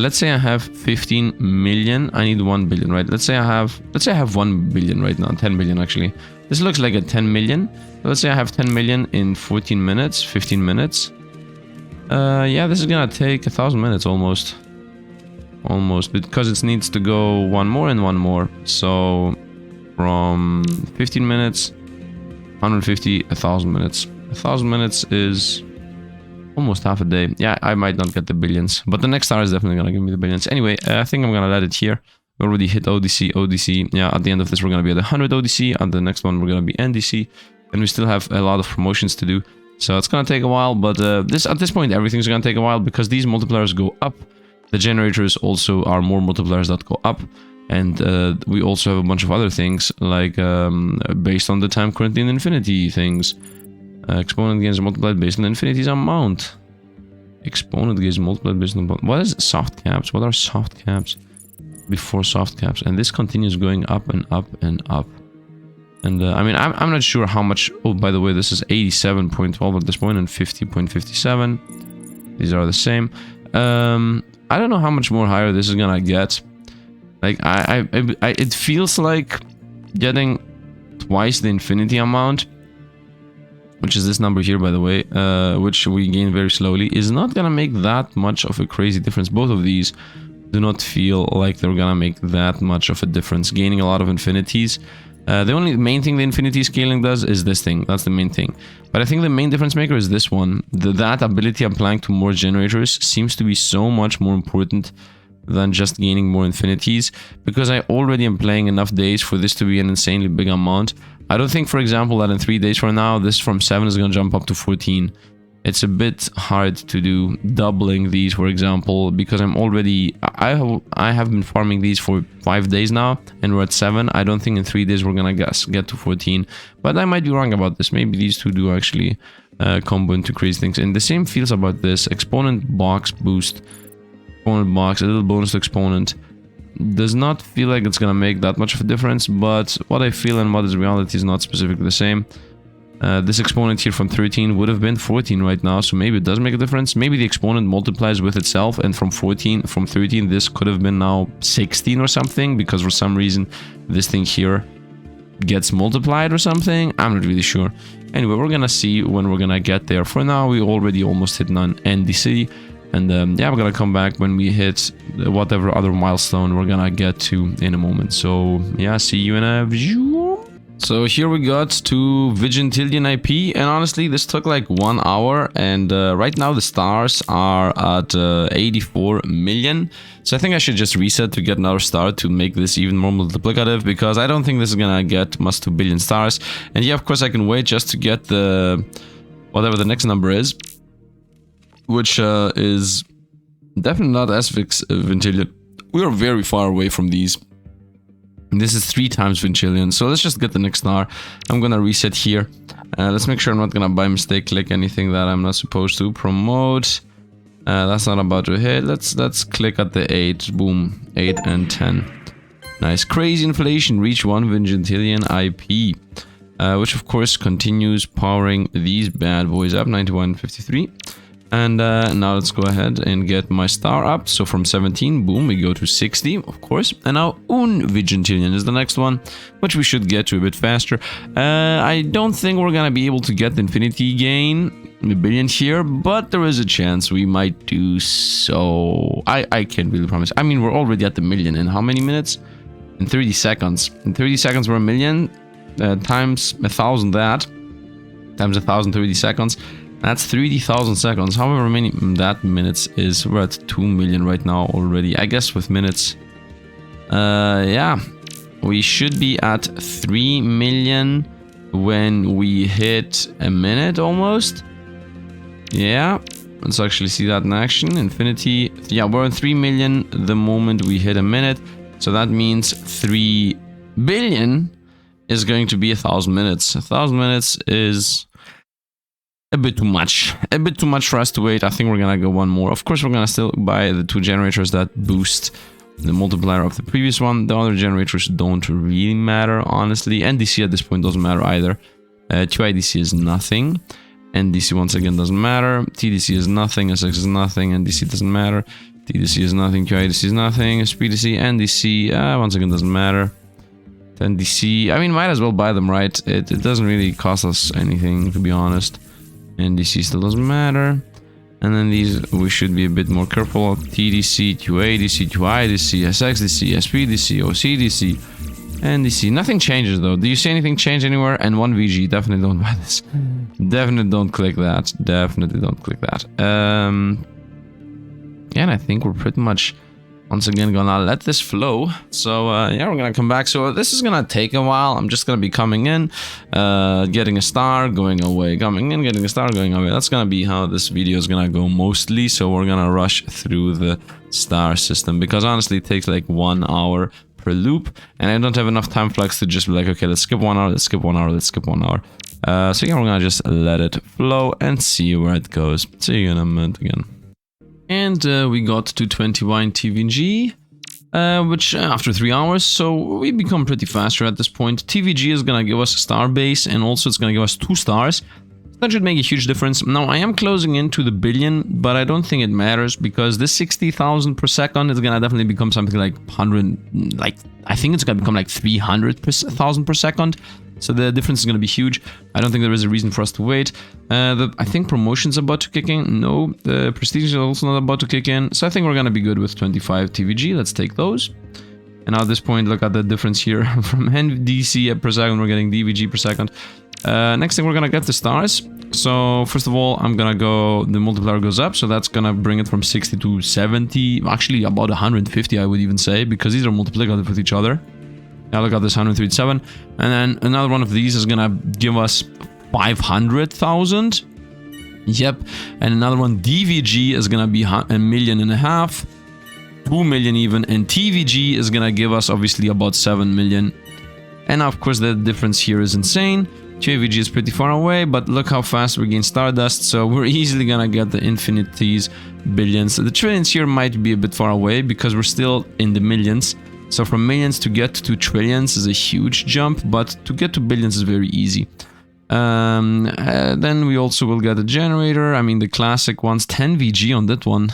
Let's say I have 15 million. I need 1 billion, right? Let's say I have 1 billion right now. 10 billion actually. This looks like a 10 million. Let's say I have 10 million in 14 minutes, 15 minutes. Yeah, this is gonna take 1,000 minutes almost. Almost, because it needs to go one more and one more. So from 15 minutes, 150, 1,000 minutes. 1,000 minutes is almost half a day. Yeah, I might not get the billions, but the next star is definitely gonna give me the billions. Anyway, I think I'm gonna let it here. We already hit ODC, ODC. Yeah, at the end of this, we're gonna be at 100 ODC. At the next one, we're gonna be NDC, and we still have a lot of promotions to do. So it's gonna take a while, but at this point, everything's gonna take a while because these multipliers go up. The generators also are more multipliers that go up, and we also have a bunch of other things like based on the time currently in infinity things. Exponent gains multiplied based on infinity's amount. Exponent gains multiplied based on... What is soft caps? What are soft caps? Before soft caps. And this continues going up and up and up. And I mean, I'm not sure how much... Oh, by the way, this is 87.12 at this point and 50.57. These are the same. I don't know how much more higher this is gonna get. Like, it feels like getting twice the infinity amount, which is this number here, by the way, which we gain very slowly, is not gonna make that much of a crazy difference. Both of these do not feel like they're gonna make that much of a difference. Gaining a lot of infinities. The only main thing the infinity scaling does is this thing. That's the main thing. But I think the main difference maker is this one. That ability applying to more generators seems to be so much more important than just gaining more infinities, because I already am playing enough days for this to be an insanely big amount. I don't think, for example, that in 3 days from now, this from 7 is going to jump up to 14. It's a bit hard to do doubling these, for example, because I'm already... I have been farming these for 5 days now, and we're at 7. I don't think in 3 days we're gonna get to 14. But I might be wrong about this. Maybe these two do actually combo into crazy things. And the same feels about this. Exponent box boost. Exponent box, a little bonus to exponent. Does not feel like it's gonna make that much of a difference, but what I feel and what is reality is not specifically the same. This exponent here from 13 would have been 14 right now, so maybe it does make a difference. Maybe the exponent multiplies with itself, and from 13 this could have been now 16 or something, because for some reason this thing here gets multiplied or something. I'm not really sure. Anyway, we're gonna see when we're gonna get there. For now, we already almost hit NDC, and yeah, we're gonna come back when we hit whatever other milestone we're gonna get to in a moment. So yeah, see you in a view. So here we got to Vigintillion IP, and honestly this took like 1 hour, and right now the stars are at 84 million. So I think I should just reset to get another star to make this even more multiplicative, because I don't think this is gonna get us to billion stars. And yeah, of course I can wait just to get the whatever the next number is, which is definitely not as Vigintillion. We are very far away from these. This is 3 times Vigintillion, so let's just get the next star. I'm gonna reset here. Let's make sure I'm not gonna by mistake click anything that I'm not supposed to. Promote. That's not about to hit. Let's click at the 8. Boom. 8 and 10. Nice. Crazy inflation. Reach 1 Vigintillion IP. Which of course continues powering these bad boys up. 91.53. And now let's go ahead and get my star up. So from 17, boom, we go to 60, of course. And now Vigintillion is the next one, which we should get to a bit faster. I don't think we're gonna be able to get the infinity gain, the billion here, but there is a chance we might do so. I can't really promise. I mean, we're already at the million in how many minutes? In 30 seconds. In 30 seconds, we're a million. Times 1,000 that. Times 1,000, 30 seconds. That's 30,000 seconds. However many that minutes is. We're at 2 million right now already. I guess with minutes. Yeah. We should be at 3 million when we hit a minute almost. Yeah. Let's actually see that in action. Infinity. Yeah, we're at 3 million the moment we hit a minute. So that means 3 billion is going to be 1,000 minutes. 1,000 minutes is a bit too much. A bit too much for us to wait. I think we're gonna go one more. Of course, we're gonna still buy the 2 generators that boost the multiplier of the previous one. The other generators don't really matter, honestly. NDC at this point doesn't matter either. QIDC is nothing. NDC once again doesn't matter. TDC is nothing. SX is nothing. NDC doesn't matter. TDC is nothing. QIDC is nothing. SPDC, NDC, once again doesn't matter. NDC, I mean, might as well buy them, right? It doesn't really cost us anything, to be honest. NDC still doesn't matter. And then these, we should be a bit more careful. TDC, QADC, QIDC, SXDC, SPDC, OCDC, NDC. Nothing changes though. Do you see anything change anywhere? And 1 VG, definitely don't buy this. Definitely don't click that. Definitely don't click that. Yeah, and I think we're pretty much once again gonna let this flow. So yeah, we're gonna come back. So this is gonna take a while. I'm just gonna be coming in, getting a star, going away, coming in, getting a star, going away. That's gonna be how this video is gonna go mostly. So we're gonna rush through the star system because honestly it takes like 1 hour per loop, and I don't have enough time flex to just be like, okay, let's skip 1 hour, let's skip 1 hour, let's skip 1 hour. So yeah, we're gonna just let it flow and see where it goes. See you in a minute again. And we got to 21 TVG, which after 3 hours, so we become pretty faster at this point. TVG is gonna give us a star base, and also it's gonna give us 2 stars. That should make a huge difference. Now, I am closing into the billion, but I don't think it matters because this 60,000 per second is gonna definitely become something like 100, like, I think it's gonna become like 300,000 per second. So the difference is going to be huge. I don't think there is a reason for us to wait. I think promotion's about to kick in. No, the prestige is also not about to kick in. So I think we're going to be good with 25 TVG. Let's take those. And now at this point, look at the difference here. From NDC per second, we're getting DVG per second. Next thing, we're going to get the stars. So first of all, I'm going to go, the multiplier goes up. So that's going to bring it from 60 to 70. Actually, about 150, I would even say, because these are multiplicative with each other. Now look at this 137, and then another one of these is gonna give us 500,000. Yep, and another one DVG is gonna be 1.5 million, 2 million even, and TVG is gonna give us obviously about 7 million. And of course the difference here is insane. TVG is pretty far away, but look how fast we gain Stardust, so we're easily gonna get the Infinities, billions. The trillions here might be a bit far away because we're still in the millions. So from millions to get to trillions is a huge jump, but to get to billions is very easy. Then we also will get a generator. I mean, the classic ones, 10 VG on that one,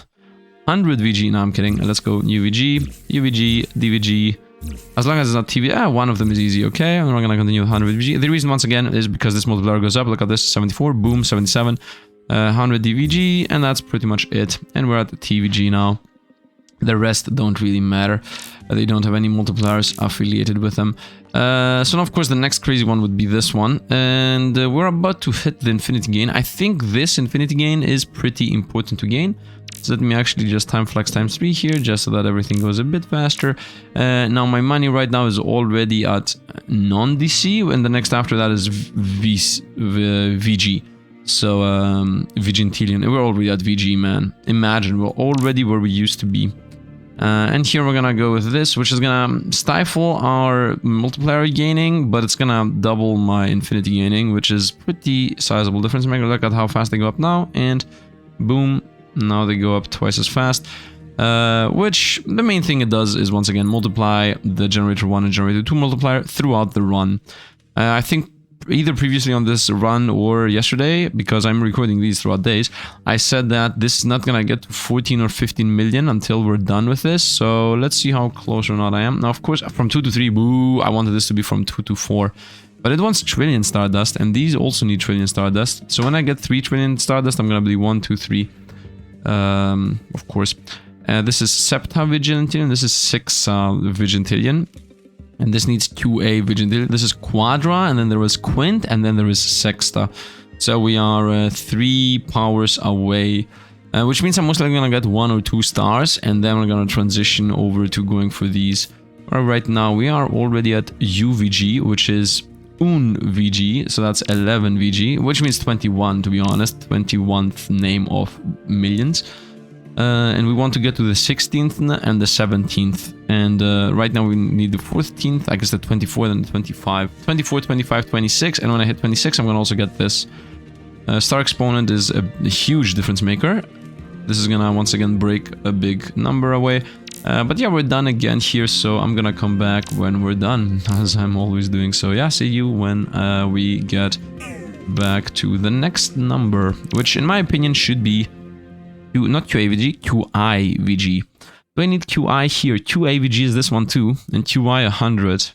100 VG. No, I'm kidding. Let's go UVG, UVG, DVG. As long as it's not TV, one of them is easy, okay? And we're gonna continue with 100 VG. The reason, once again, is because this multiplier goes up. Look at this, 74, boom, 77, 100 DVG, and that's pretty much it. And we're at the TVG now. The rest don't really matter. They don't have any multipliers affiliated with them. So now, of course, the next crazy one would be this one. And we're about to hit the infinity gain. I think this infinity gain is pretty important to gain. So let me actually just time flex times 3 here, just so that everything goes a bit faster. Now, my money right now is already at non-DC, and the next after that is VG. So, Vigintillion. We're already at VG, man. Imagine, we're already where we used to be. And here we're gonna go with this, which is gonna stifle our multiplier gaining, but it's gonna double my infinity gaining, which is pretty sizable difference maker. Look at how fast they go up now, and boom, now they go up twice as fast. Which the main thing it does is once again multiply the generator 1 and generator 2 multiplier throughout the run. I think either previously on this run or yesterday, because I'm recording these throughout days, I said that this is not gonna get to 14 or 15 million until we're done with this. So let's see how close or not I am. Now, of course, from 2 to 3, boo, I wanted this to be from 2 to 4. But it wants trillion Stardust, and these also need trillion Stardust. So when I get 3 trillion Stardust, I'm gonna be 1, 2, 3. Of course. This is Septa Vigintillion, this is 6 Vigintillion. And this needs QA Vigintillion. This is Quadra, and then there was Quint, and then there is Sexta. So we are 3 powers away, which means I'm most likely gonna get 1 or 2 stars, and then we're gonna transition over to going for these. Right now we are already at UVG, which is VG, so that's 11 VG, which means 21 to be honest, 21th name of millions. And we want to get to the 16th and the 17th, and right now we need the 14th, I guess the 24th and the 25. 24, 25, 26, and when I hit 26 I'm gonna also get this. Star Exponent is a huge difference maker. This is gonna once again break a big number away. But yeah, we're done again here, so I'm gonna come back when we're done, as I'm always doing. So yeah, see you when we get back to the next number, which in my opinion should be not QAVG, QIVG. Do I need QI here? QAVG is this one too, and QI 100.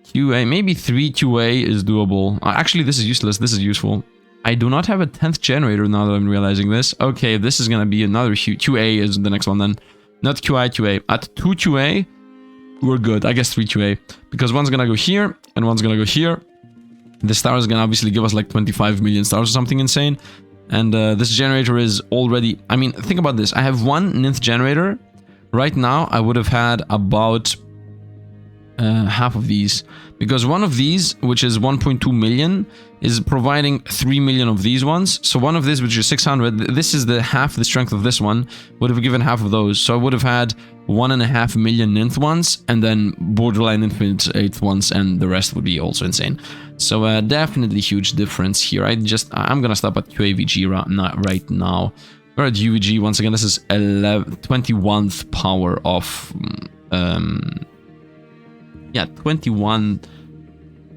QA, maybe 3 QA is doable. Actually, this is useless, this is useful. I do not have a 10th generator now that I'm realizing this. Okay, this is gonna be another QA is the next one then. Not QI, QA. At 2 QA, we're good. I guess 3 QA. Because one's gonna go here, and one's gonna go here. The star is gonna obviously give us like 25 million stars or something insane. And this generator is already... I mean, think about this. I have one nth generator. Right now, I would have had about... half of these, because one of these, which is 1.2 million, is providing 3 million of these ones. So one of this, which is 600, this is the half the strength of this one, would have given half of those. So I would have had 1.5 million nth ones, and then borderline infinite 8th ones, and the rest would be also insane. So definitely huge difference here. I'm gonna stop at QAVG right now. We're at UVG once again. This is 21th power of yeah, 21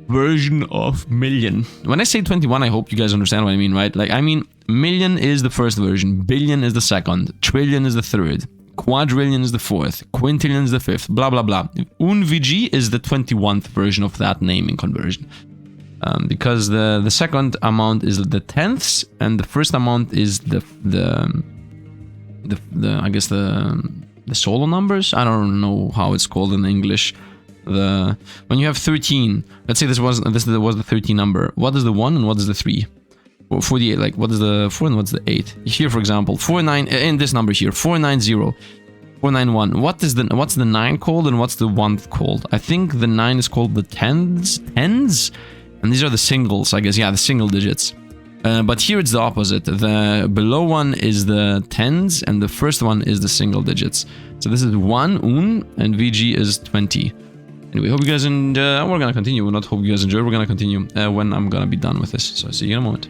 version of million. When I say 21, I hope you guys understand what I mean, right? Like, I mean, million is the first version, billion is the second, trillion is the third, quadrillion is the fourth, quintillion is the fifth, blah, blah, blah. UNVG is the 21th version of that naming conversion. Because the second amount is the tenths, and the first amount is the I guess the solo numbers. I don't know how it's called in English. When you have 13, let's say this was the 13 number. What is the 1 and what is the 3? Or 48, like what is the 4 and what's the 8? Here, for example, 49 in this number here, 490, 491. What's the 9 called and what's the 1th called? I think the 9 is called the tens, and these are the singles, I guess. Yeah, the single digits. But here it's the opposite. The below one is the tens, and the first one is the single digits. So this is 1, and VG is 20. Anyway, hope you guys enjoy. We're gonna continue. We'll not hope you guys enjoy. We're gonna continue when I'm gonna be done with this. So see you in a moment.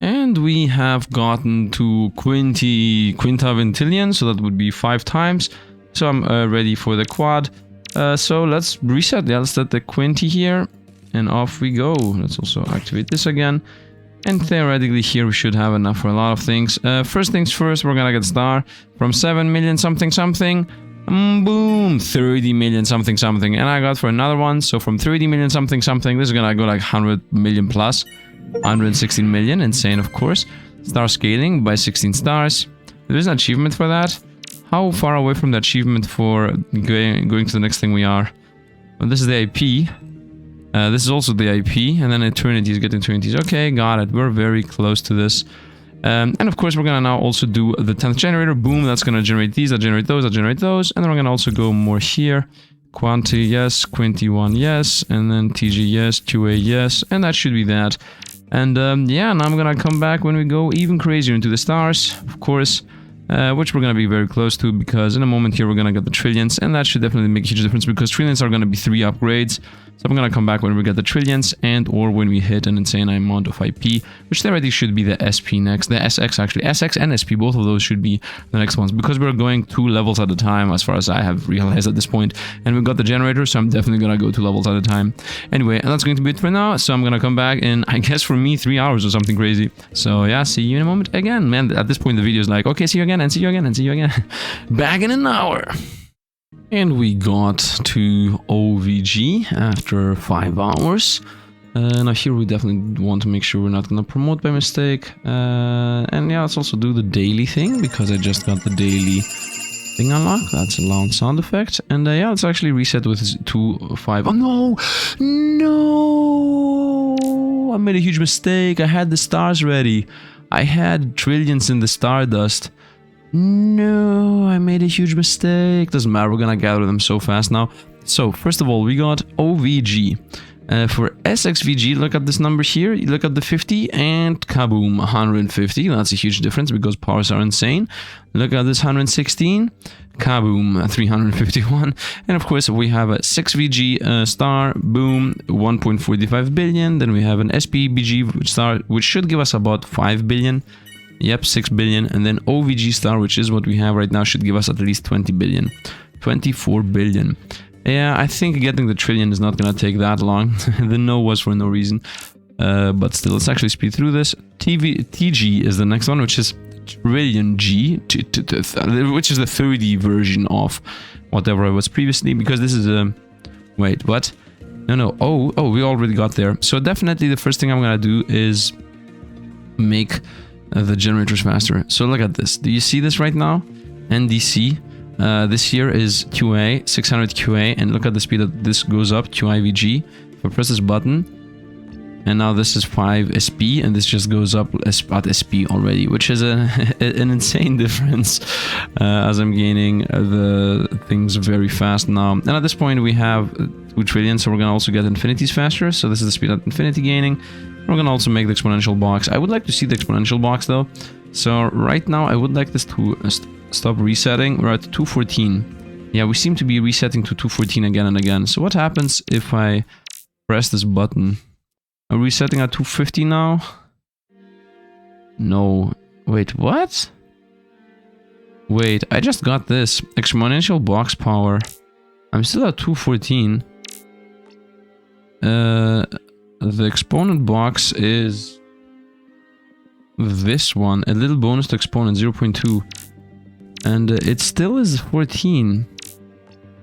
And we have gotten to quintavintillion, so that would be 5 times. So I'm ready for the quad. So let's reset. Yeah, let's set the quinty here, and off we go. Let's also activate this again. And theoretically here we should have enough for a lot of things. First things first, we're gonna get star from 7 million something something. Boom, 30 million something something, and I got for another one. So from 30 million something something, this is gonna go like 100 million plus, 116 million, insane of course. Star scaling by 16 stars. There's an achievement for that. How far away from the achievement for going to the next thing we are? Well, this is the IP. This is also the IP, and then Eternities, get Eternities. Okay, got it. We're very close to this. And of course, we're gonna now also do the 10th generator. Boom, that's gonna generate these, that generate those, that generate those. And then we're gonna also go more here. Quanti, yes. Quinty 1, yes. And then TG, yes. QA, yes. And that should be that. And yeah, now I'm gonna come back when we go even crazier into the stars, of course. Which we're going to be very close to, because in a moment here we're going to get the trillions, and that should definitely make a huge difference, because trillions are going to be 3 upgrades. So I'm going to come back when we get the trillions, and or when we hit an insane amount of IP, which theoretically should be the SP next, the SX actually. SX and SP, both of those should be the next ones, because we're going 2 levels at a time, as far as I have realized at this point. And we've got the generator, so I'm definitely going to go 2 levels at a time. Anyway, and that's going to be it for now, so I'm going to come back in, I guess for me, 3 hours or something crazy. So yeah, see you in a moment again. Man, at this point the video is like, okay, see you again, and see you again, and see you again. Back in an hour. And we got to OVG after 5 hours. Now here we definitely want to make sure we're not going to promote by mistake. And yeah, let's also do the daily thing, because I just got the daily thing unlocked. That's a loud sound effect. And yeah, let's actually reset with 2.5. Oh no! No! I made a huge mistake. I had the stars ready. I had trillions in the stardust. No, I made a huge mistake. Doesn't matter, we're gonna gather them so fast now. So, first of all, we got OVG. For SXVG, look at this number here, you look at the 50, and kaboom, 150. That's a huge difference, because powers are insane. Look at this 116, kaboom, 351. And of course, we have a 6VG star, boom, 1.45 billion. Then we have an SPBG star, which should give us about 5 billion. Yep, 6 billion. And then OVG star, which is what we have right now, should give us at least 20 billion. 24 billion. Yeah, I think getting the trillion is not gonna take that long. The no was for no reason. But still, let's actually speed through this. TG is the next one, which is trillion G, which is the 3D version of whatever it was previously, because this is a... Wait, what? No. Oh, we already got there. So definitely the first thing I'm gonna do is make the generators faster. So look at this. Do you see this right now? NDC. This here is QA, 600 QA, and look at the speed that this goes up, QIVG. If I press this button, and now this is 5 SP, and this just goes up at SP already, which is an insane difference, as I'm gaining the things very fast now. And at this point we have 2 trillion, so we're gonna also get infinities faster. So this is the speed at infinity gaining. We're gonna also make the exponential box. I would like to see the exponential box though. So right now I would like this to stop resetting. We're at 214. Yeah, we seem to be resetting to 214 again and again. So what happens if I press this button? Are we setting at 250 now? No. Wait, what? Wait, I just got this. Exponential box power. I'm still at 214. The exponent box is this one. A little bonus to exponent, 0.2. And it still is 14.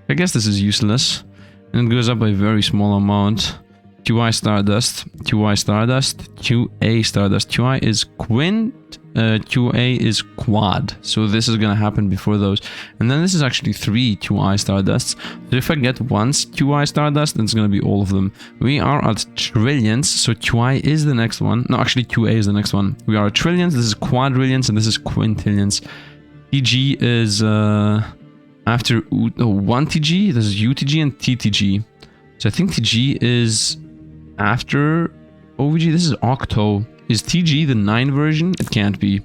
I guess this is useless. And it goes up by a very small amount. QI Stardust, QI Stardust, QA Stardust. QI is quint, QA is quad. So this is gonna happen before those. And then this is actually 3 QI Stardusts. So if I get once QI Stardust, then it's gonna be all of them. We are at trillions, so QI is the next one. No, actually QA is the next one. We are at trillions, this is quadrillions, and this is quintillions. TG is after 1 TG, this is UTG and TTG. So I think TG is after OVG. This is Octo. Is TG the 9 version? It can't be.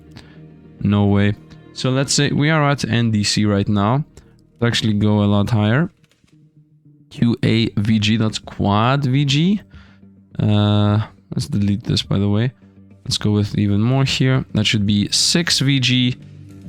No way. So let's say we are at NDC right now. Let's actually go a lot higher. QAVG, that's quad VG. Let's delete this, by the way. Let's go with even more here. That should be 6 VG.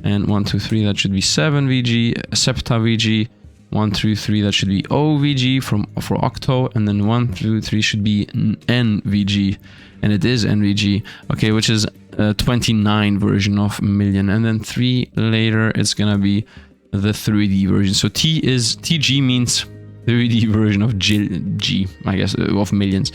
And 1, 2, 3, that should be 7 VG. Septa VG. 1, 2, 3, that should be OVG for Octo, and then 1, 2, 3 should be NVG, and it is NVG, okay, which is a 29 version of million, and then 3 later it's gonna be the 3D version. So TG means 3D version of G, I guess, of millions.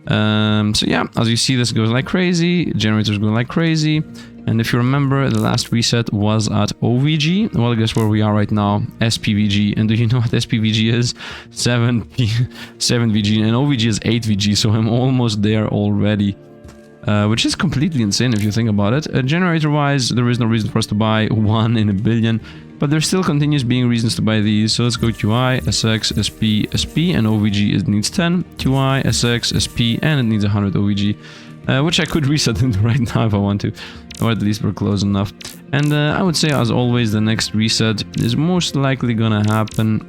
So yeah, as you see, this goes like crazy, generators go like crazy. And if you remember, the last reset was at OVG. Well, guess where we are right now? SPVG. And do you know what SPVG is? 7 VG. And OVG is 8 VG. So I'm almost there already. Which is completely insane if you think about it. Generator-wise, there is no reason for us to buy 1 in a billion. But there still continues being reasons to buy these. So let's go QI, SX, SP, SP. And OVG, it needs 10. QI, SX, SP. And it needs 100 OVG. Which I could reset into right now if I want to. Or at least we're close enough. And I would say, as always, the next reset is most likely gonna happen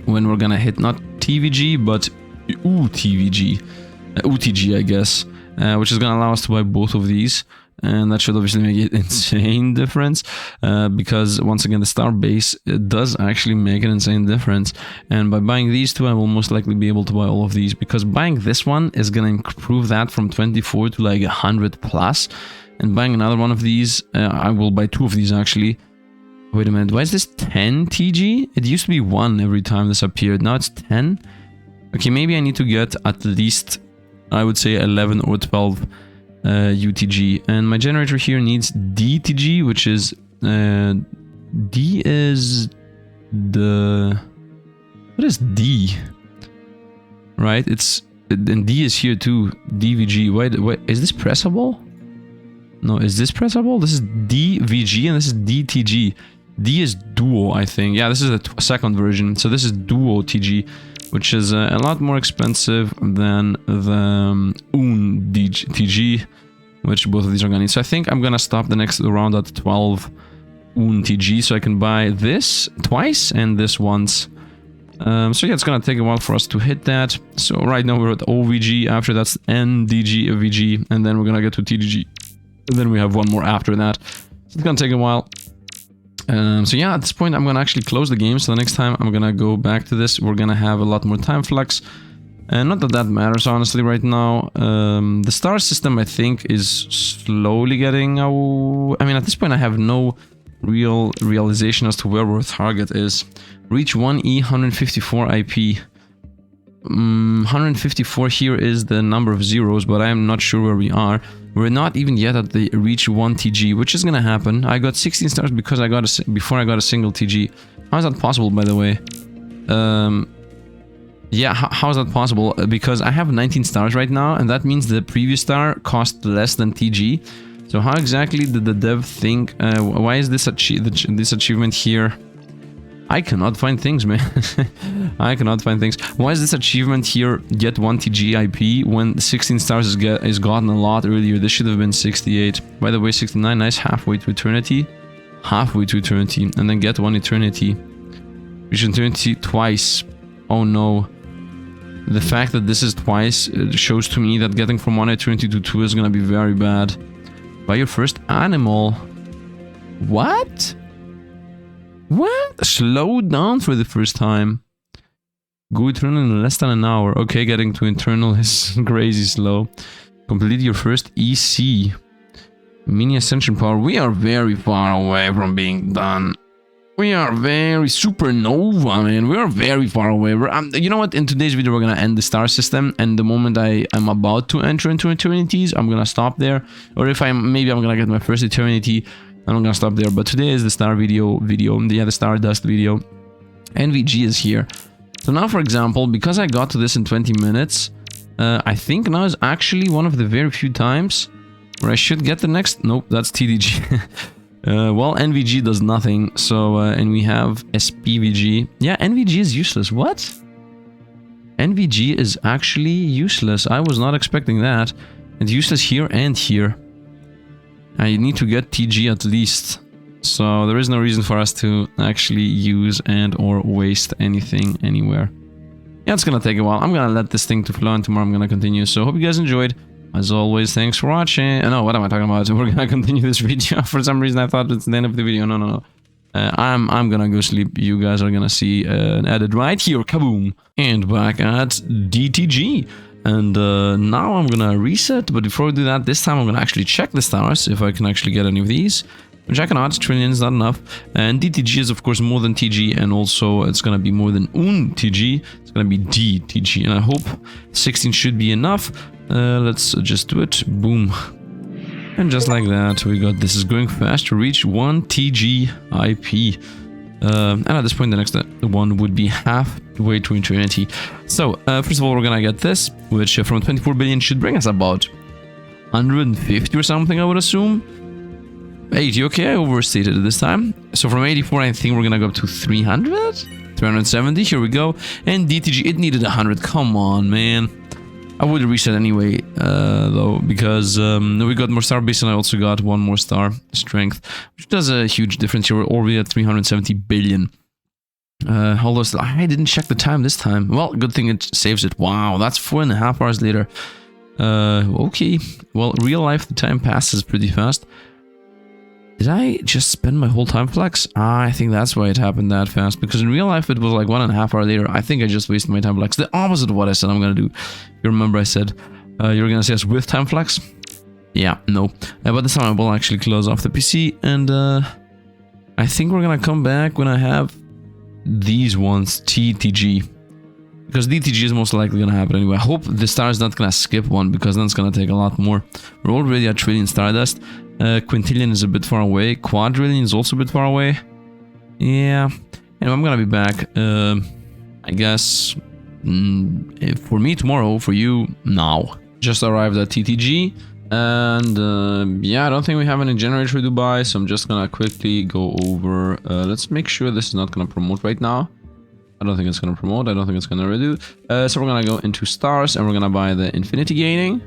when we're gonna hit not TVG, but UTVG. UTG, I guess. Which is gonna allow us to buy both of these. And that should obviously make it insane difference. Because, once again, the star base does actually make an insane difference. And by buying these two, I will most likely be able to buy all of these. Because buying this one is gonna improve that from 24 to like 100 plus. And buying another one of these, I will buy 2 of these actually. Wait a minute, why is this 10 TG? It used to be 1 every time this appeared, now it's 10? Okay, maybe I need to get at least, I would say 11 or 12 UTG. And my generator here needs DTG, which is... D is the... What is D? Right, it's... And D is here too, DVG. Wait, is this pressable? No, is this pressable? This is DVG and this is DTG. D is Duo, I think. Yeah, this is the second version. So this is Duo TG, which is a lot more expensive than the TG, which both of these are gonna need. So I think I'm gonna stop the next round at 12 TG, so I can buy this twice and this once. So yeah, it's gonna take a while for us to hit that. So right now we're at OVG, after that's NDG, VG, and then we're gonna get to TDG. And then we have one more after that. So it's gonna take a while. So yeah, at this point, I'm gonna actually close the game. So the next time I'm gonna go back to this, we're gonna have a lot more time flux. And not that that matters, honestly, right now. The star system, I think, is slowly getting... I mean, at this point, I have no real realization as to where our target is. Reach 1E 154 IP. 154 here is the number of zeros, but I am not sure where we are. We're not even yet at the reach 1 TG, which is gonna happen. I got 16 stars because before I got a single TG. How is that possible, by the way? Yeah, how is that possible? Because I have 19 stars right now, and that means the previous star cost less than TG. So how exactly did the dev think? Why is this this achievement here? I cannot find things, man. I cannot find things. Why is this achievement here get 1 TG IP when 16 stars is gotten a lot earlier? This should have been 68. By the way, 69, nice, halfway to eternity. Halfway to eternity. And then get 1 eternity. Reach eternity twice. Oh no. The fact that this is twice shows to me that getting from 1 eternity to 2 is gonna be very bad. Buy your first animal. What? What? Slow down for the first time. Go eternal in less than an hour. Okay, getting to eternal is crazy slow. Complete your first EC. Mini ascension power. We are very far away from being done. We are very supernova, man. We are very far away. You know what? In today's video, we're gonna end the star system, and the moment I'm about to enter into eternities, I'm gonna stop there. Or if maybe I'm gonna get my first eternity, and I'm gonna stop there. But today is the star video. Yeah, the Stardust video. NVG is here. So now, for example, because I got to this in 20 minutes, I think now is actually one of the very few times where I should get the next... Nope, that's TDG. Well, NVG does nothing, so... and we have SPVG. Yeah, NVG is useless. What? NVG is actually useless. I was not expecting that. It's useless here and here. I need to get TG at least. So there is no reason for us to actually use and or waste anything anywhere. Yeah, it's gonna take a while. I'm gonna let this thing to flow, and tomorrow I'm gonna continue. So hope you guys enjoyed. As always, thanks for watching. No, what am I talking about? We're gonna continue this video. For some reason I thought it's the end of the video. No. I'm gonna go sleep. You guys are gonna see an edit right here. Kaboom! And back at DTG. And now I'm gonna reset, but before we do that, this time I'm gonna actually check the stars, if I can actually get any of these. Which I cannot, trillion is not enough. And DTG is of course more than TG, and also it's gonna be more than TG. It's gonna be DTG, and I hope 16 should be enough. Let's just do it. Boom. And just like that, we got this is going fast to reach 1 TG IP. And at this point, the next one would be halfway to eternity. So, first of all, we're gonna get this, which from 24 billion should bring us about 150 or something, I would assume. 80, okay, I overstated it this time. So from 84, I think we're gonna go up to 300? 370, here we go. And DTG, it needed 100, come on, man. I would reset anyway, though, because we got more star base and I also got one more star strength, which does a huge difference here. We're already at 370 billion. Although I didn't check the time this time. Well, good thing it saves it. Wow, that's 4.5 hours later. Okay. Well, real life, the time passes pretty fast. Did I just spend my whole time flex? I think that's why it happened that fast. Because in real life, it was like 1.5 hours later. I think I just wasted my time flex. The opposite of what I said I'm gonna do. You remember I said you're gonna see us with time flex? Yeah, no. But this time I will actually close off the PC. And I think we're gonna come back when I have these ones, TTG. Because DTG is most likely gonna happen anyway. I hope the star is not gonna skip one, because then it's gonna take a lot more. We're already at trillion stardust. Quintillion is a bit far away. Quadrillion is also a bit far away. Yeah. Anyway, I'm gonna be back. I guess for me tomorrow. For you now. Just arrived at TTG, and yeah, I don't think we have any generator to buy, so I'm just gonna quickly go over. Let's make sure this is not gonna promote right now. I don't think it's gonna promote. I don't think it's gonna redo. So we're gonna go into stars, and we're gonna buy the infinity gaining.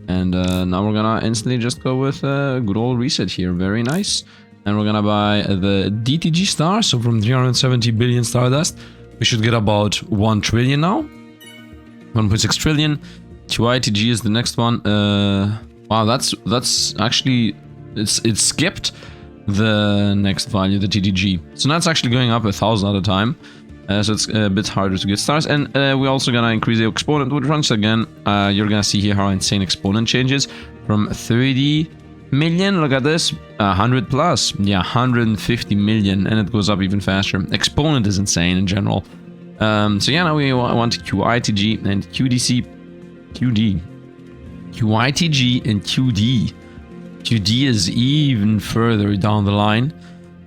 And now we're gonna instantly just go with a good old reset here. Very nice. And we're gonna buy the DTG star. So from 370 billion stardust, we should get about 1 trillion now. 1.6 trillion. 2ITG is the next one. Wow, that's actually it skipped the next value, the TDG. So now it's actually going up 1,000 at a time. So it's a bit harder to get stars. And we're also gonna increase the exponent, which once again, you're gonna see here how insane exponent changes from 30 million. Look at this, 100 plus, yeah, 150 million, and it goes up even faster. Exponent is insane in general. So yeah, now we want QITG and QDC, QD, QITG and QD. QD is even further down the line.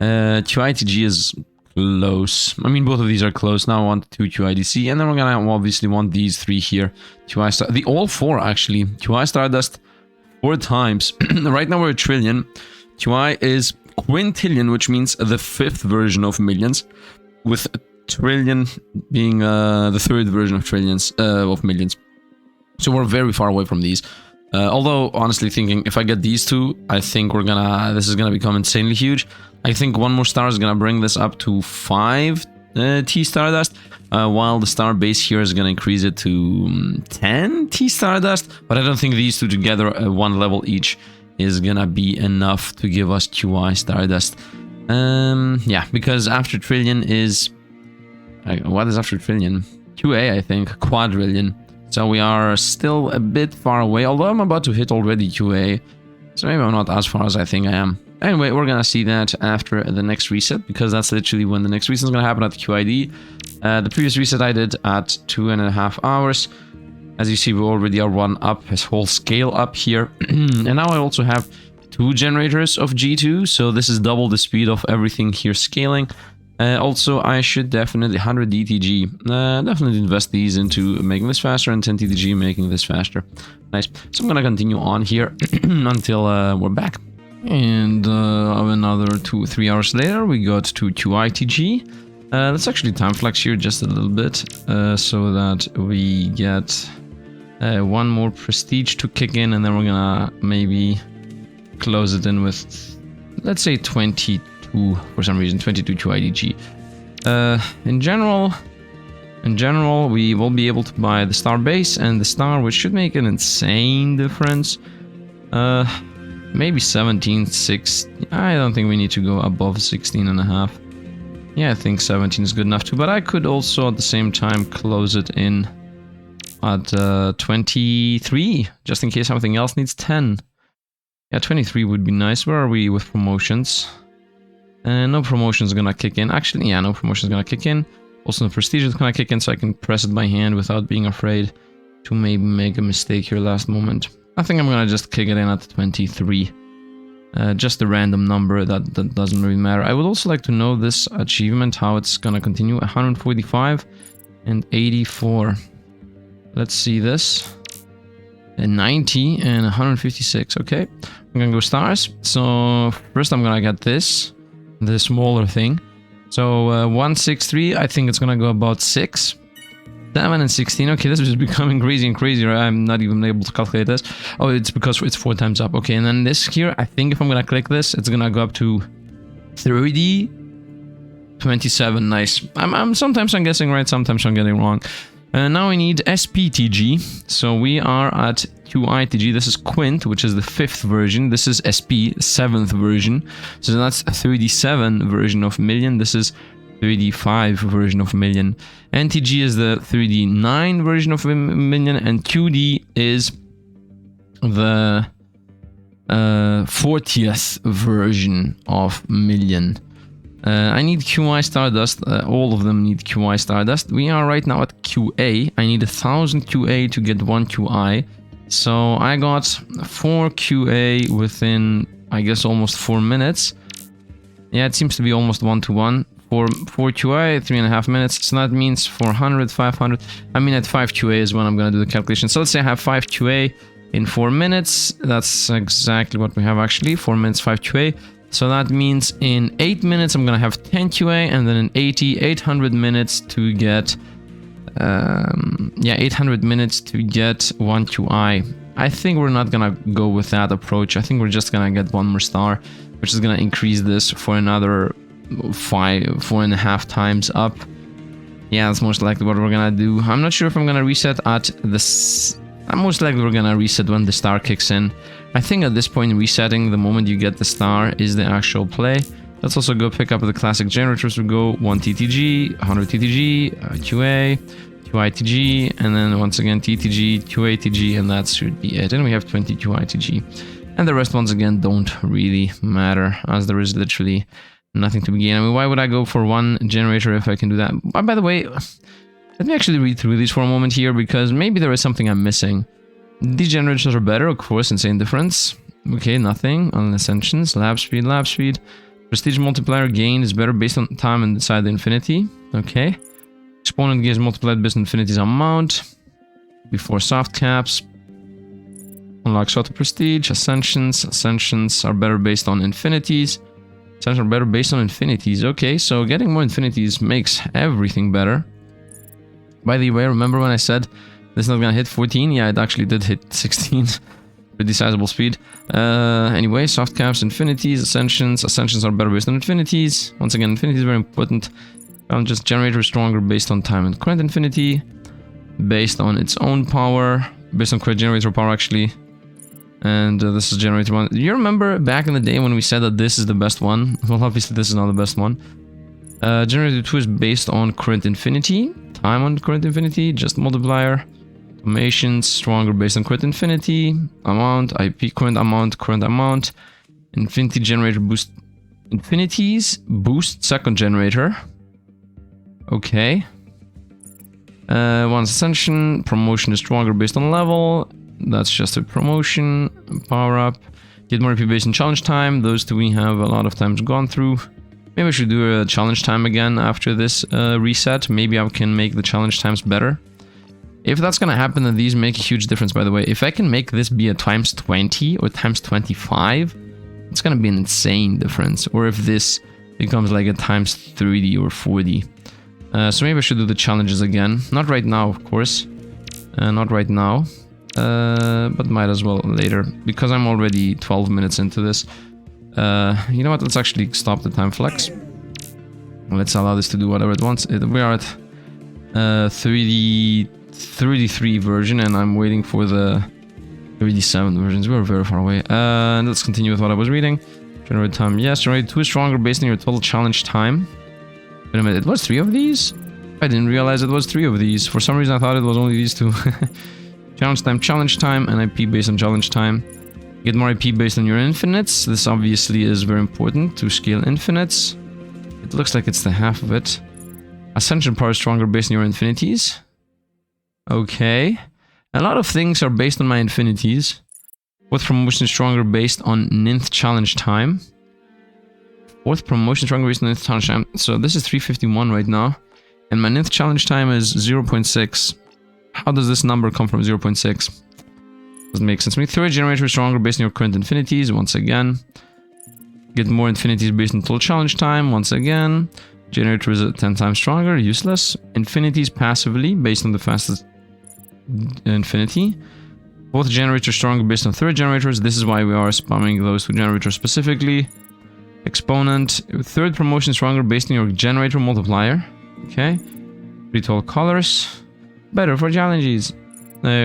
QITG is close. I mean, both of these are close. Now I want 2 QIDC, and then we're gonna obviously want these 3 here. QI Star, the all 4 actually. QI Stardust 4 times. Right now we're a trillion. QI is quintillion, which means the 5th version of millions, with trillion being the 3rd version of trillions of millions. So we're very far away from these. Although, honestly thinking, if I get these 2, I think this is gonna become insanely huge. I think 1 more star is gonna bring this up to 5 T Stardust, while the star base here is gonna increase it to 10 T Stardust. But I don't think these 2 together at 1 level each is gonna be enough to give us QI Stardust. Yeah, because after trillion is... what is after trillion? QA, I think. Quadrillion. So we are still a bit far away, although I'm about to hit already QA. So maybe I'm not as far as I think I am. Anyway, we're gonna see that after the next reset, because that's literally when the next reset is gonna happen at the QID. The previous reset I did at 2.5 hours. As you see, we already are 1 up, his whole scale up here. And now I also have 2 generators of G2, so this is double the speed of everything here scaling. Also, I should definitely 100 DTG, definitely invest these into making this faster, and 10 TTG making this faster. Nice. So I'm gonna continue on here until we're back. And another 2-3 hours later, we got to QITG. Let's actually time flex here just a little bit, so that we get 1 more prestige to kick in, and then we're gonna maybe close it in with, let's say, 22. For some reason, 22 QIDG. In general, we will be able to buy the star base and the star, which should make an insane difference. Maybe 17, 6. I don't think we need to go above 16.5. Yeah, I think 17 is good enough too, but I could also at the same time close it in at 23, just in case something else needs 10. Yeah, 23 would be nice. Where are we with promotions? No promotion is gonna kick in. Actually, yeah, no promotion is gonna kick in. Also, the prestige is gonna kick in, so I can press it by hand without being afraid to maybe make a mistake here last moment. I think I'm gonna just kick it in at 23. Just a random number, that doesn't really matter. I would also like to know this achievement, how it's gonna continue. 145 and 84. Let's see this. 90 and 156. Okay, I'm gonna go stars. So first I'm gonna get this. The smaller thing. So 163, I think it's gonna go about 6. 7 and 16. Okay, this is just becoming crazy and crazier. I'm not even able to calculate this. Oh, it's because it's 4 times up. Okay, and then this here, I think if I'm gonna click this, it's gonna go up to 30, 27. Nice. Sometimes I'm guessing right, sometimes I'm getting wrong. Now we need SPTG. So we are at QITG. This is Quint, which is the 5th version. This is SP, 7th version. So that's a 37 version of million. This is 35 version of million. NTG is the 39 version of million, and QD is the 40th version of million. I need QI Stardust. All of them need QI Stardust. We are right now at QA. I need 1000 QA to get 1 QI. So I got 4 QA within, I guess, almost 4 minutes. Yeah, it seems to be almost 1-to-1. For 4 QA, 3.5 minutes. So that means 400, 500. I mean, at 5 QA is when I'm going to do the calculation. So let's say I have 5 QA in 4 minutes. That's exactly what we have actually. 4 minutes, 5 QA. So that means in 8 minutes I'm gonna have 10 QA, and then in 800 minutes to get 800 minutes to get 1 QI. I think we're not gonna go with that approach. I think we're just gonna get 1 more star, which is gonna increase this for another 4.5 times up. Yeah, that's most likely what we're gonna do. I'm not sure if I'm gonna reset at the Most likely we're gonna reset when the star kicks in. I think at this point, resetting the moment you get the star is the actual play. Let's also go pick up the classic generators. We go 1 TTG, 100 TTG, QA, 2 ITG, and then once again TTG, 2 ATG, and that should be it. And we have 22 ITG. And the rest, once again, don't really matter, as there is literally nothing to be gained. I mean, why would I go for 1 generator if I can do that? By the way, let me actually read through these for a moment here, because maybe there is something I'm missing. These generators are better, of course, insane difference. Okay, nothing on ascensions, lab speed, lab speed. Prestige multiplier gain is better based on time inside the infinity. Okay. Exponent gain is multiplied based on infinity's amount. Before soft caps. Unlocks auto prestige. Ascensions. Ascensions are better based on infinities. Ascensions are better based on infinities. Okay, so getting more infinities makes everything better. By the way, remember when I said this is not gonna hit 14? Yeah, it actually did hit 16. Pretty sizable speed. Anyway, soft caps, infinities, ascensions. Ascensions are better based on infinities. Once again, infinity is very important. Just generator is stronger based on time and current infinity. Based on its own power. Based on current generator power, actually. And this is generator 1. You remember back in the day when we said that this is the best one? Well, obviously this is not the best one. Generator 2 is based on current infinity. Time on current infinity, just multiplier. Automations, stronger based on current infinity. Amount, IP, current amount. Infinity generator boost. Infinities, boost second generator. Okay. One ascension, promotion is stronger based on level. That's just a promotion. Power up. Get more IP based on challenge time. Those two we have a lot of times gone through. Maybe I should do a challenge time again after this reset. Maybe I can make the challenge times better. If that's gonna happen, then these make a huge difference, by the way. If I can make this be a times 20 or times 25, it's gonna be an insane difference. Or if this becomes like a times 30 or 40. So maybe I should do the challenges again. Not right now, of course. Not right now. But might as well later. Because I'm already 12 minutes into this. You know what? Let's actually stop the time flex. Let's allow this to do whatever it wants. We are at 33 version, and I'm waiting for the 37 versions. We're very far away. And let's continue with what I was reading. Generate time. Yes, generate 2 stronger based on your total challenge time. Wait a minute, it was 3 of these? I didn't realize it was 3 of these. For some reason I thought it was only these 2. challenge time, and IP based on challenge time. Get more IP based on your infinites. This obviously is very important to scale infinites. It looks like it's the half of it. Ascension power is stronger based on your infinities. Okay. A lot of things are based on my infinities. Fourth promotion is stronger based on ninth challenge time. Fourth promotion stronger based on ninth challenge time. So this is 351 right now. And my ninth challenge time is 0.6. How does this number come from 0.6? Doesn't make sense to me. Third generator is stronger based on your current infinities. Once again. Get more infinities based on total challenge time. Once again. Generator is 10 times stronger. Useless. Infinities passively based on the fastest infinity. Both generators stronger based on third generators. This is why we are spamming those 2 generators specifically. Exponent. Third promotion stronger based on your generator multiplier. Okay. Pretty tall colors. Better for challenges.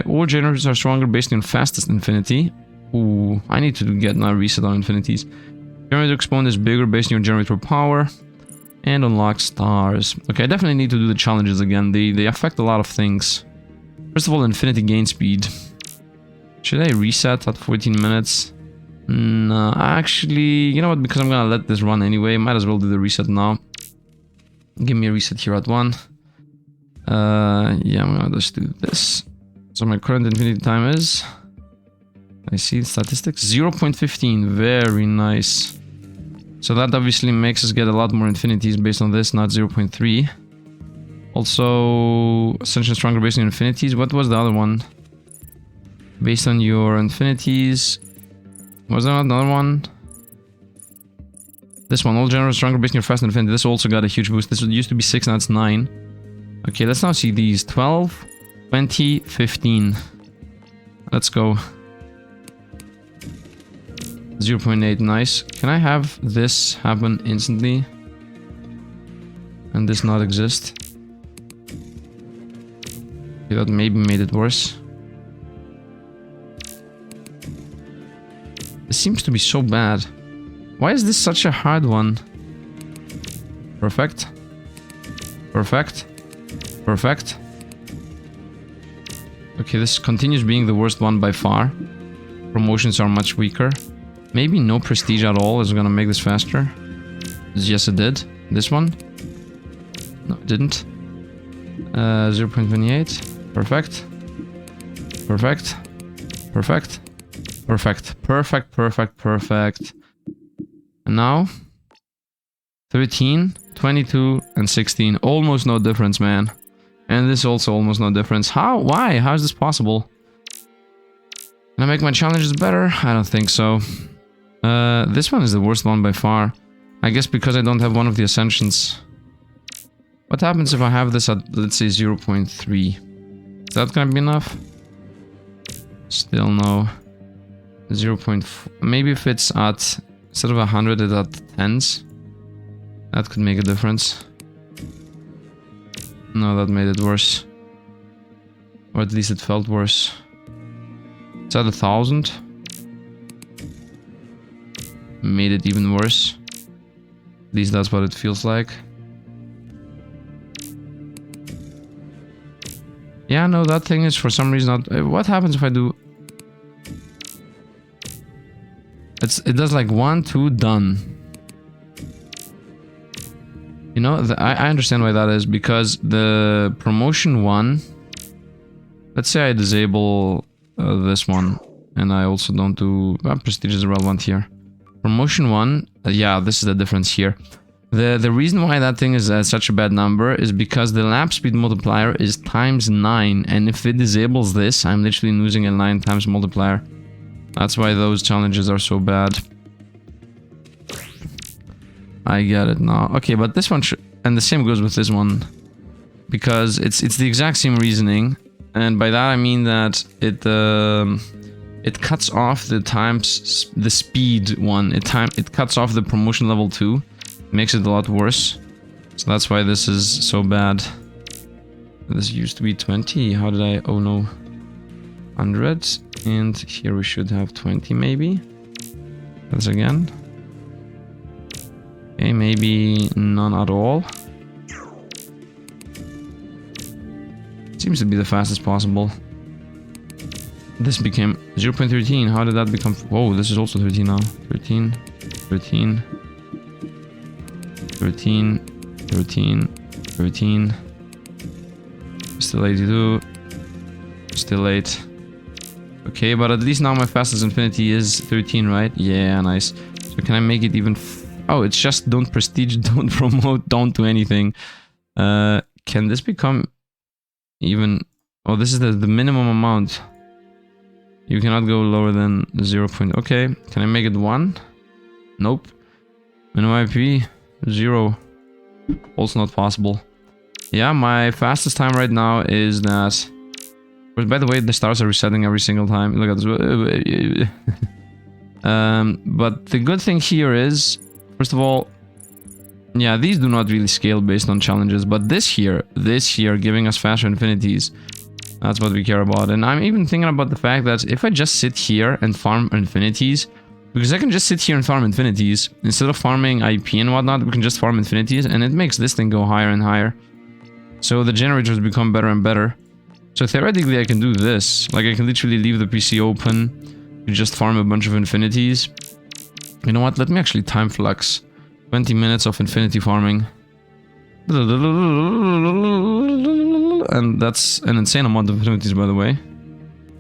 All generators are stronger based on fastest infinity. Ooh, I need to get now reset on infinities. Generator exponent is bigger based on your generator power. And unlock stars. Okay, I definitely need to do the challenges again. They affect a lot of things. First of all, infinity gain speed. Should I reset at 14 minutes? No, actually, you know what? Because I'm gonna let this run anyway, might as well do the reset now. Give me a reset here at 1. Yeah, I'm gonna just do this. So my current infinity time is... I see statistics. 0.15. Very nice. So that obviously makes us get a lot more infinities based on this, not 0.3. Also, Ascension stronger based on infinities. What was the other one? Based on your infinities. Was there another one? This one, all generators stronger based on your fast infinity. This also got a huge boost. This used to be 6, now it's 9. Okay, let's now see these. 12, 20, 15. Let's go. 0.8, nice. Can I have this happen instantly? And this not exist? Okay, that maybe made it worse. This seems to be so bad. Why is this such a hard one? Perfect. Perfect. Perfect. Okay, this continues being the worst one by far. Promotions are much weaker. Maybe no prestige at all is gonna make this faster. Yes, it did. This one? No, it didn't. 0.28. Perfect. Perfect. Perfect. Perfect. Perfect, perfect, perfect. And now 13, 22, and 16. Almost no difference, man. And this also almost no difference. How? Why? How is this possible? Can I make my challenges better? I don't think so. This one is the worst one by far. I guess because I don't have one of the ascensions. What happens if I have this at, let's say, 0.3? Is that gonna be enough? Still no. 0.4. Maybe if it's at, instead of 100, it's at 10s. That could make a difference. No, that made it worse. Or at least it felt worse. It's at 1000. Made it even worse. At least that's what it feels like. Yeah, no, that thing is for some reason not... What happens if I do... It does like 1, 2, done. You know, I understand why that is, because the promotion one... Let's say I disable this one, and I also don't do... prestige is relevant here. Promotion 1, yeah, this is the difference here. The reason why that thing is such a bad number is because the lap speed multiplier is ×9, and if it disables this, I'm literally losing a 9 times multiplier. That's why those challenges are so bad. I get it now. Okay, but this one should... And the same goes with this one. Because it's the exact same reasoning, and by that I mean that it cuts off the speed one. It cuts off the promotion level 2. Makes it a lot worse. So that's why this is so bad. This used to be 20. How did I... Oh no. 100. And here we should have 20 maybe. That's again. Okay, maybe none at all. Seems to be the fastest possible. This became 0.13. How did that become... Whoa, this is also 13 now. 13. 13. 13, 13, 13, still 82, still 8. Okay, but at least now my fastest infinity is 13, right? Yeah, nice. So can I make it even... Oh, it's just don't prestige, don't promote, don't do anything. Can this become even... Oh, this is the minimum amount. You cannot go lower than 0. Okay, can I make it 1? Nope. Minimum IP... 0. Also not possible. Yeah, my fastest time right now is that... By the way, the stars are resetting every single time. Look at this. But the good thing here is, first of all, yeah, these do not really scale based on challenges, but this here giving us faster infinities, that's what we care about. And I'm even thinking about the fact that if I just sit here and farm infinities, because I can just sit here and farm infinities. Instead of farming IP and whatnot, we can just farm infinities, and it makes this thing go higher and higher. So the generators become better and better. So theoretically I can do this. Like I can literally leave the PC open, just farm a bunch of infinities. You know what, let me actually time flux. 20 minutes of infinity farming. And that's an insane amount of infinities, by the way.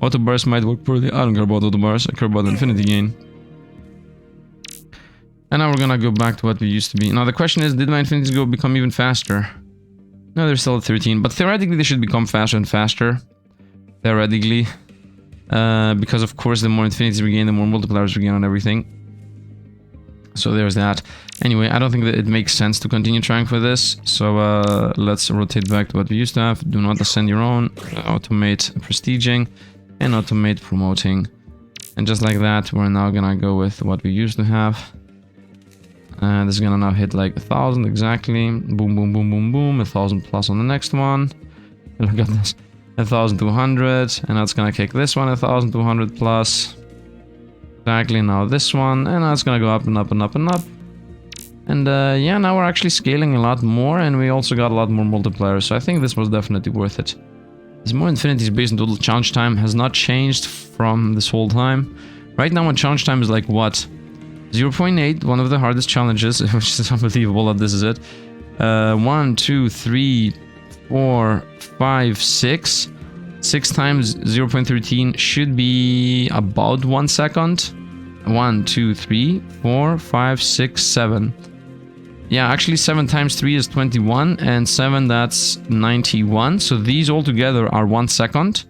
Auto bars might work poorly. I don't care about auto bars, I care about infinity gain. And now we're gonna go back to what we used to be. Now the question is, did my infinities become even faster? No, they're still at 13, but theoretically they should become faster and faster. Theoretically. Because of course the more infinities we gain, the more multipliers we gain on everything. So there's that. Anyway, I don't think that it makes sense to continue trying for this. So let's rotate back to what we used to have. Do not ascend your own. Automate prestiging. And automate promoting. And just like that, we're now gonna go with what we used to have. And this is gonna now hit like 1000 exactly. Boom, boom, boom, boom, boom. 1000 plus on the next one. Look at this. 1200. And that's gonna kick this one 1200 plus. Exactly, now this one, and now it's gonna go up and up and up and up. And yeah, now we're actually scaling a lot more, and we also got a lot more multipliers, so I think this was definitely worth it. There's more infinities based on total challenge time, has not changed from this whole time. Right now my challenge time is like what? 0.8, one of the hardest challenges, which is unbelievable that this is it. 1, 2, 3, 4, 5, 6. 6 times 0.13 should be about 1 second. 1, 2, 3, 4, 5, 6, 7. Yeah, actually 7 times 3 is 21, and 7 that's 91. So these all together are 1 second.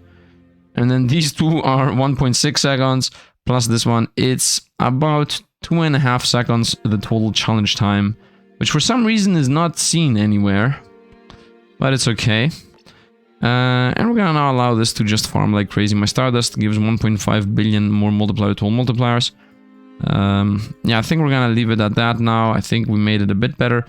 And then these two are 1.6 seconds, plus this one, it's about 2.5 seconds the total challenge time, which for some reason is not seen anywhere. But it's okay. And we're gonna now allow this to just farm like crazy. My Stardust gives 1.5 billion more multiplier total multipliers. Yeah, I think we're gonna leave it at that now. I think we made it a bit better.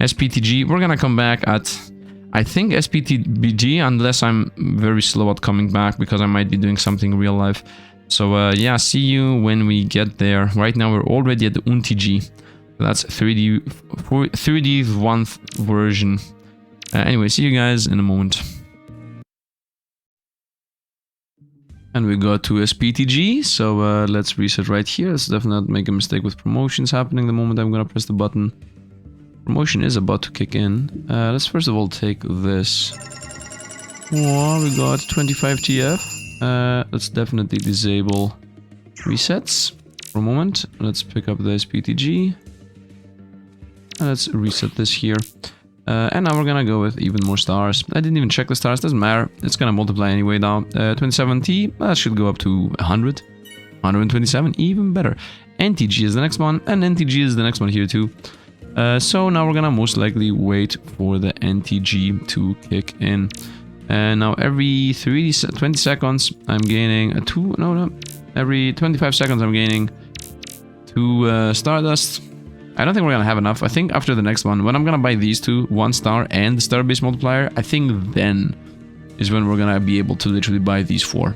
SPTG, we're gonna come back at, I think SPTBG, unless I'm very slow at coming back, because I might be doing something real life. So yeah, see you when we get there. Right now we're already at the UNTG. That's 31st version. Anyway, see you guys in a moment. And we got to SPTG, so let's reset right here. Let's definitely not make a mistake with promotions happening the moment I'm gonna press the button. Promotion is about to kick in. Let's first of all take this. Oh, we got 25 TF. Let's definitely disable resets for a moment. Let's pick up the SPTG. Let's reset this here. And now we're gonna go with even more stars. I didn't even check the stars, doesn't matter. It's gonna multiply anyway now. 27T, that should go up to 100. 127, even better. NTG is the next one, and NTG is the next one here too. So now we're gonna most likely wait for the NTG to kick in. And now every 20 seconds I'm gaining a 2, no, every 25 seconds I'm gaining 2 Stardust. I don't think we're gonna have enough. I think after the next one, when I'm gonna buy these two, 1 star and the star base multiplier, I think then is when we're gonna be able to literally buy these 4.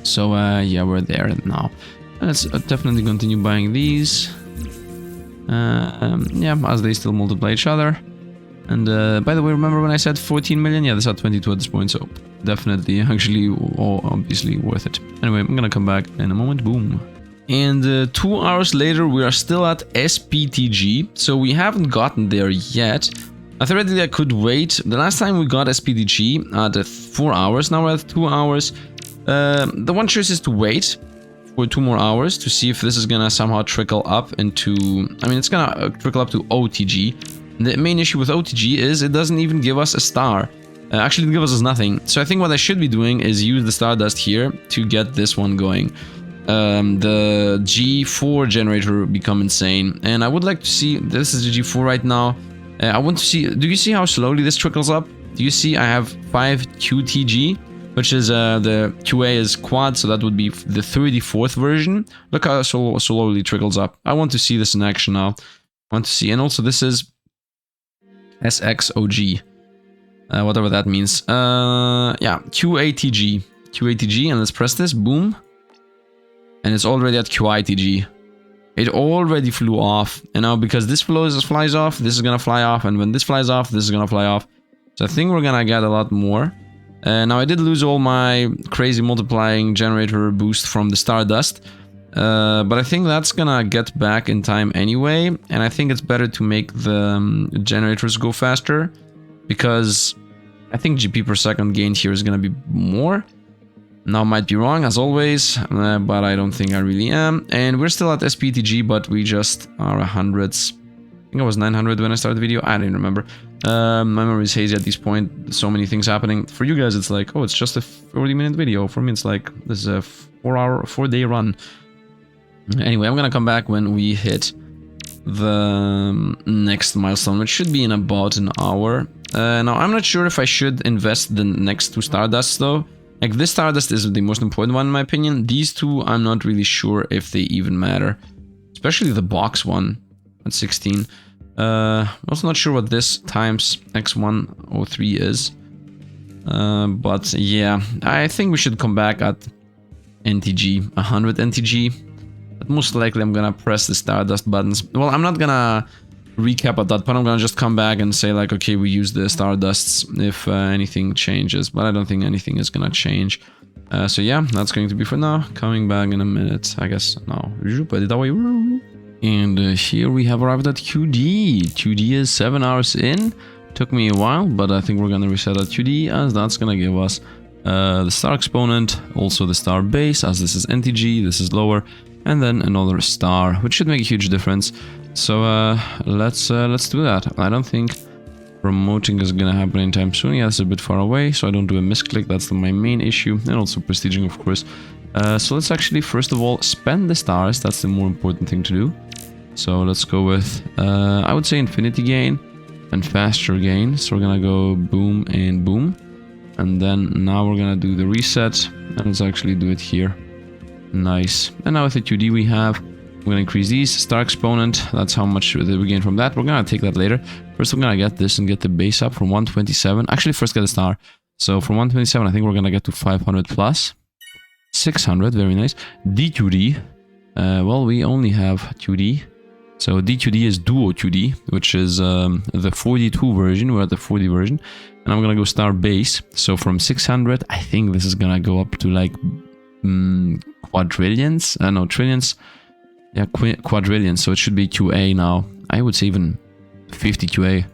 So yeah, we're there now. Let's definitely continue buying these. Yeah, as they still multiply each other. And by the way, remember when I said 14 million? Yeah, this is at 22 at this point, so definitely, actually, obviously worth it. Anyway, I'm gonna come back in a moment. Boom. And 2 hours later, we are still at SPTG, so we haven't gotten there yet. Theoretically, I could wait. The last time we got SPTG at 4 hours, now we're at 2 hours. The one choice is to wait for 2 more hours to see if this is gonna somehow trickle up into... I mean, it's gonna trickle up to OTG. The main issue with OTG is it doesn't even give us a star. Actually, it gives us nothing. So I think what I should be doing is use the Stardust here to get this one going. The G4 generator become insane. And I would like to see... This is the G4 right now. I want to see... Do you see how slowly this trickles up? Do you see I have 5 QTG? Which is the QA is quad, so that would be the 34th version. Look how slowly it trickles up. I want to see this in action now. I want to see... And also this is... SXOG. Whatever that means. Yeah, QATG. QATG, and let's press this. Boom. And it's already at QITG. It already flew off. And now because this flies off, this is gonna fly off. And when this flies off, this is gonna fly off. So I think we're gonna get a lot more. Now I did lose all my crazy multiplying generator boost from the Stardust. But I think that's gonna get back in time anyway, and I think it's better to make the generators go faster, because I think GP per second gained here is gonna be more. Now I might be wrong as always, but I don't think I really am. And we're still at SPTG, but we just are hundreds. I think I was 900 when I started the video. I don't remember. My memory is hazy at this point. So many things happening. For you guys, it's like, oh, it's just a 40-minute video. For me, it's like this is a 4-day run. Anyway, I'm gonna come back when we hit the next milestone, which should be in about an hour. Now, I'm not sure if I should invest the next 2 Stardusts, though. Like, this Stardust is the most important one, in my opinion. These 2, I'm not really sure if they even matter. Especially the box one at 16. Also not sure what this times X103 is. But yeah, I think we should come back at NTG, 100 NTG. But most likely I'm gonna press the Stardust buttons. Well, I'm not gonna recap at that point. I'm gonna just come back and say like, okay, we use the Stardusts if anything changes. But I don't think anything is gonna change. So yeah, that's going to be for now. Coming back in a minute, I guess. No. And here we have arrived at QD. QD is 7 hours in. Took me a while, but I think we're gonna reset at QD, as that's gonna give us the star exponent, also the star base, as this is NTG, this is lower, and then another star, which should make a huge difference. So let's do that. I don't think promoting is gonna happen anytime soon. Yeah, it's a bit far away, so I don't do a misclick. That's my main issue, and also prestiging, of course. So let's actually first of all spend the stars. That's the more important thing to do. So let's go with I would say infinity gain and faster gain. So we're gonna go boom and boom, and then now we're gonna do the reset, and let's actually do it here. Nice. And now with the 2D we have, we're gonna increase these star exponent. That's how much we gain from that. We're gonna take that later. First we're gonna get this and get the base up from 127. Actually first get a star. So from 127 I think we're gonna get to 500 plus 600. Very nice. D2D, well, we only have 2D. So D2D is Duo 2D, which is the 42 version. We're at the 40 version. And I'm gonna go star base. So from 600, I think this is gonna go up to like quadrillions. No, trillions. Yeah, quadrillions. So it should be QA now. I would say even 50 QA.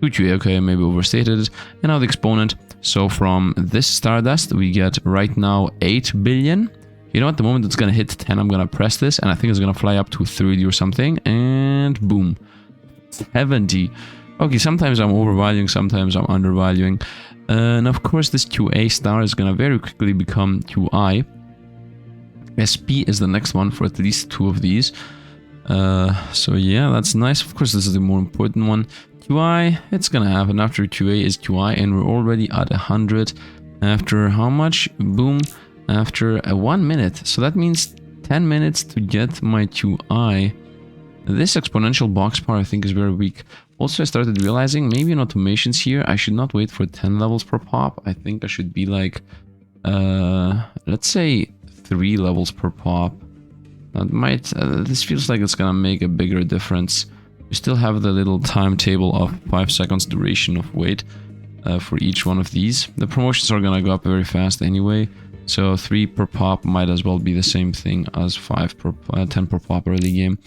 2 QA, okay, maybe overstated it. And now the exponent. So from this Stardust, we get right now 8 billion. You know, at the moment it's gonna hit 10, I'm gonna press this, and I think it's gonna fly up to 30 or something, and boom. 70. Okay, sometimes I'm overvaluing, sometimes I'm undervaluing. And of course this QA star is gonna very quickly become QI. SP is the next one for at least 2 of these. So yeah, that's nice. Of course, this is the more important one. QI, it's gonna happen after QA is QI, and we're already at 100 after how much? Boom. After 1 minute. So that means 10 minutes to get my QI. This exponential box power I think is very weak. Also I started realizing maybe in automations here I should not wait for 10 levels per pop. I think I should be like let's say 3 levels per pop. That might this feels like it's gonna make a bigger difference. We still have the little timetable of 5 seconds duration of wait for each one of these. The promotions are gonna go up very fast anyway. So 3 per pop might as well be the same thing as 10 per pop early game.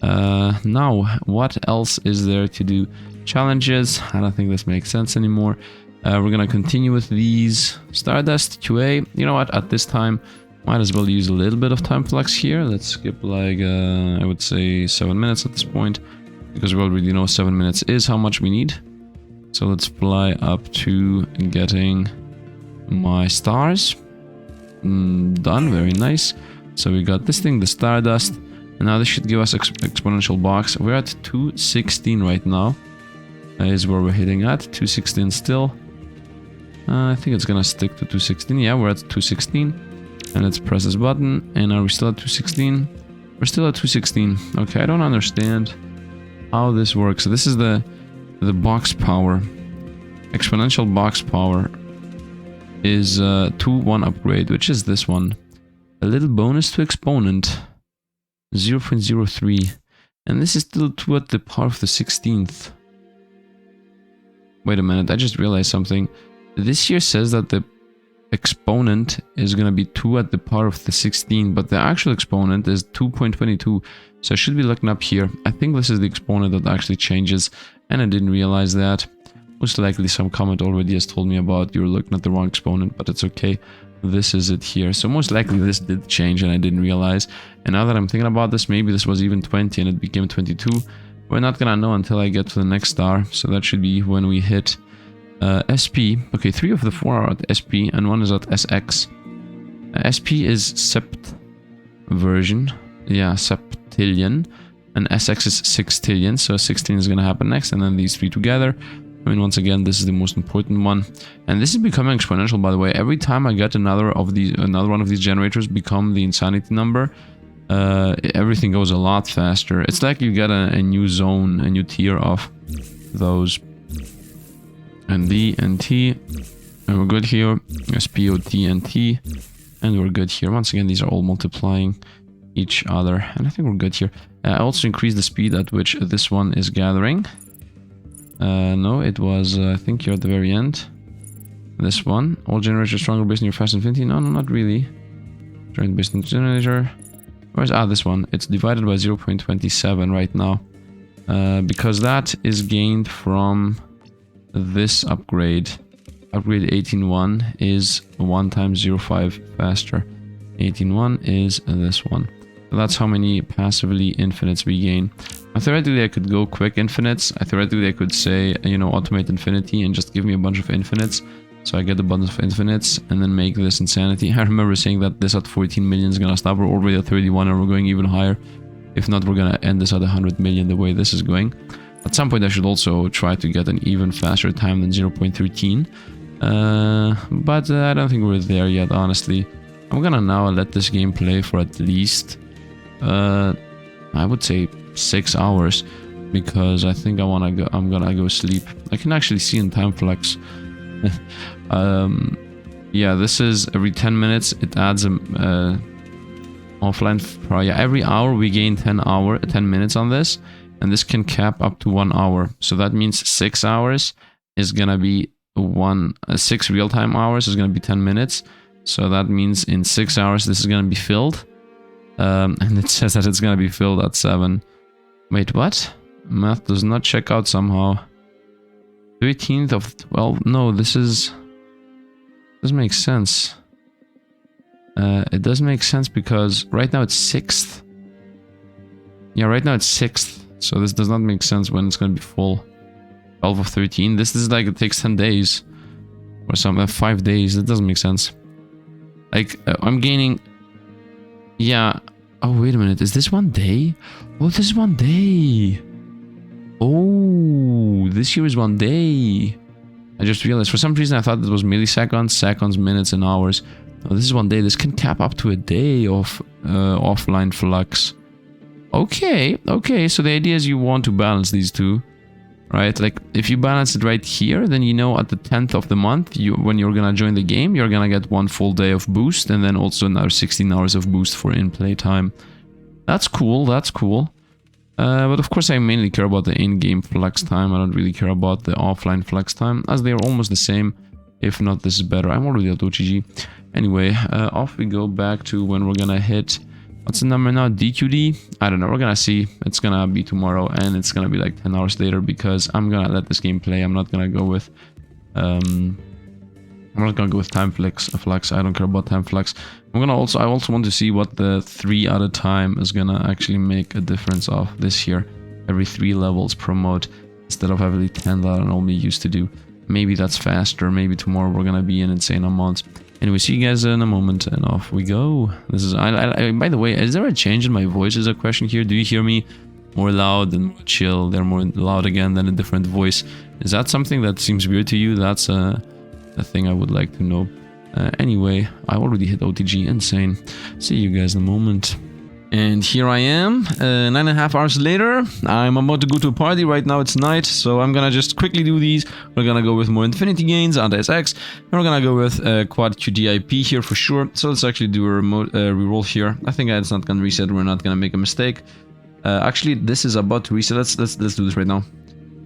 Now, what else is there to do? Challenges. I don't think this makes sense anymore. We're gonna continue with these. Stardust, QA. You know what? At this time, might as well use a little bit of time flux here. Let's skip like, I would say 7 minutes at this point. Because we already know 7 minutes is how much we need. So let's fly up to getting my stars. Done, very nice. So we got this thing, the Stardust, and now this should give us exponential box. We're at 216 right now. That is where we're hitting at, 216 still. I think it's gonna stick to 216. Yeah, we're at 216. And let's press this button. And are we still at 216? We're still at 216. Okay, I don't understand how this works. So this is the box power. Exponential box power is 2-1 upgrade, which is this one. A little bonus to exponent, 0.03, and this is still 2 at the power of the 16th. Wait a minute, I just realized something. This here says that the exponent is gonna be 2 at the power of the 16, but the actual exponent is 2.22, so I should be looking up here. I think this is the exponent that actually changes, and I didn't realize that. Most likely some comment already has told me about you're looking at the wrong exponent, but it's okay. This is it here. So most likely this did change and I didn't realize. And now that I'm thinking about this, maybe this was even 20 and it became 22. We're not gonna know until I get to the next star. So that should be when we hit SP. Okay, 3 of the 4 are at SP and 1 is at SX. SP is sept version. Yeah, septillion. And SX is sextillion. So 16 is gonna happen next, and then these 3 together. I mean, once again, this is the most important one, and this is becoming exponential. By the way, every time I get another one of these generators become the insanity number, everything goes a lot faster. It's like you get a new zone, a new tier of those. And D and T, and we're good here. SPOT and T, and we're good here. Once again, these are all multiplying each other. And I think we're good here. I also increased the speed at which this one is gathering. No, it was, I think you're at the very end. This one. All generators stronger based on your fast infinity. No, not really. Joint based on generator. Where's, this one. It's divided by 0.27 right now. Because that is gained from this upgrade. Upgrade 18.1 is 1 times 0.5 faster. 18.1 is this one. So that's how many passively infinites we gain. Now, theoretically, I could go quick infinites. Theoretically, I could say, you know, automate infinity and just give me a bunch of infinites. So I get a bunch of infinites and then make this insanity. I remember saying that this at 14 million is gonna stop. We're already at 31 and we're going even higher. If not, we're gonna end this at 100 million the way this is going. At some point, I should also try to get an even faster time than 0.13. But I don't think we're there yet, honestly. I'm gonna now let this game play for at least, I would say 6 hours. Because I think I'm gonna go sleep. I can actually see in time flex. Yeah, this is every 10 minutes it adds offline. Yeah, every hour we gain 10 minutes on this, and this can cap up to 1 hour. So that means 6 hours is gonna be 6 real-time hours is gonna be 10 minutes. So that means in 6 hours this is gonna be filled, and it says that it's gonna be filled at 7. Wait, what? Math does not check out somehow. 13th of 12. No, this doesn't make sense. It does make sense because right now it's 6th. Yeah, right now it's 6th. So this does not make sense when it's going to be full. 12 of 13. This is like it takes 10 days. Or something, 5 days. That doesn't make sense. Like, I'm gaining... Yeah. Oh, wait a minute. Is this 1 day? Oh, this is 1 day. Oh, this here is 1 day. I just realized. For some reason, I thought it was milliseconds, seconds, minutes, and hours. No, this is 1 day. This can cap up to a day of offline flux. Okay, okay. So the idea is you want to balance these two, right? Like, if you balance it right here, then you know at the 10th of the month, when you're gonna join the game, you're gonna get 1 full day of boost, and then also another 16 hours of boost for in-play time. That's cool. That's cool. But of course I mainly care about the in-game flex time. I don't really care about the offline flex time, as they are almost the same. If not, this is better. I'm already at OGG. Anyway, off we go back to when we're gonna hit... What's the number now? DQD? I don't know. We're gonna see. It's gonna be tomorrow, and it's gonna be like 10 hours later, because I'm gonna let this game play. I'm not gonna go with... I'm not gonna go with time flex. I don't care about time flex. I also want to see what the 3 at a time is gonna actually make a difference of this year. Every 3 levels promote instead of every 10 that I normally used to do. Maybe that's faster. Maybe tomorrow we're gonna be an insane amount. Anyway, see you guys in a moment, and off we go. This is. By the way, is there a change in my voice? Is a question here. Do you hear me more loud and more chill? They're more loud again than a different voice. Is that something that seems weird to you? That's a thing I would like to know. Anyway, I already hit OTG, insane. See you guys in a moment. And here I am, 9.5 hours later. I'm about to go to a party. Right now it's night, so I'm gonna just quickly do these. We're gonna go with more infinity gains on the SX, and we're gonna go with quad QDIP here for sure. So let's actually do a remote reroll here. I think it's not gonna reset. We're not gonna make a mistake. Actually, this is about to reset. Let's do this right now.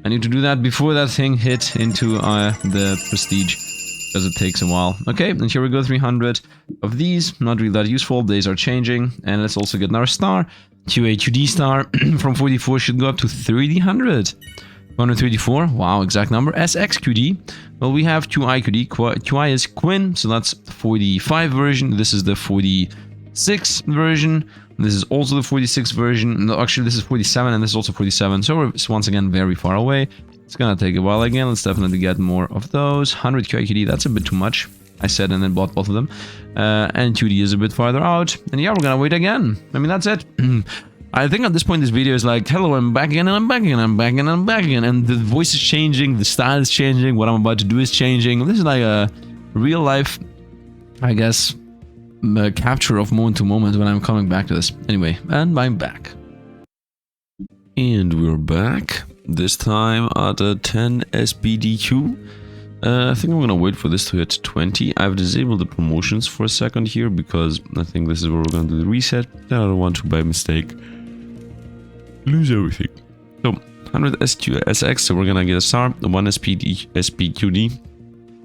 I need to do that before that thing hit into the prestige, because it takes a while. Okay, and here we go, 300 of these. Not really that useful. Days are changing. And let's also get another star. QA2D star from 44 should go up to 300. 134. Wow, exact number. SXQD. Well, we have QI QD. QI is Quinn, so that's 45 version. This is the 46 version. This is also the 46 version. No, actually, this is 47, and this is also 47. So we're once again very far away. It's gonna take a while again. Let's definitely get more of those. 100 QIQD, that's a bit too much. I said and then bought both of them. And 2D is a bit farther out. And yeah, we're gonna wait again. I mean, that's it. I think at this point this video is like, hello, I'm back again, and I'm back again, I'm back again, I'm back again. And the voice is changing, the style is changing, what I'm about to do is changing. This is like a real life, I guess, capture of moment to moment when I'm coming back to this. Anyway, and I'm back. And we're back. This time at a 10 SBDQ. I think I'm gonna wait for this to hit 20. I've disabled the promotions for a second here because I think this is where we're gonna do the reset. I don't want to by mistake lose everything. So 100 SX, so we're gonna get a star, 1 SPQD,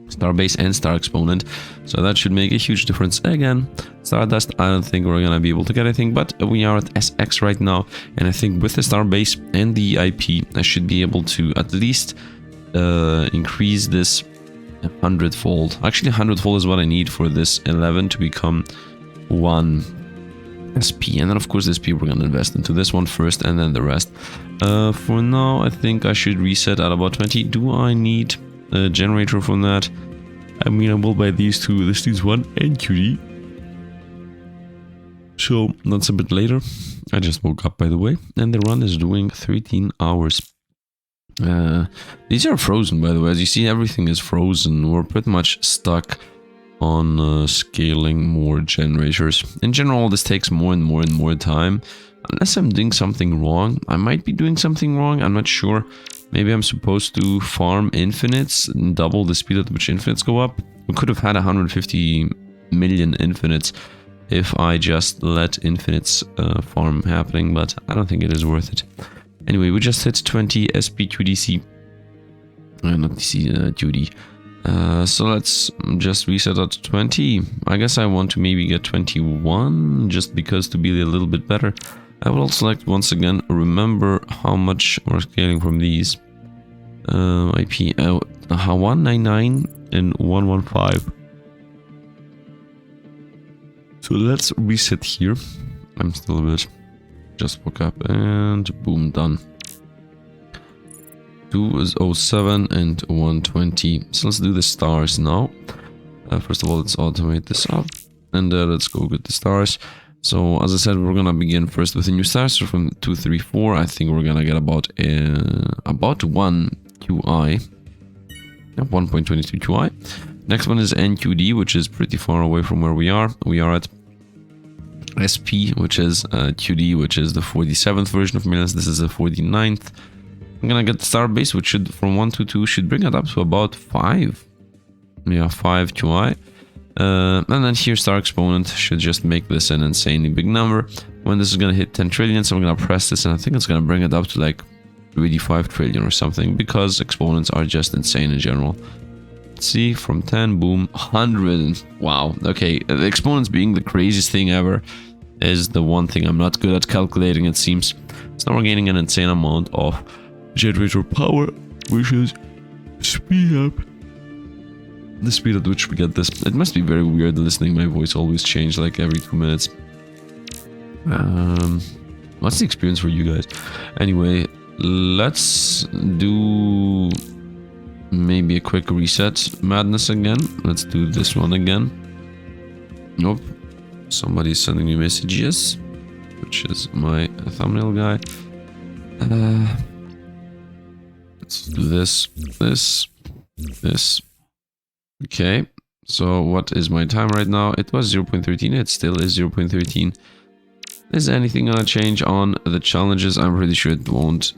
star base and star exponent. So that should make a huge difference. Again, Stardust, I don't think we're gonna be able to get anything, but we are at SX right now, and I think with the star base and the IP, I should be able to at least increase this 100-fold. Actually, 100-fold is what I need for this 11 to become 1 SP, and then of course this SP we're gonna invest into this one first, and then the rest. For now, I think I should reset at about 20. Do I need a generator from that? I mean, I will buy these two. This needs 1 NQD. So that's a bit later. I just woke up, by the way, and the run is doing 13 hours. These are frozen, by the way. As you see, everything is frozen. We're pretty much stuck on scaling more generators. In general, this takes more and more and more time. Unless I'm doing something wrong. I might be doing something wrong, I'm not sure. Maybe I'm supposed to farm infinites and double the speed at which infinites go up. We could have had 150 million infinites if I just let infinites farm happening, but I don't think it is worth it. Anyway, we just hit 20 SPQDC. Not DC, QD. So let's just reset at 20. I guess I want to maybe get 21, just because to be a little bit better. I will select once again, remember how much we're scaling from these. IP 199 and 115. So let's reset here. I'm still a bit, just woke up and boom, done. 207 and 120. So let's do the stars now. First of all, let's automate this up, and let's go get the stars. So as I said, we're gonna begin first with a new star. So from 234, I think we're gonna get about 1 QI, 1.22 QI. Next one is NQD, which is pretty far away from where we are. We are at SP, which is QD, which is the 47th version of millions. This is the 49th. I'm gonna get the star base, which should from 1 to 2 should bring it up to about 5. Yeah, 5 QI. And then here star exponent should just make this an insanely big number. When this is gonna hit 10 trillion, so I'm gonna press this, and I think it's gonna bring it up to like 85 trillion or something, because exponents are just insane in general. Let's see, from 10, boom, 100. Wow, okay, the exponents being the craziest thing ever is the one thing I'm not good at calculating, it seems. So now we're gaining an insane amount of generator power, which is speed up. The speed at which we get this. It must be very weird listening my voice always change like every 2 minutes. What's the experience for you guys? Anyway, let's do maybe a quick reset madness again. Let's do this one again. Nope. Somebody's sending me messages, which is my thumbnail guy. Let's do this. Okay, so what is my time right now? It was 0.13, it still is 0.13. Is anything gonna change on the challenges? I'm pretty sure it won't.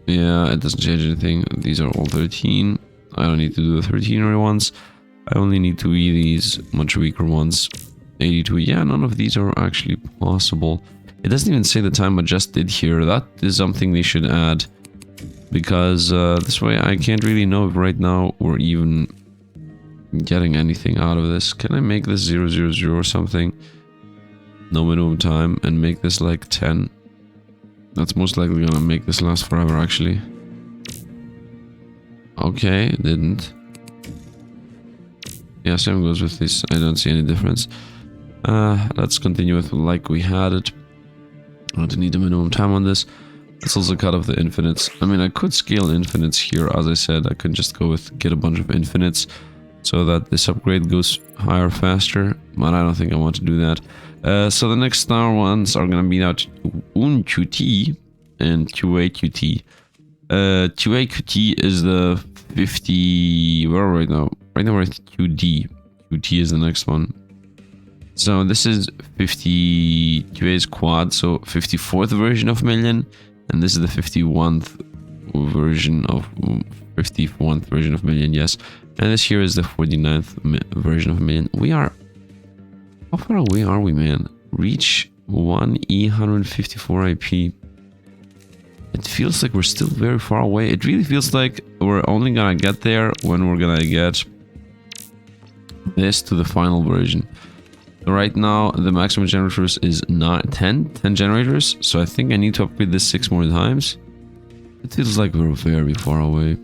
Yeah, it doesn't change anything. These are all 13. I don't need to do the 13er ones. I only need to be these much weaker ones. 82, yeah, none of these are actually possible. It doesn't even say the time I just did here. That is something they should add. Because this way I can't really know if right now we're even getting anything out of this. Can I make this 000 or something? No minimum time, and make this like 10. That's most likely gonna make this last forever, actually. Okay, didn't. Yeah, same goes with this. I don't see any difference. Let's continue with like we had it. I don't need a minimum time on this. Let's also cut off the infinites. I mean, I could scale infinites here. As I said, I could just go with get a bunch of infinites so that this upgrade goes higher faster, but I don't think I want to do that. So the next star ones are gonna be out QT and QAQT. QAQT is the 50. Where are we right now? Right now we're at QD. QT is the next one. So this is 50. QA is quad, so 54th version of million, and this is the 51th version of 51th version of million, yes. And this here is the 49th version of million. We are... How far away are we, man? Reach 1E154 IP. It feels like we're still very far away. It really feels like we're only gonna get there when we're gonna get this to the final version. So right now, the maximum generators is not 10 generators. So I think I need to upgrade this 6 more times. It feels like we're very far away.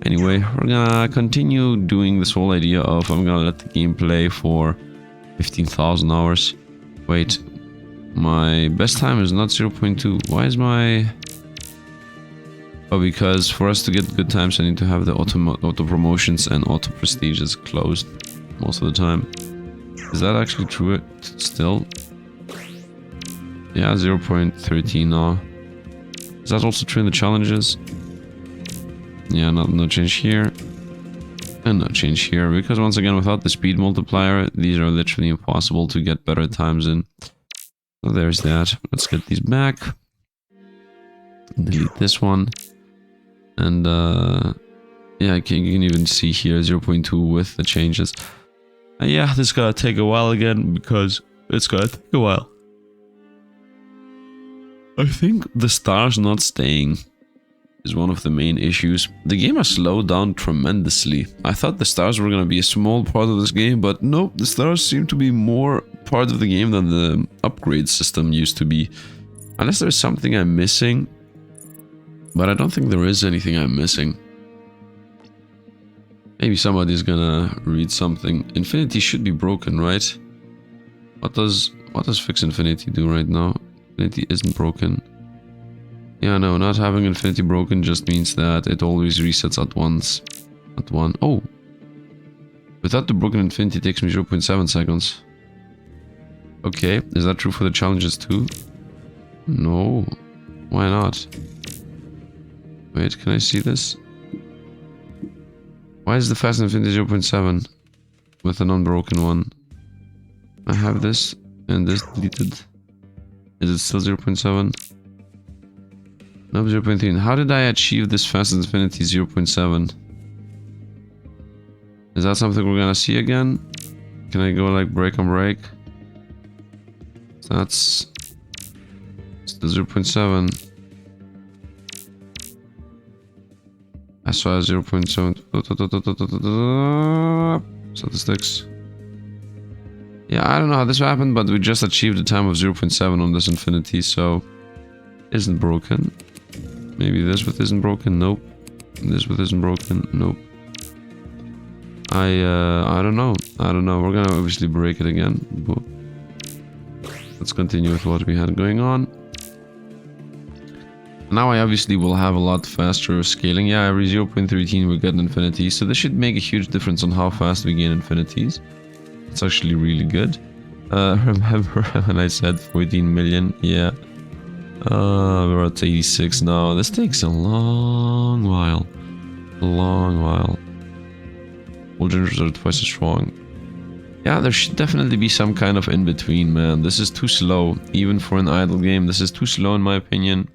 Anyway, we're gonna continue doing this whole idea of I'm gonna let the game play for 15,000 hours. Wait, my best time is not 0.2. Why is my... Oh, because for us to get good times, I need to have the auto promotions and auto prestiges closed most of the time. Is that actually true still? Yeah, 0.13 now. Is that also true in the challenges? Yeah, no change here. And no change here, because once again, without the speed multiplier, these are literally impossible to get better times in. So there's that. Let's get these back. Delete this one. And yeah, you can even see here 0.2 with the changes. Yeah, this is gonna take a while again, because it's gonna take a while. I think the stars not staying is one of the main issues. The game has slowed down tremendously. I thought the stars were gonna be a small part of this game, but nope, the stars seem to be more part of the game than the upgrade system used to be. Unless there's something I'm missing. But I don't think there is anything I'm missing. Maybe somebody's gonna read something. Infinity should be broken, right? What does fix Infinity do right now? Infinity isn't broken. Yeah, no, not having Infinity broken just means that it always resets at once. At one. Oh! Without the broken Infinity, it takes me 0.7 seconds. Okay, is that true for the challenges too? No. Why not? Wait, can I see this? Why is the fast Infinity 0.7 with an unbroken one? I have this and this deleted. Is it still 0.7? No, 0.3. How did I achieve this fast Infinity 0.7? Is that something we're gonna see again? Can I go like break on break? That's still 0.7. I saw 0.7 statistics. Yeah, I don't know how this happened, but we just achieved a time of 0.7 on this Infinity, so isn't broken. Maybe this width isn't broken. Nope. This width isn't broken. Nope. I don't know. I don't know. We're gonna obviously break it again. Let's continue with what we had going on. Now I obviously will have a lot faster scaling. Yeah, every 0.13 we get an Infinity, so this should make a huge difference on how fast we gain Infinities. It's actually really good. Remember when I said 14 million? Yeah. We're at 86 now. This takes a long while. A long while. All generators are twice as strong. Yeah, there should definitely be some kind of in-between, man. This is too slow. Even for an idle game, this is too slow in my opinion.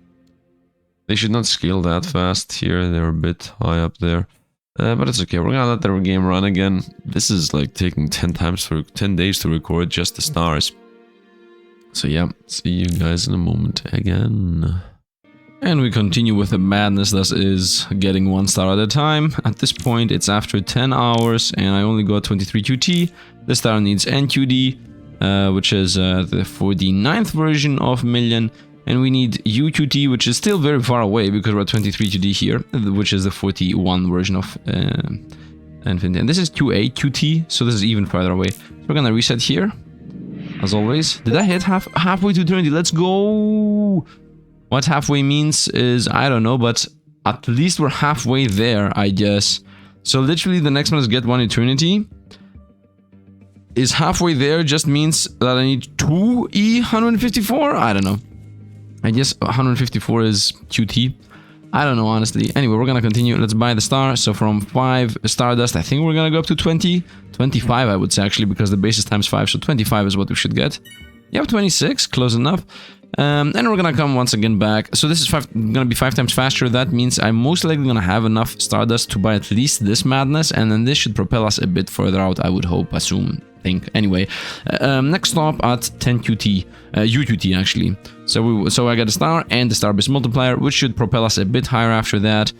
They should not scale that fast here. They're a bit high up there. But it's okay. We're gonna let their game run again. This is like taking 10 days to record just the stars. So yeah, see you guys in a moment again. And we continue with the madness that is getting 1 star at a time. At this point, it's after 10 hours and I only got 23 QT. This star needs NQD, which is the 49th version of million. And we need UQT, which is still very far away because we're at 23 QT here, which is the 41 version of Infinity. And this is QA, QT, so this is even farther away. So we're gonna reset here, as always. Did I hit halfway to eternity? Let's go! What halfway means is, I don't know, but at least we're halfway there, I guess. So literally the next one is get 1 eternity. Is halfway there just means that I need 2 E154? I don't know. I guess 154 is QT. I don't know, honestly. Anyway, we're gonna continue. Let's buy the star. So from 5 Stardust, I think we're gonna go up to 20. 25, I would say, actually, because the base is times 5. So 25 is what we should get. You have 26, close enough. And we're gonna come once again back. So this is gonna be 5 times faster. That means I'm most likely gonna have enough Stardust to buy at least this madness, and then this should propel us a bit further out, I would hope, assume, think. Anyway, next stop at 10 QT, UQT actually. So I got a star and the star-based multiplier, which should propel us a bit higher after that.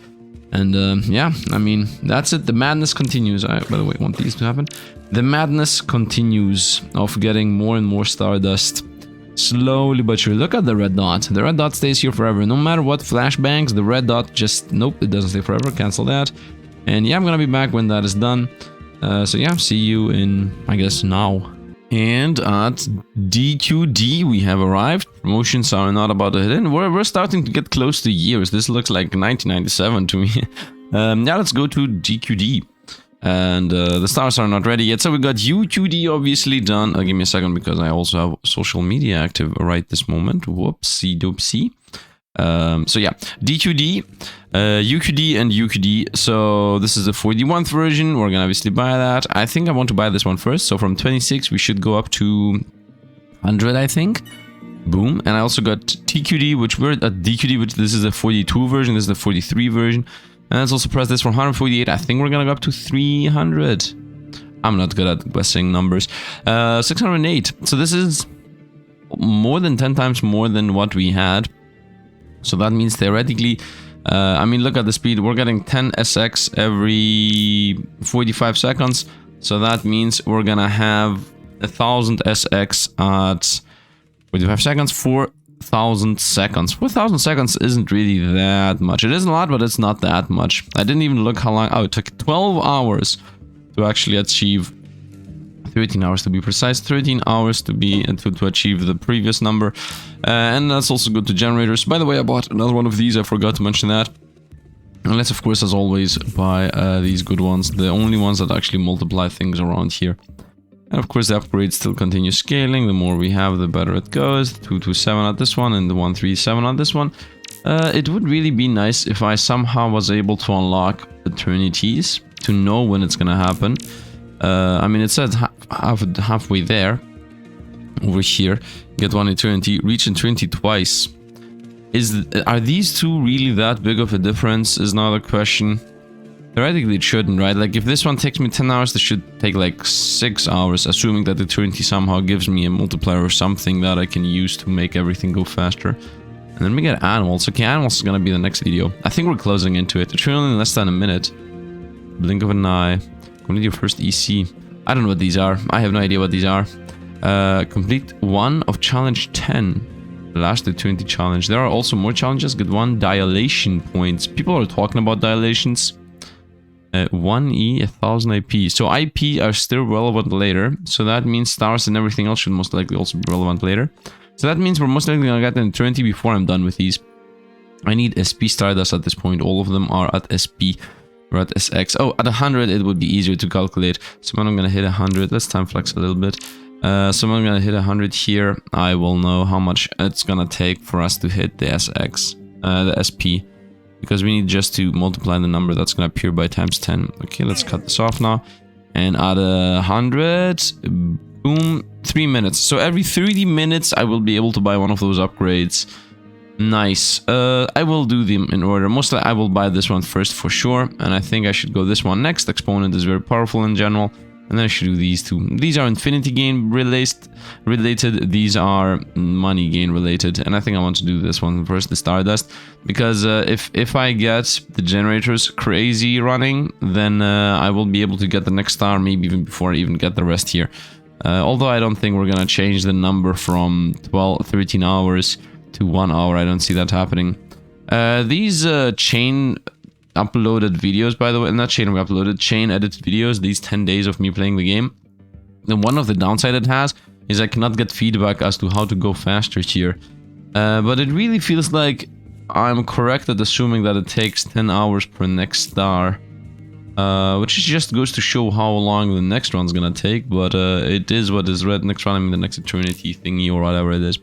And yeah, I mean, that's it. The madness continues. I, by the way, want these to happen. The madness continues of getting more and more Stardust. Slowly but surely. Look at the red dot. The red dot stays here forever. No matter what flashbangs, the red dot just... Nope, it doesn't stay forever. Cancel that. And yeah, I'm gonna be back when that is done. So yeah, see you in, I guess, now. And at DQD we have arrived. Promotions are not about to hit in. We're starting to get close to years. This looks like 1997 to me. Yeah, let's go to DQD. And the stars are not ready yet. So we got UQD obviously done. Give me a second because I also have social media active right this moment. Whoopsie doopsie. So yeah, DQD, UQD and UQD. So this is the 41th version. We're gonna obviously buy that. I think I want to buy this one first. So from 26 we should go up to 100, I think. Boom. And I also got TQD, which we're at DQD, which this is the 42 version. This is the 43 version. And let's also press this for 148. I think we're gonna go up to 300. I'm not good at guessing numbers. 608. So this is more than 10 times more than what we had. So that means theoretically, I mean, look at the speed. We're getting 10 SX every 45 seconds. So that means we're gonna have 1000 SX at 45 seconds, 4,000 seconds. 4,000 seconds isn't really that much. It isn't a lot, but it's not that much. I didn't even look how long. Oh, it took 12 hours to actually achieve 13 hours to be precise, 13 hours to be to achieve the previous number. And that's also good to generators. By the way, I bought another one of these. I forgot to mention that. And let's, of course, as always, buy these good ones. The only ones that actually multiply things around here. And of course, the upgrades still continue scaling. The more we have, the better it goes. 227 at this one and the 137 on this one. It would really be nice if I somehow was able to unlock Eternities to know when it's gonna happen. I mean, it says halfway there. Over here, get one Eternity, reach Eternity twice. Are these two really that big of a difference? Is another question. Theoretically, it shouldn't, right? Like, if this one takes me 10 hours, this should take like 6 hours, assuming that Eternity somehow gives me a multiplier or something that I can use to make everything go faster. And then we get animals. Okay, animals is gonna be the next video. I think we're closing into it. It's really in less than a minute. Blink of an eye. Complete your first EC. I don't know what these are. I have no idea what these are. Complete one of challenge 10. Last Eternity challenge. There are also more challenges. Get 1 dilation points. People are talking about dilations. 1E, 1000 IP. So IP are still relevant later. So that means stars and everything else should most likely also be relevant later. So that means we're most likely gonna get an Eternity before I'm done with these. I need SP Stardust at this point. All of them are at SP. We're at SX. Oh, at 100 it would be easier to calculate. So when I'm gonna hit 100, let's time flex a little bit. So when I'm gonna hit 100 here, I will know how much it's gonna take for us to hit the SX, the SP. Because we need just to multiply the number that's gonna appear by times 10. Okay, let's cut this off now. And at 100, boom, 3 minutes. So every 30 minutes I will be able to buy one of those upgrades. Nice. I will do them in order. Mostly I will buy this one first for sure. And I think I should go this one next. Exponent is very powerful in general. And then I should do these two. These are infinity gain related. These are money gain related. And I think I want to do this one first, the Stardust. Because if I get the generators crazy running, then I will be able to get the next star maybe even before I even get the rest here. Although I don't think we're gonna change the number from 13 hours to 1 hour. I don't see that happening. These chain uploaded videos, by the way, not chain uploaded, chain edited videos, these 10 days of me playing the game. And one of the downside it has is I cannot get feedback as to how to go faster here. But it really feels like I'm correct at assuming that it takes 10 hours per next star. Which just goes to show how long the next one's gonna take, but it is what is red next one, I mean the next Eternity thingy or whatever it is.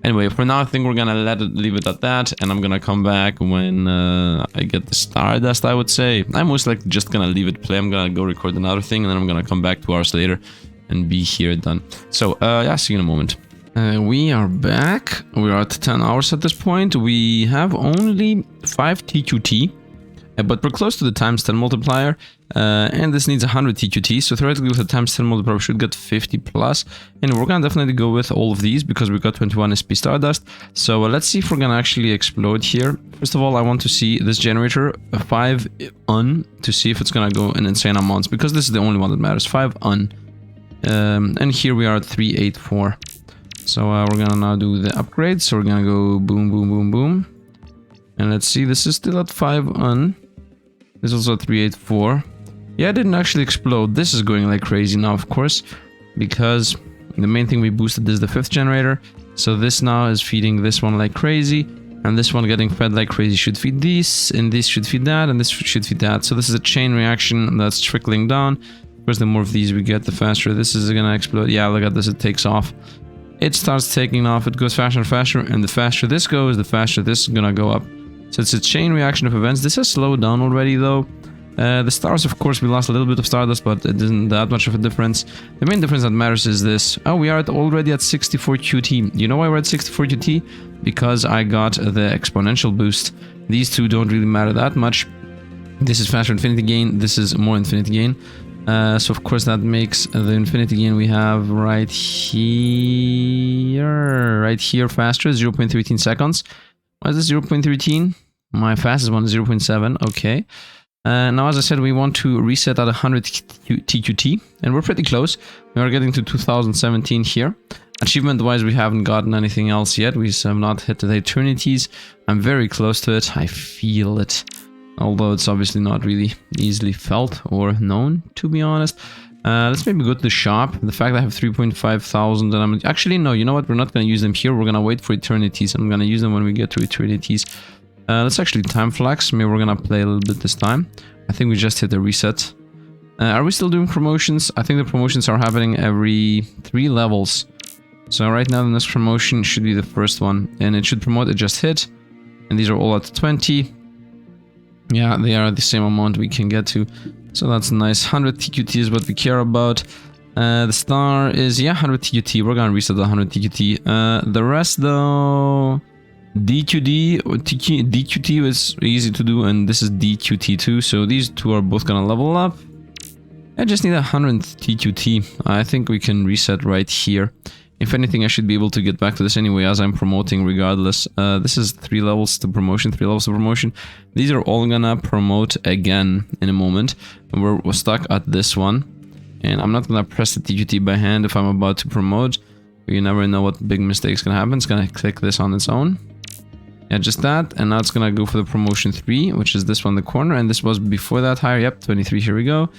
Anyway, for now I think we're gonna leave it at that, and I'm gonna come back when I get the Stardust, I would say. I'm most likely just gonna leave it play. I'm gonna go record another thing, and then I'm gonna come back 2 hours later and be here done. So, yeah, see you in a moment. We are back. We are at 10 hours at this point. We have only 5 TQT, but we're close to the times 10 multiplier, and this needs 100 TQT, so theoretically with a times 10 multiplier we should get 50 plus, and we're gonna definitely go with all of these because we got 21 SP Stardust. So let's see if we're gonna actually explode here. First of all, I want to see this generator 5 un to see if it's gonna go in insane amounts, because this is the only one that matters. 5 un, and here we are at 384. So we're gonna now do the upgrade. So we're gonna go boom, boom, boom, boom. And let's see, this is still at 5 un. This is also at 384. Yeah, it didn't actually explode. This is going like crazy now, of course, because the main thing we boosted is the 5th generator. So this now is feeding this one like crazy. And this one getting fed like crazy should feed this, and this should feed that, and this should feed that. So this is a chain reaction that's trickling down. Of course, the more of these we get, the faster this is gonna explode. Yeah, look at this, it takes off. It starts taking off, it goes faster and faster, and the faster this goes, the faster this is gonna go up. So it's a chain reaction of events. This has slowed down already though. The stars, of course, we lost a little bit of Stardust, but it isn't that much of a difference. The main difference that matters is this. Oh, we are already at 64 QT. You know why we're at 64 QT? Because I got the exponential boost. These two don't really matter that much. This is faster infinity gain, this is more infinity gain. So of course that makes the infinity gain we have right here faster, 0.13 seconds. Why is this 0.13? My fastest one is 0.7, okay. Now as I said, we want to reset at 100 TQT, and we're pretty close. We are getting to 2017 here. Achievement wise, we haven't gotten anything else yet. We have not hit the eternities. I'm very close to it, I feel it. Although it's obviously not really easily felt or known, to be honest. Let's maybe go to the shop. The fact that I have 3.5 thousand, and I'm actually, no, you know what? We're not going to use them here. We're going to wait for eternities. I'm going to use them when we get to eternities. Let's actually time flex. Maybe we're going to play a little bit this time. I think we just hit the reset. Are we still doing promotions? I think the promotions are happening every 3 levels. So right now the next promotion should be the first one. And it should promote, it just hit. And these are all at 20. Yeah, they are the same amount we can get to. So that's nice. 100 TQT is what we care about. The star is, yeah, 100 TQT. We're gonna reset the 100 TQT. The rest though... DQT is easy to do, and this is DQT too. So these two are both gonna level up. I just need 100 TQT. I think we can reset right here. If anything, I should be able to get back to this anyway, as I'm promoting regardless. This is 3 levels to promotion, 3 levels to promotion. These are all gonna promote again in a moment. And we're stuck at this one. And I'm not gonna press the TQT by hand if I'm about to promote. You never know what big mistakes can happen. It's gonna click this on its own. Yeah, just that. And now it's gonna go for the promotion 3, which is this one in the corner. And this was before that higher. Yep, 23, here we go.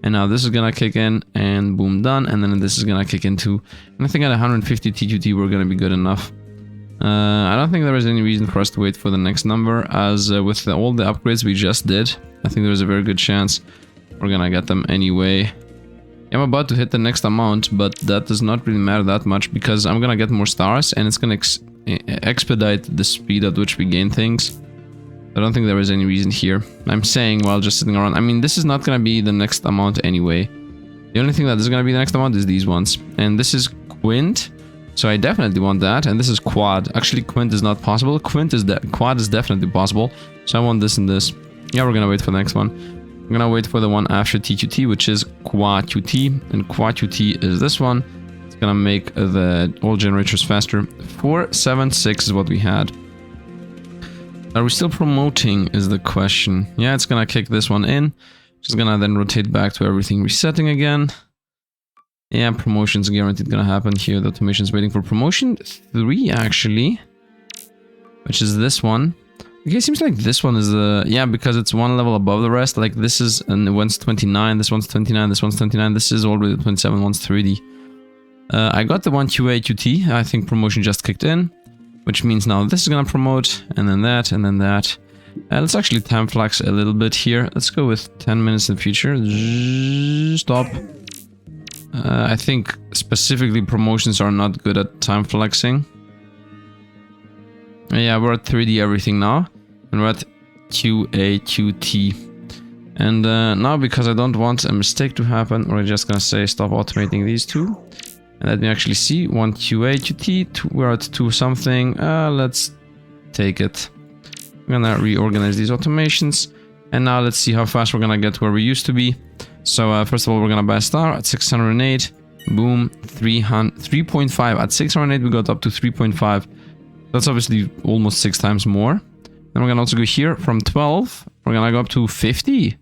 And now this is gonna kick in, and boom, done. And then this is gonna kick in too. And I think at 150 TQT we're gonna be good enough. I don't think there is any reason for us to wait for the next number, as with all the upgrades we just did, I think there's a very good chance we're gonna get them anyway. I'm about to hit the next amount, but that does not really matter that much, because I'm gonna get more stars, and it's gonna expedite the speed at which we gain things. I don't think there is any reason here. I'm saying while just sitting around. I mean, this is not gonna be the next amount anyway. The only thing that is gonna be the next amount is these ones. And this is quint, so I definitely want that. And this is quad. Actually, quint is not possible. Quad is definitely possible. So I want this and this. Yeah, we're gonna wait for the next one. I'm gonna wait for the one after TQT, which is quad QT. And quad QT is this one. It's gonna make the all generators faster. 476 is what we had. Are we still promoting is the question. Yeah, it's gonna kick this one in. Just gonna then rotate back to everything resetting again. Yeah, promotion's guaranteed gonna happen here. The automation's waiting for promotion 3 actually, which is this one. Okay, it seems like this one is the... yeah, because it's one level above the rest. Like this is... and one's 29, this one's 29, this one's 29. This is already 27, one's 30. I got the one QA QT. I think promotion just kicked in. Which means now this is gonna promote, and then that, and then that. Let's actually time flex a little bit here. Let's go with 10 minutes in the future. Stop. I think specifically promotions are not good at time flexing. Yeah, we're at 3D everything now. And we're at QA QT. And now, because I don't want a mistake to happen, we're just gonna say stop automating these two. And let me actually see. 1 QA QT. We're at 2 something. Let's take it. I'm gonna reorganize these automations. And now let's see how fast we're gonna get where we used to be. So first of all, we're gonna buy a star at 608. Boom, 3.5. At 608, we got up to 3.5. That's obviously almost 6 times more. Then we're gonna also go here from 12. We're gonna go up to 50.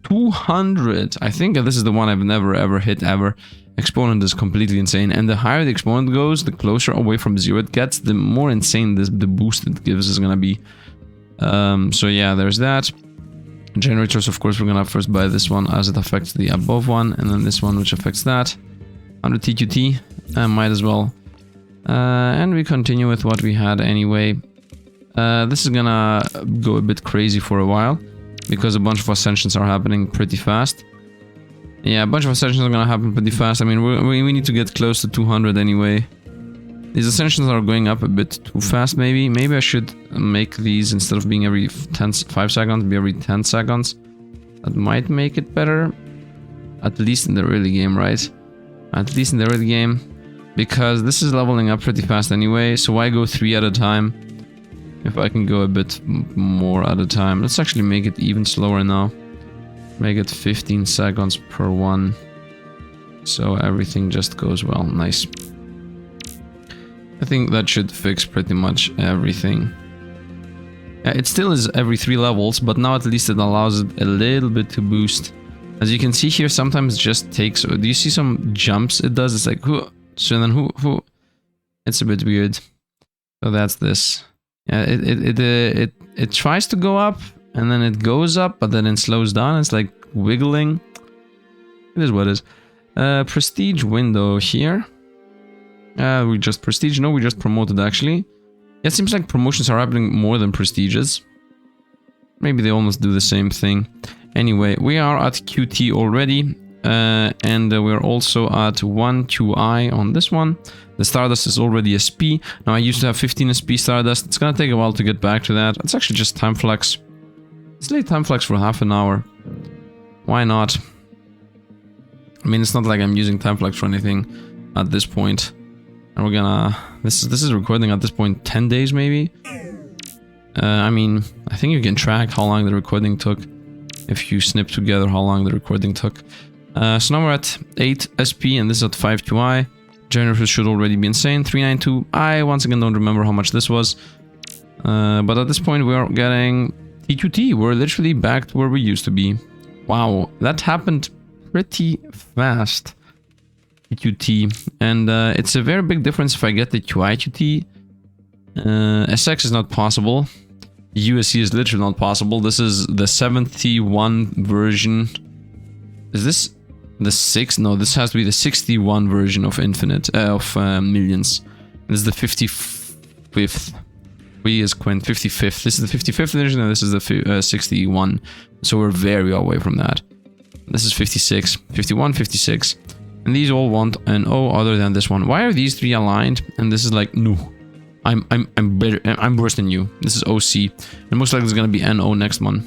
200. I think this is the one I've never ever hit ever. Exponent is completely insane. And the higher the exponent goes, the closer away from 0 it gets, the more insane the boost it gives is gonna be. So yeah, there's that. Generators, of course, we're gonna first buy this one as it affects the above one, and then this one which affects that. 100 TQT, might as well. And we continue with what we had anyway. This is gonna go a bit crazy for a while, because a bunch of ascensions are happening pretty fast. Yeah, a bunch of ascensions are gonna happen pretty fast. I mean, we need to get close to 200 anyway. These ascensions are going up a bit too fast, maybe. Maybe I should make these, instead of being every 5 seconds, be every 10 seconds. That might make it better. At least in the early game, right? At least in the early game. Because this is leveling up pretty fast anyway, so why go 3 at a time? If I can go a bit more at a time. Let's actually make it even slower now. Make it 15 seconds per one. So everything just goes well. Nice. I think that should fix pretty much everything. It still is every 3 levels, but now at least it allows it a little bit to boost. As you can see here, sometimes it just takes... Do you see some jumps it does? It's like, whoo, so then whoo. It's a bit weird. So that's this. Yeah, it tries to go up, and then it goes up, but then it slows down. It's like wiggling. It is what it is. Prestige window here. We just prestige. No, we just promoted actually. It seems like promotions are happening more than prestiges. Maybe they almost do the same thing. Anyway, we are at QT already. And we're also at 1 QI on this one. The Stardust is already SP. Now I used to have 15 SP Stardust. It's gonna take a while to get back to that. It's actually just time flex. Let's lay time flex for half an hour. Why not? I mean, it's not like I'm using time flex for anything at this point. And we're gonna... This is recording at this point 10 days maybe? I mean, I think you can track how long the recording took. If you snip together how long the recording took. So now we're at 8 SP and this is at 5 QI. Generators should already be insane. 392. I once again don't remember how much this was. But at this point we are getting TQT. We're literally back to where we used to be. Wow, that happened pretty fast. TQT. And it's a very big difference if I get the QI QT. SX is not possible. USC is literally not possible. This is the 71 version. Is this the 6th? No, this has to be the 61 version of Infinite, Millions. This is the 55th. We is Quint, 55th. This is the 55th version and this is the 61. So we're very away from that. This is 56, 51, 56. And these all want an O other than this one. Why are these 3 aligned? And this is like, no. I'm better. I'm worse than you. This is OC. And most likely it's gonna be NO next one.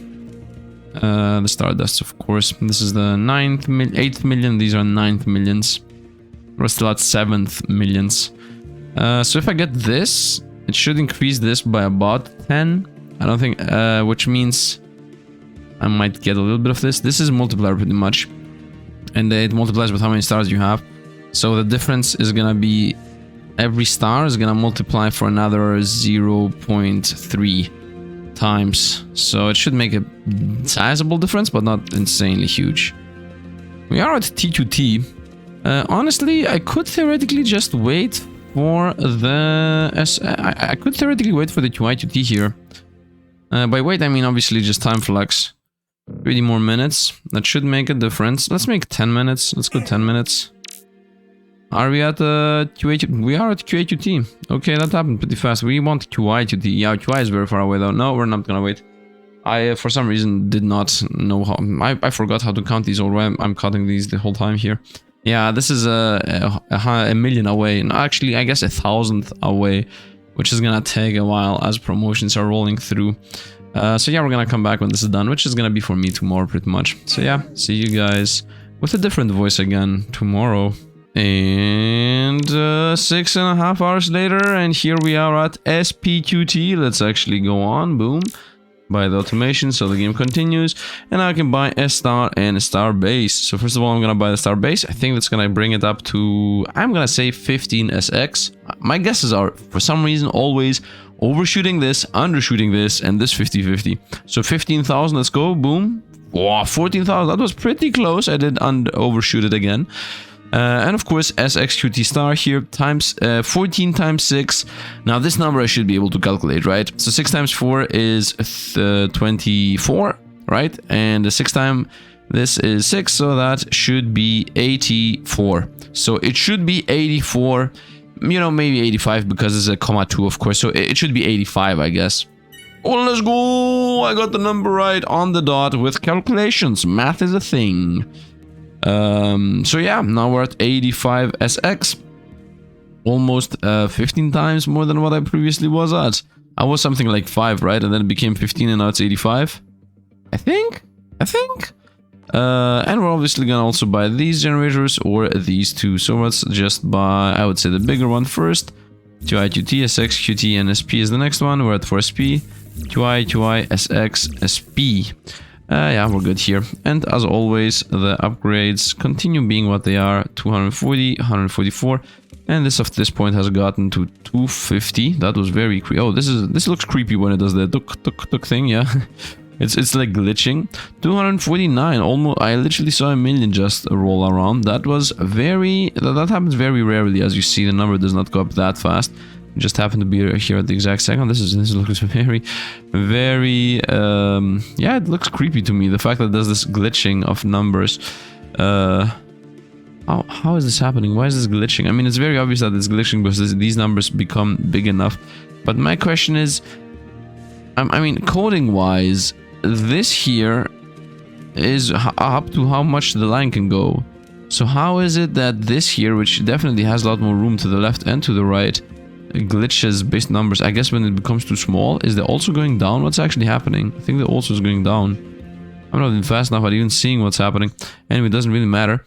The Stardust, of course. This is the 8th million. These are 9th millions. We're still at 7th millions. So if I get this, it should increase this by about 10. I don't think, which means I might get a little bit of this. This is multiplier pretty much. And it multiplies with how many stars you have. So the difference is gonna be every star is gonna multiply for another 0.3 times. So it should make a sizable difference, but not insanely huge. We are at T2T. Honestly, I could theoretically just wait for the... I could theoretically wait for the QI to T here. By wait, I mean obviously just time flex. 30 more minutes. That should make a difference. Let's make 10 minutes. Let's go 10 minutes. Are we at QA? We are at QA to T. Okay, that happened pretty fast. We want QI to T. Yeah, QI is very far away though. No, we're not gonna wait. I, for some reason, did not know how... I forgot how to count these already. I'm counting these the whole time here. Yeah, this is a million away. No, actually, I guess 1,000th away, which is gonna take a while as promotions are rolling through. So yeah, we're gonna come back when this is done, which is gonna be for me tomorrow pretty much. So yeah, see you guys with a different voice again tomorrow. And 6.5 hours later, and here we are at SPQT. Let's actually go on. Boom. Buy the automation, so the game continues. And I can buy a star and a star base. So first of all, I'm gonna buy the star base. I think that's gonna bring it up to, I'm gonna say 15 SX. My guesses are, for some reason, always overshooting this, undershooting this, and this 50-50. So 15,000, let's go. Boom. Wow, 14,000. That was pretty close. I did overshoot it again. And of course, SXQT star here times 14 times 6. Now this number I should be able to calculate, right? So 6 times 4 is 24, right? And the 6 times this is 6, so that should be 84. So it should be 84, you know, maybe 85 because it's a comma 2, of course. So it should be 85, I guess. Oh, let's go! I got the number right on the dot with calculations. Math is a thing. So yeah, now we're at 85 SX. Almost 15 times more than what I previously was at. I was something like 5, right? And then it became 15 and now it's 85. I think. And we're obviously gonna also buy these generators or these two. So let's just buy, I would say, the bigger one first. QI, QT, SX, QT, and SP is the next one. We're at 4 SP. QI, QI, SX, SP. Yeah, we're good here. And as always, the upgrades continue being what they are. 240, 144. And this at this point has gotten to 250. That was very creepy. Oh, this looks creepy when it does the tuk thing, yeah. It's like glitching. 249, almost. I literally saw a million just roll around. That was that happens very rarely. As you see, the number does not go up that fast. It just happened to be here at the exact second. This looks very yeah, it looks creepy to me. The fact that there's this glitching of numbers. How is this happening? Why is this glitching? I mean, it's very obvious that it's glitching because these numbers become big enough. But my question is, I mean, coding wise, this here is up to how much the line can go. So how is it that this here, which definitely has a lot more room to the left and to the right, glitches based numbers? I guess when it becomes too small, is it also going down? What's actually happening? I think the also is going down. I'm not even fast enough at even seeing what's happening. Anyway, it doesn't really matter.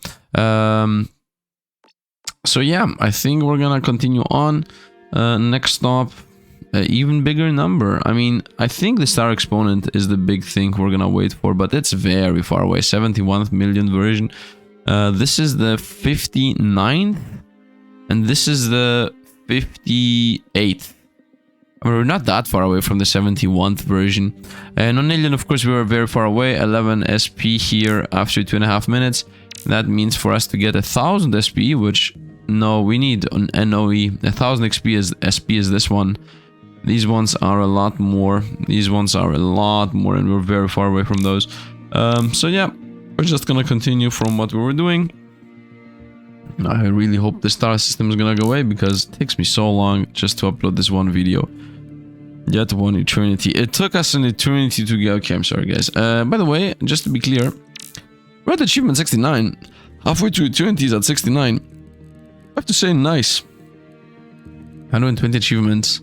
So yeah, I think we're gonna continue on. Next stop, even bigger number. I mean, I think the star exponent is the big thing we're gonna wait for, but it's very far away. 71 million version. This is the 59th, and this is the 58th. I mean, we're not that far away from the 71th version. And on Alien, of course, we were very far away. 11 SP here after 2.5 minutes. That means for us to get 1000 SP, which, no, we need an NOE. 1000 SP is this one. These ones are a lot more. These ones are a lot more, and we're very far away from those. So yeah, we're just gonna continue from what we were doing. I really hope the star system is gonna go away because it takes me so long just to upload this one video. Yet one eternity. It took us an eternity to get... Okay, I'm sorry, guys. By the way, just to be clear, we're at achievement 69. Halfway to eternity is at 69. I have to say, nice. 120 achievements.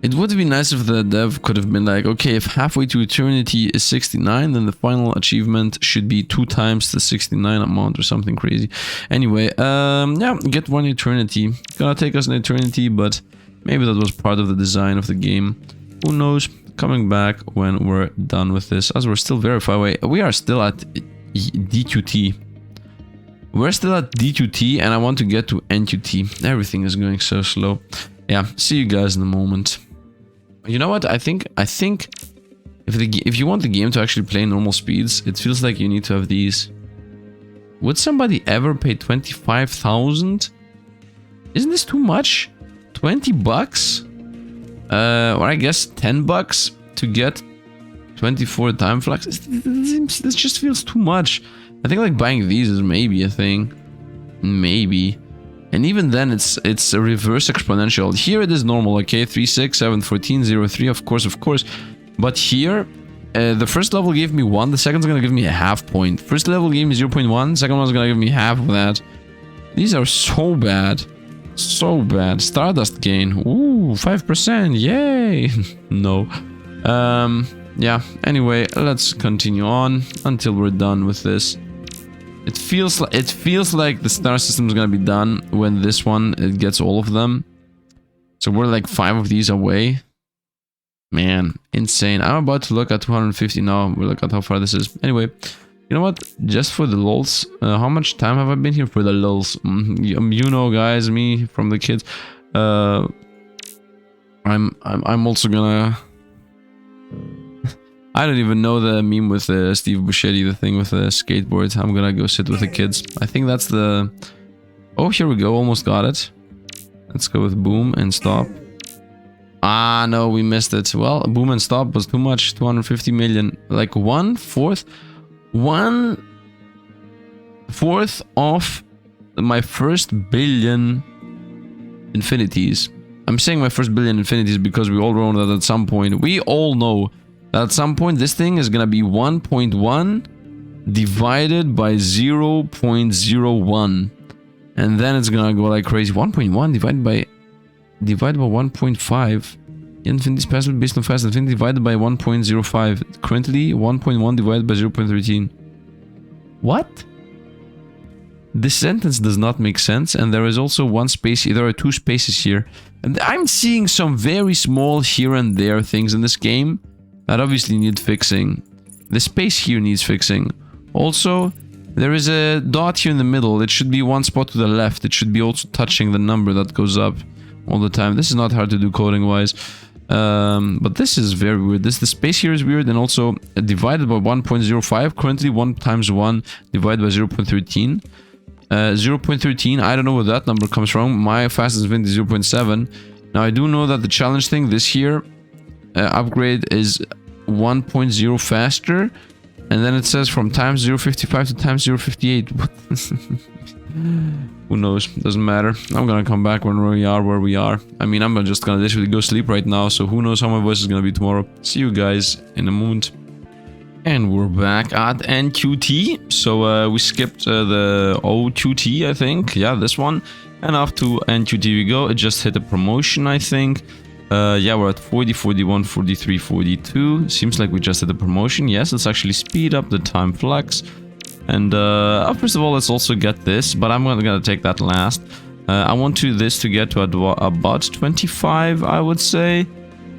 It would be nice if the dev could have been like, okay, if halfway to eternity is 69, then the final achievement should be 2 times the 69 amount or something crazy. Anyway, yeah, get one eternity. Gonna take us an eternity, but maybe that was part of the design of the game. Who knows? Coming back when we're done with this, as we're still very far away. We are still at DQT. We're still at DQT, and I want to get to NQT. Everything is going so slow. Yeah, see you guys in a moment. You know what? I think if you want the game to actually play normal speeds, it feels like you need to have these. Would somebody ever pay 25,000? Isn't this too much? 20 bucks? Or I guess 10 bucks to get 24 time flux? This just feels too much. I think like buying these is maybe a thing. Maybe. And even then, it's a reverse exponential. Here it is normal, okay? 3, 6, 7, 14, 0, 3, of course. But here, the first level gave me 1, the second's gonna give me a half point. First level gave me 0.1, second one's gonna give me half of that. These are so bad. So bad. Stardust gain. Ooh, 5%, yay! No. Yeah, anyway, let's continue on until we're done with this. It feels like the star system is gonna be done when this one it gets all of them. So we're like 5 of these away. Man, insane. I'm about to look at 250 now. We'll look at how far this is. Anyway, you know what? Just for the lulz, how much time have I been here for the lulz? You know, guys, me from the kids. I'm also gonna. I don't even know the meme with Steve Buscemi, the thing with the skateboard. I'm gonna go sit with the kids. I think that's the... Oh, here we go. Almost got it. Let's go with boom and stop. Ah, no, we missed it. Well, boom and stop was too much. 250 million. Like 1/4 of my first billion infinities. I'm saying my first billion infinities because we all know that at some point, we all know that at some point this thing is gonna be 1.1 divided by 0.01. And then it's gonna go like crazy. 1.1 divided by 1.5. Infinities passable based on fast infinity divided by 1.05. Currently 1.1 divided by 0.13. What? This sentence does not make sense, and there is also one space. There are 2 spaces here, and I'm seeing some very small here and there things in this game that obviously need fixing. The space here needs fixing. Also, there is a dot here in the middle. It should be one spot to the left. It should be also touching the number that goes up all the time. This is not hard to do coding wise, but this is very weird. The space here is weird, and also divided by 1.05. Currently 1 times 1 divided by 0.13. 0.13, I don't know where that number comes from. My fastest infinity is 0.7. Now I do know that the challenge thing this year upgrade is 1.0 faster, and then it says from times 0.55 to times 0.58. Who knows? Doesn't matter. I'm gonna come back when we are where we are. I mean, I'm just gonna literally go sleep right now, so who knows how my voice is gonna be tomorrow. See you guys in a moment. And we're back at NQT. So we skipped the O2T, I think. Yeah, this one. And up to NQT we go. It just hit a promotion, I think. Yeah, we're at 40, 41, 43, 42. Seems like we just hit a promotion. Yes, let's actually speed up the time flex. And first of all, let's also get this. But I'm gonna take that last. I want this to get to about 25, I would say.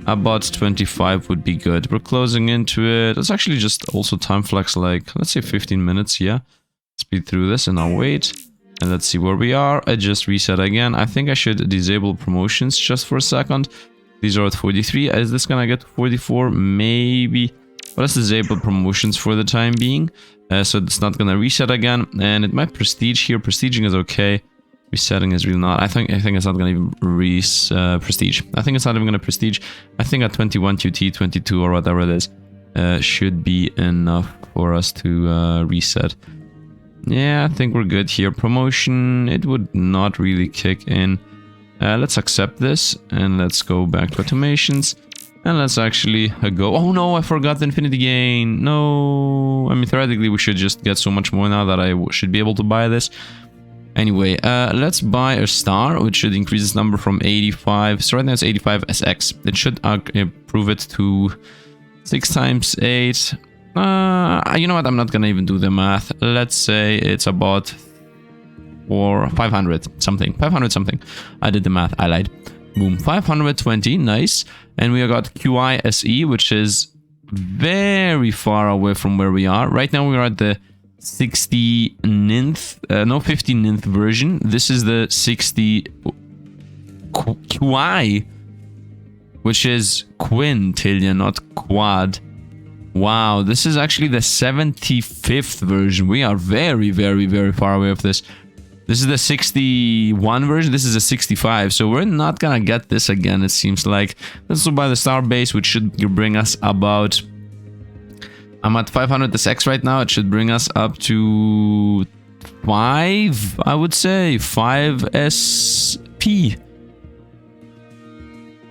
About 25 would be good. We're closing into it. Let's actually just also time flex like, let's say 15 minutes, yeah. Speed through this and I'll wait. And let's see where we are. I just reset again. I think I should disable promotions just for a second. These are at 43. Is this gonna get to 44? Maybe. But let's disable promotions for the time being. So it's not gonna reset again. And it might prestige here. Prestiging is okay. Resetting is really not. I think it's not gonna even prestige. I think it's not even gonna prestige. I think at 21 QT, 22 or whatever it is, should be enough for us to reset. Yeah, I think we're good here. Promotion, it would not really kick in. Let's accept this and let's go back to automations and let's actually go. Oh no, I forgot the infinity gain. No, I mean theoretically we should just get so much more now that I should be able to buy this. Anyway, let's buy a star, which should increase this number from 85. So right now it's 85 SX. It should improve it to 6 times 8. You know what? I'm not gonna even do the math. Let's say it's about 500 something. 500 something. I did the math. I lied. Boom. 520. Nice. And we got QI SE, which is very far away from where we are. Right now we are at the 59th, no 59th version. This is the 60 QI, which is quintillion, not quad. Wow, this is actually the 75th version. We are very, very, very far away of this. This is the 61 version. This is a 65. So we're not gonna get this again, it seems like. Let's also buy the star base, which should bring us about... I'm at 500 SX right now. It should bring us up to 5, I would say. 5 SP.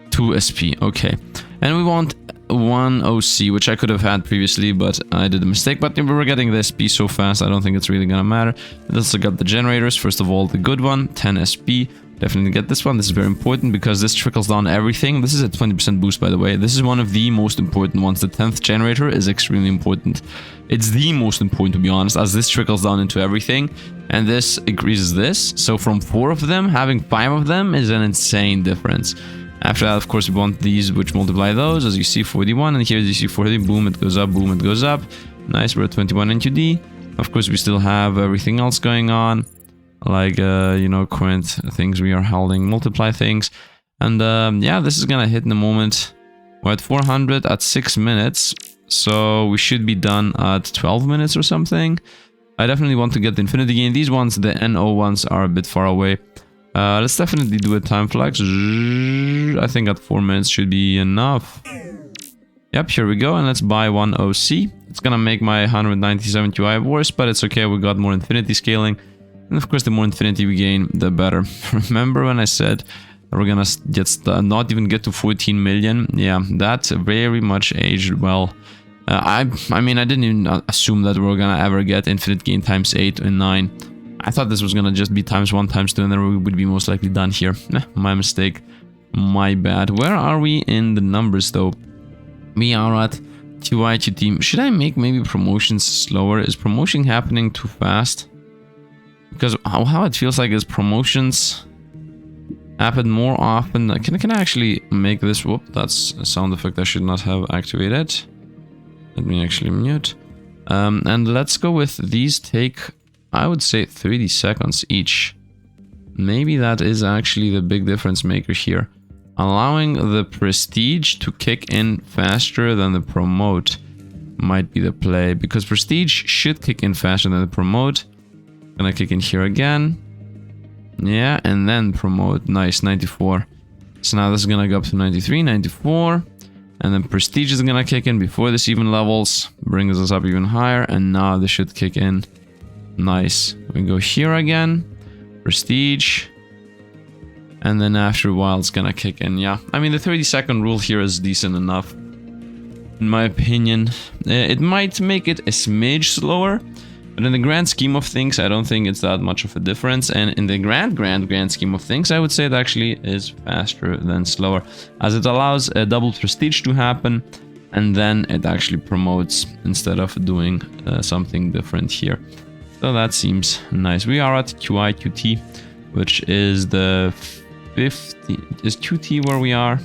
2 SP, okay. And we want 1 OC, which I could have had previously, but I did a mistake. But we were getting the SP so fast, I don't think it's really gonna matter. Let's look at the generators. First of all, the good one, 10 SP. Definitely get this one. This is very important because this trickles down everything. This is a 20% boost, by the way. This is one of the most important ones. The 10th generator is extremely important. It's the most important, to be honest, as this trickles down into everything. And this increases this. So from 4 of them, having 5 of them is an insane difference. After that, of course, we want these which multiply those. As you see, 41. And here you see 40. Boom, it goes up. Boom, it goes up. Nice, we're at 21 NQD. Of course, we still have everything else going on. Like, you know, current things we are holding, multiply things. And yeah, this is gonna hit in a moment. We're at 400 at 6 minutes. So we should be done at 12 minutes or something. I definitely want to get the infinity gain. These ones, the NO ones, are a bit far away. Let's definitely do a time flex. I think at 4 minutes should be enough. Yep, here we go. And let's buy one OC. It's gonna make my 197 QI worse, but it's okay. We got more infinity scaling. And of course, the more infinity we gain, the better. Remember when I said we're gonna not even get to 14 million? Yeah, that very much aged well. I mean, I didn't even assume that we were gonna ever get infinite gain times 8 and 9. I thought this was gonna just be times 1, times 2, and then we would be most likely done here. My mistake. My bad. Where are we in the numbers, though? We are at QI, QT. Should I make maybe promotions slower? Is promotion happening too fast? Because how it feels like is promotions happen more often. Can I actually make this? Whoop, that's a sound effect I should not have activated. Let me actually mute. And let's go with these take, I would say 30 seconds each. Maybe that is actually the big difference maker here. Allowing the prestige to kick in faster than the promote might be the play. Because prestige should kick in faster than the promote. Gonna kick in here again. Yeah, and then promote. Nice, 94. So now this is gonna go up to 93, 94. And then prestige is gonna kick in before this even levels. Brings us up even higher. And now this should kick in. Nice. We go here again. Prestige. And then after a while it's gonna kick in. Yeah, I mean the 30-second rule here is decent enough. In my opinion. It might make it a smidge slower. But in the grand scheme of things, I don't think it's that much of a difference. And in the grand scheme of things, I would say it actually is faster than slower. As it allows a double prestige to happen. And then it actually promotes instead of doing something different here. So that seems nice. We are at QI, QT, which is the 50... Is QT where we are?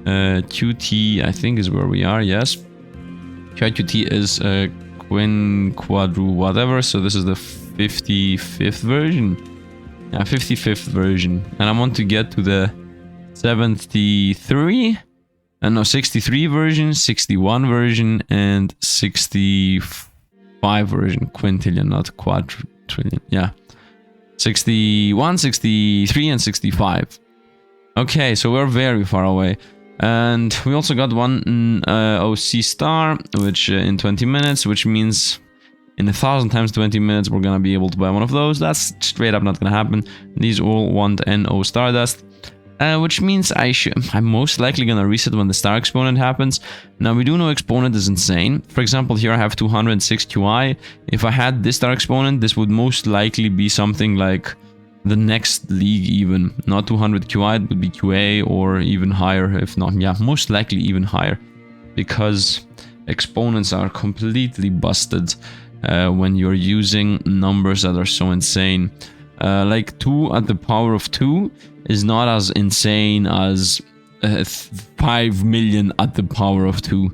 QT, I think, is where we are, yes. QI, QT is... quadru whatever, so this is the 55th version. Yeah, 55th version. And I want to get to the 73 no, 63 version, 61 version, and 65 version. Quintillion, not quadrillion. Yeah, 61, 63, and 65. Okay, so we're very far away. And we also got one OC star, which in 20 minutes, which means in 1,000 times 20 minutes, we're gonna be able to buy one of those. That's straight up not gonna happen. These all want NO Stardust, which means I'm most likely gonna reset when the star exponent happens. Now, we do know exponent is insane. For example, here I have 206 QI. If I had this star exponent, this would most likely be something like the next league even. Not 200 QI, it would be QA or even higher, if not, yeah, most likely even higher. Because exponents are completely busted when you're using numbers that are so insane. Like 2 at the power of 2 is not as insane as 5 million at the power of 2.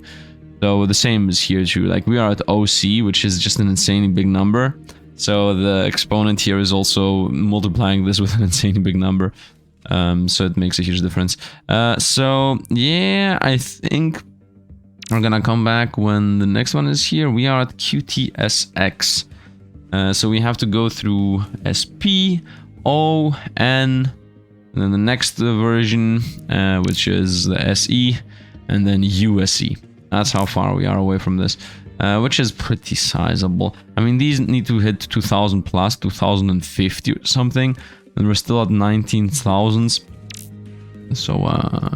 So the same is here too. Like we are at OC, which is just an insanely big number. So the exponent here is also multiplying this with an insanely big number. So it makes a huge difference. So yeah, I think we're gonna come back when the next one is here. We are at QTSX. So we have to go through SP, O, N, and then the next version, which is the SE, and then USE. That's how far we are away from this. Which is pretty sizable. I mean, these need to hit 2000 plus, 2050 or something, and we're still at 19,000s. So,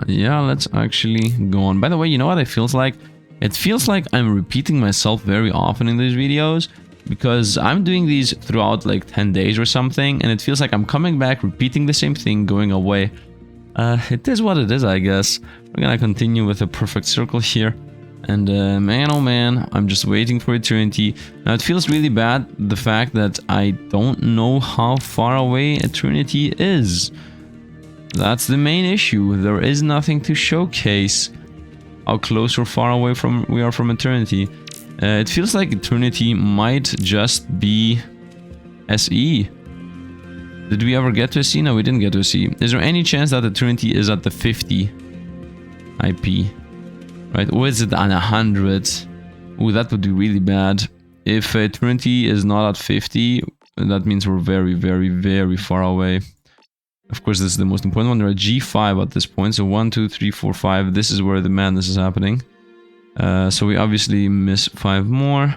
yeah, let's actually go on. By the way, you know what it feels like? It feels like I'm repeating myself very often in these videos, because I'm doing these throughout like 10 days or something, and it feels like I'm coming back, repeating the same thing, going away. It is what it is, I guess. We're gonna continue with a perfect circle here. And man, oh man, I'm just waiting for eternity. Now it feels really bad, the fact that I don't know how far away eternity is. That's the main issue. There is nothing to showcase how close or far away we are from eternity. It feels like eternity might just be SE. Did we ever get to a C? No, we didn't get to a C. Is there any chance that eternity is at the 50 IP? Right, or is it on 100? Ooh, that would be really bad. If eternity is not at 50, that means we're very, very, very far away. Of course, this is the most important one. They're at G5 at this point. So 1, 2, 3, 4, 5. This is where the madness is happening. So we obviously miss 5 more.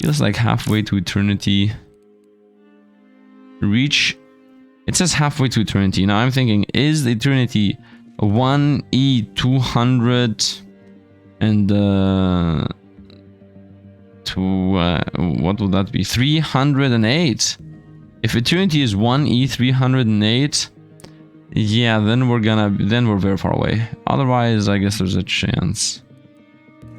Feels like halfway to eternity. Reach. It says halfway to eternity. Now I'm thinking, is the eternity 1E200 and what would that be? 308. If eternity is 1E308, yeah, then we're very far away. Otherwise, I guess there's a chance.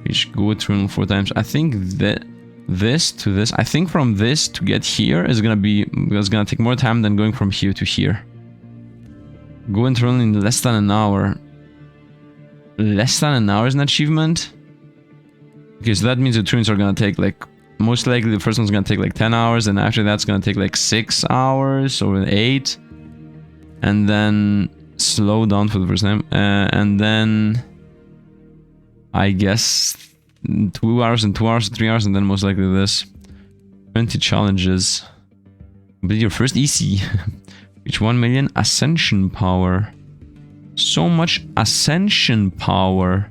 We should go eternal 4 times. I think that this to this, I think from this to get here is gonna take more time than going from here to here. Go eternal in less than an hour. Less than an hour is an achievement? Okay, so that means the turns are gonna take like, most likely the first one's gonna take like 10 hours, and after that's gonna take like 6 hours or 8. And then slow down for the first time. And then I guess 2 hours and 2 hours, 3 hours, and then most likely this. 20 challenges. Complete your first EC. Reach 1 million ascension power. So much ascension power.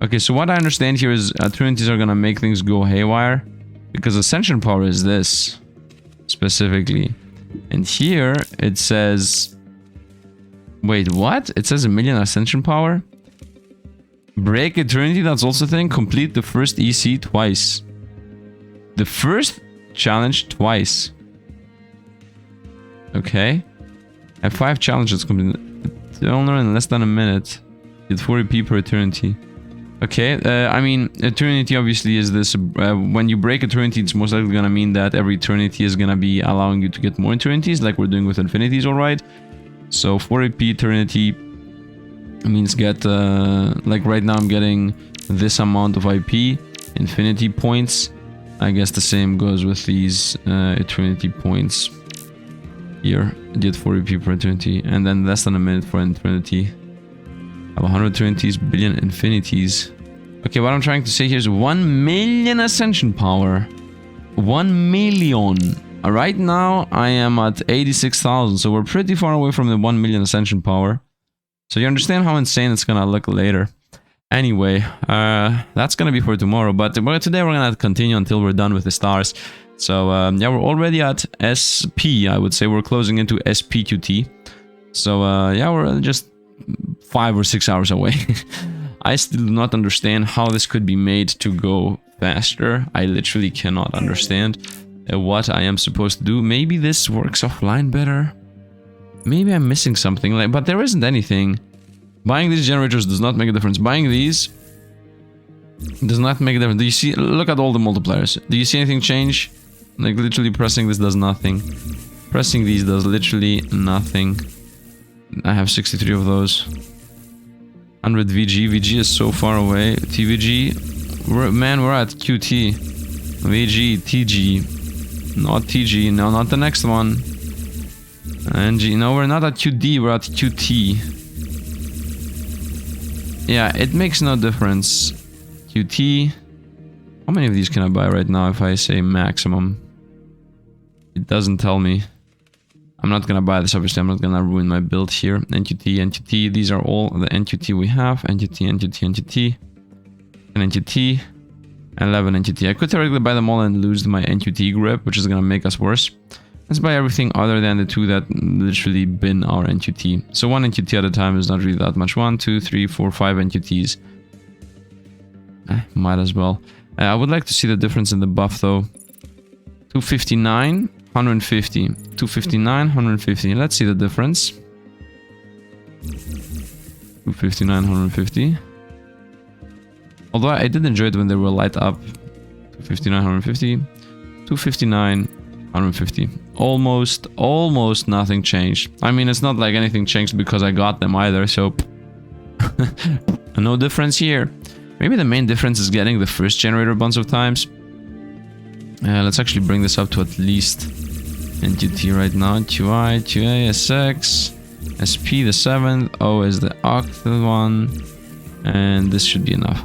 Okay, so what I understand here is eternities are gonna make things go haywire, because ascension power is this specifically. And here it says, wait, what? It says 1 million ascension power? Break eternity, that's also a thing. Complete the first EC twice. The first challenge twice. Okay. Have 5 challenges completed. Owner in less than a minute. Did 40 P per eternity. Okay, I mean, eternity obviously is this, when you break eternity, it's most likely gonna mean that every eternity is gonna be allowing you to get more eternities, like we're doing with infinities, alright? So 40 P eternity means get, like right now I'm getting this amount of IP, infinity points. I guess the same goes with these eternity points. Here, get 40 P per eternity, and then less than a minute for an eternity. Have 100 eternities, billion infinities. Okay, what I'm trying to say here is 1 million ascension power. 1 million. Right now, I am at 86,000, so we're pretty far away from the 1 million ascension power. So you understand how insane it's gonna look later. Anyway, that's gonna be for tomorrow, but today we're gonna continue until we're done with the stars. So, yeah, we're already at SP, I would say. We're closing into SPQT. So, yeah, we're just 5 or 6 hours away. I still do not understand how this could be made to go faster. I literally cannot understand what I am supposed to do. Maybe this works offline better. Maybe I'm missing something, like, but there isn't anything. Buying these generators does not make a difference. Buying these does not make a difference. Do you see? Look at all the multipliers. Do you see anything change? Like, literally pressing this does nothing. Pressing these does literally nothing. I have 63 of those. 100 VG. VG is so far away. TVG. We're at QT. VG. TG. Not TG. No, not the next one. NG. No, we're not at QD. We're at QT. Yeah, it makes no difference. QT. How many of these can I buy right now if I say maximum? It doesn't tell me. I'm not gonna buy this, obviously. I'm not gonna ruin my build here. NQT, NQT. These are all the NQT we have. NQT, NQT, NQT. And NQT. 11 NQT. I could theoretically buy them all and lose my NQT grip, which is gonna make us worse. Let's buy everything other than the 2 that literally bin our NQT. So 1 NQT at a time is not really that much. 1, 2, 3, 4, 5 NQTs. Might as well. I would like to see the difference in the buff though. 259, 150. 259, 150. Let's see the difference. 259, 150. Although I did enjoy it when they were light up. 259, 150. 259, 150. Almost nothing changed. I mean, it's not like anything changed because I got them either, so... no difference here. Maybe the main difference is getting the first generator a bunch of times. Let's actually bring this up to at least NQT right now. 2i, 2a, SX, SP the 7th, O is the octave one, and this should be enough.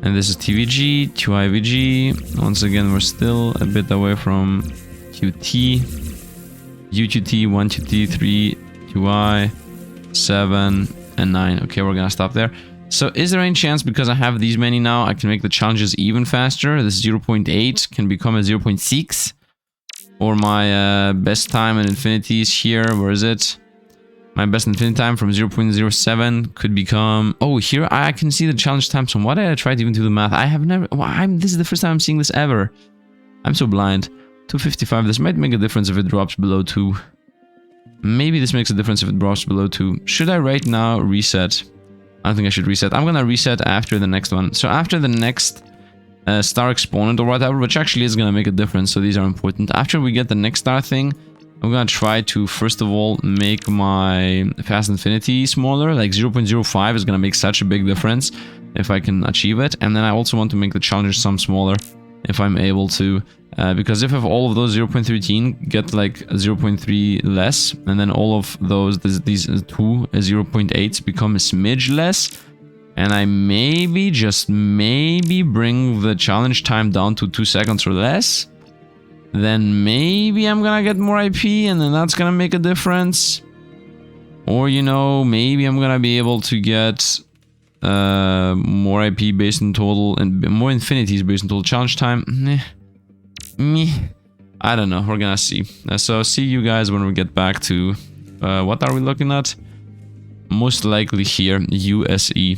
And this is TVG, 2IVG. Once again, we're still a bit away from QT, UQT, 1QT, 3, 2I, 7, and 9. Okay, we're gonna stop there. So is there any chance, because I have these many now, I can make the challenges even faster? This 0.8 can become a 0.6. Or my best time in Infinities here, where is it? My best infinity time from 0.07 could become... Oh, here I can see the challenge time. So why did I try to even do the math? I have never... this is the first time I'm seeing this ever. I'm so blind. 255. This might make a difference if it drops below 2. Maybe this makes a difference if it drops below 2. Should I right now reset? I don't think I should reset. I'm gonna reset after the next one. So after the next star exponent or whatever, which actually is gonna make a difference. So these are important. After we get the next star thing, I'm gonna try to, first of all, make my fast infinity smaller. Like 0.05 is gonna make such a big difference if I can achieve it. And then I also want to make the challenger sum smaller if I'm able to. Because if all of those 0.13 get like 0.3 less, and then all of those, these two 0.8s become a smidge less, and I maybe, just maybe, bring the challenge time down to 2 seconds or less, then maybe I'm gonna get more IP, and then that's gonna make a difference. Or, you know, maybe I'm gonna be able to get more IP based on total, and more infinities based on total challenge time. I don't know, we're gonna see. So see you guys when we get back to what are we looking at? Most likely here, USE.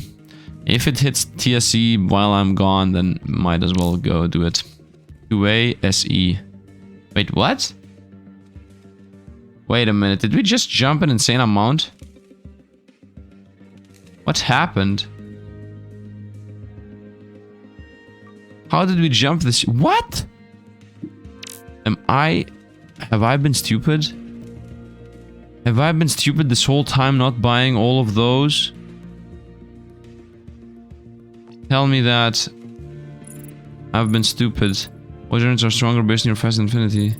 If it hits TSE while I'm gone, then might as well go do it. 2A SE. Wait, what? Wait a minute, did we just jump an insane amount? What happened? How did we jump this? What? Have I been stupid? Have I been stupid this whole time not buying all of those? Tell me that I've been stupid. All generators are stronger based on your fast infinity.